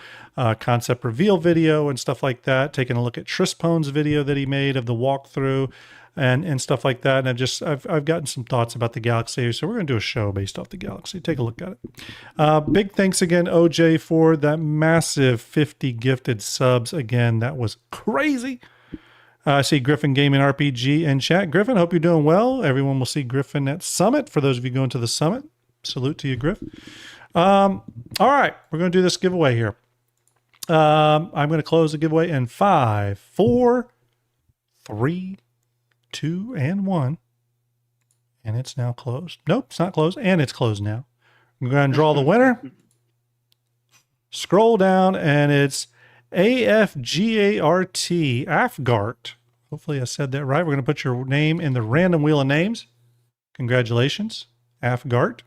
concept reveal video and stuff like that, taking a look at Trispone's video that he made of the walkthrough and stuff like that. And I've gotten some thoughts about the Galaxy, so we're going to do a show based off the Galaxy. Take a look at it. Big thanks again, OJ, for that massive 50 gifted subs. Again, that was crazy. I see Griffin Gaming RPG in chat. Griffin, hope you're doing well. Everyone will see Griffin at Summit. For those of you going to the Summit, salute to you, Griff. All right, we're going to do this giveaway here. I'm going to close the giveaway in 5, 4, 3, 2, and 1. And it's now closed. Nope, it's not closed. And it's closed now. I'm going to draw the winner. Scroll down, and it's AFGART, Afgart. Hopefully I said that right. We're going to put your name in the random wheel of names. Congratulations, Afgart.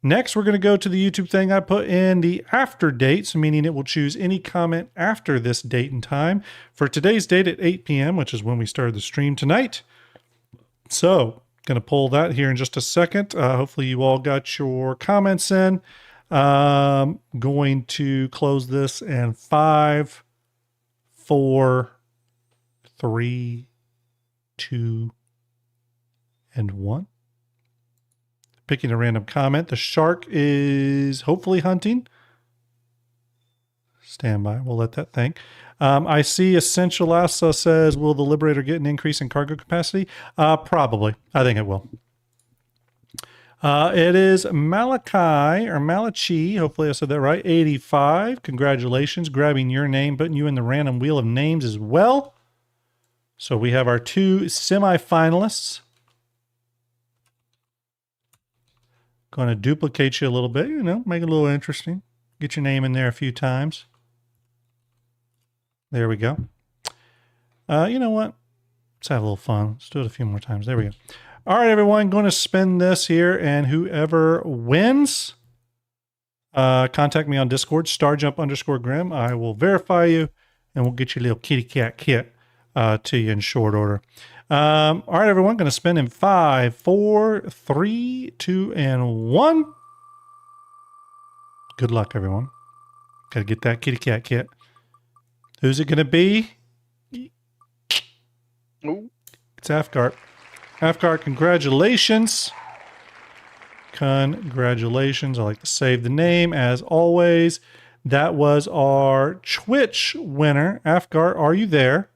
Next, we're going to go to the YouTube thing. I put in the after dates, meaning it will choose any comment after this date and time. For today's date at 8 p.m., which is when we started the stream tonight. So, going to pull that here in just a second. Hopefully you all got your comments in. Going to close this in 5, 4, 3, 2, and 1. Picking a random comment. The shark is hopefully hunting. Stand by. We'll let that think. I see Essential Asa says, will the Liberator get an increase in cargo capacity? Probably. I think it will. It is Malachi or Malachi. Hopefully I said that right. 85. Congratulations. Grabbing your name, putting you in the random wheel of names as well. So we have our 2 semifinalists. Going to duplicate you a little bit, make it a little interesting. Get your name in there a few times. There we go. You know what? Let's have a little fun. Let's do it a few more times. There we go. All right, everyone. Going to spin this here, and whoever wins, contact me on Discord, StarJump_Grim. I will verify you, and we'll get your little kitty cat kit to you in short order. All right, everyone, going to spin in 5, 4, 3, 2, and 1. Good luck, everyone. Got to get that kitty cat kit. Who's it going to be? Ooh. It's Afgart. Afgart, congratulations. Congratulations. I like to save the name as always. That was our Twitch winner. Afgart, are you there?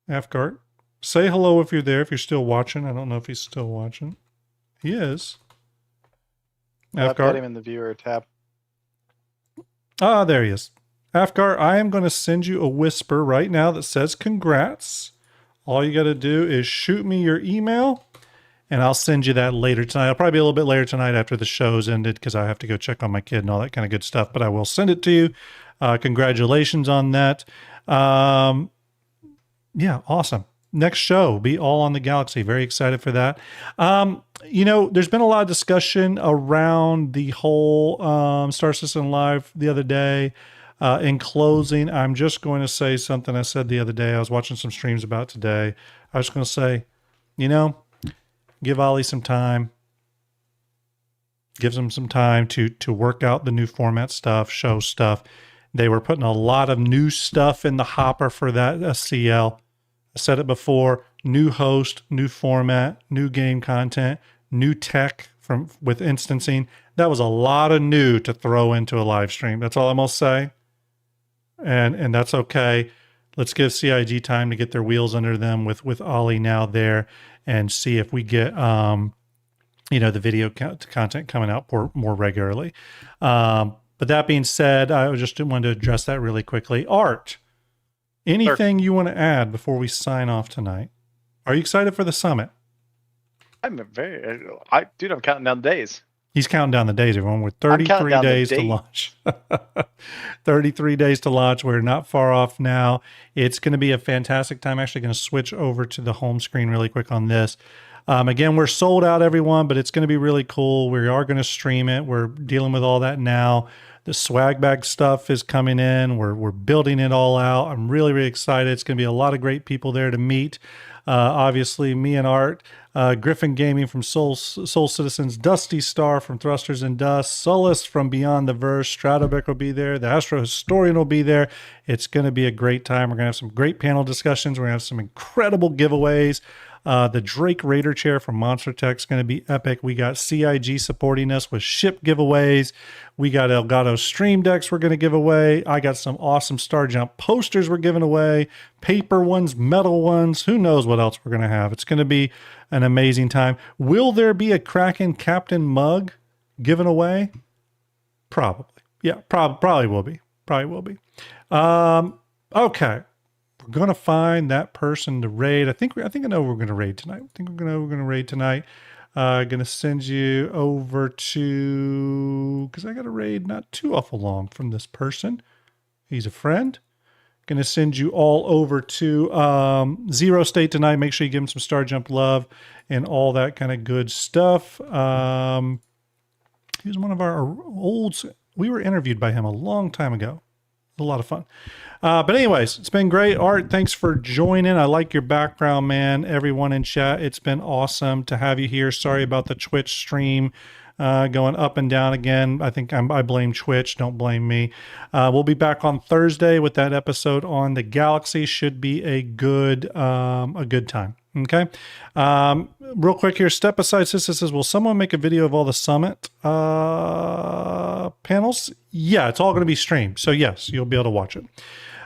Afgart, say hello if you're there, if you're still watching. I don't know if he's still watching. He is. I've got him in the viewer tab. Ah, there he is. Afgart, I am going to send you a whisper right now that says congrats. All you got to do is shoot me your email, and I'll send you that later tonight. I'll probably be a little bit later tonight after the show's ended because I have to go check on my kid and all that kind of good stuff, but I will send it to you. Congratulations on that. Yeah, awesome. Next show, be all on the Galaxy. Very excited for that. There's been a lot of discussion around the whole Star Citizen Live the other day. In closing, I'm just going to say something I said the other day. I was watching some streams about today. I was going to say, give Ollie some time. Gives them some time to work out the new format stuff, show stuff. They were putting a lot of new stuff in the hopper for that SCL. I said it before, new host, new format, new game content, new tech with instancing. That was a lot of new to throw into a live stream. That's all I'm going to say. And that's okay. Let's give CIG time to get their wheels under them with Ollie now there and see if we get, the video content coming out more regularly. But that being said, I just wanted to address that really quickly. Art, anything you want to add before we sign off tonight? Are you excited for the summit? I'm I'm counting down the days. He's counting down the days, everyone. We're 33 days to launch. 33 days to launch. We're not far off now. It's going to be a fantastic time. Actually going to switch over to the home screen really quick on this. Again, we're sold out, everyone, but it's going to be really cool. We are going to stream it. We're dealing with all that now. The swag bag stuff is coming in. We're building it all out. I'm really, really excited. It's going to be a lot of great people there to meet. Obviously, me and Art, Griffin Gaming from Soul Citizens, Dusty Star from Thrusters and Dust, Solus from Beyond the Verse, Stratobeck will be there, the Astro Historian will be there. It's going to be a great time. We're going to have some great panel discussions. We're going to have some incredible giveaways. The Drake Raider chair from Monster Tech is going to be epic. We got CIG supporting us with ship giveaways. We got Elgato Stream Decks we're going to give away. I got some awesome STARJUMP posters we're giving away. Paper ones, metal ones. Who knows what else we're going to have. It's going to be an amazing time. Will there be a Kraken Captain mug given away? Probably. Yeah, probably will be. Probably will be. Okay. We're going to find that person to raid. I think I know we're going to raid tonight. I think we're going to raid tonight. Going to send you over to, because I got a raid not too awful long from this person. He's a friend. Going to send you all over to Zero State tonight. Make sure you give him some STARJUMP love and all that kind of good stuff. He was one of our we were interviewed by him a long time ago. A lot of fun. But anyways, it's been great. Art, thanks for joining. I like your background, man. Everyone in chat, it's been awesome to have you here. Sorry about the Twitch stream going up and down again. I think I blame Twitch. Don't blame me. We'll be back on Thursday with that episode on the Galaxy. Should be a good time. Okay. Real quick here, Step Aside Sister says, will someone make a video of all the summit panels? Yeah, it's all going to be streamed. So yes, you'll be able to watch it.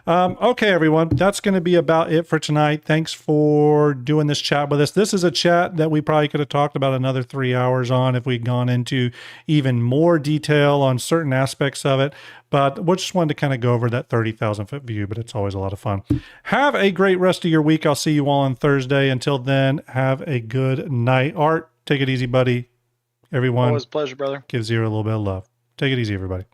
Okay, everyone, that's going to be about it for tonight. Thanks for doing this chat with us. This is a chat that we probably could have talked about another 3 hours on if we'd gone into even more detail on certain aspects of it. But we just wanted to kind of go over that 30,000 foot view, but it's always a lot of fun. Have a great rest of your week. I'll see you all on Thursday. Until then, have a good night. Art, take it easy, buddy. Everyone, Always a pleasure, brother. Give Zero a little bit of love. Take it easy, everybody.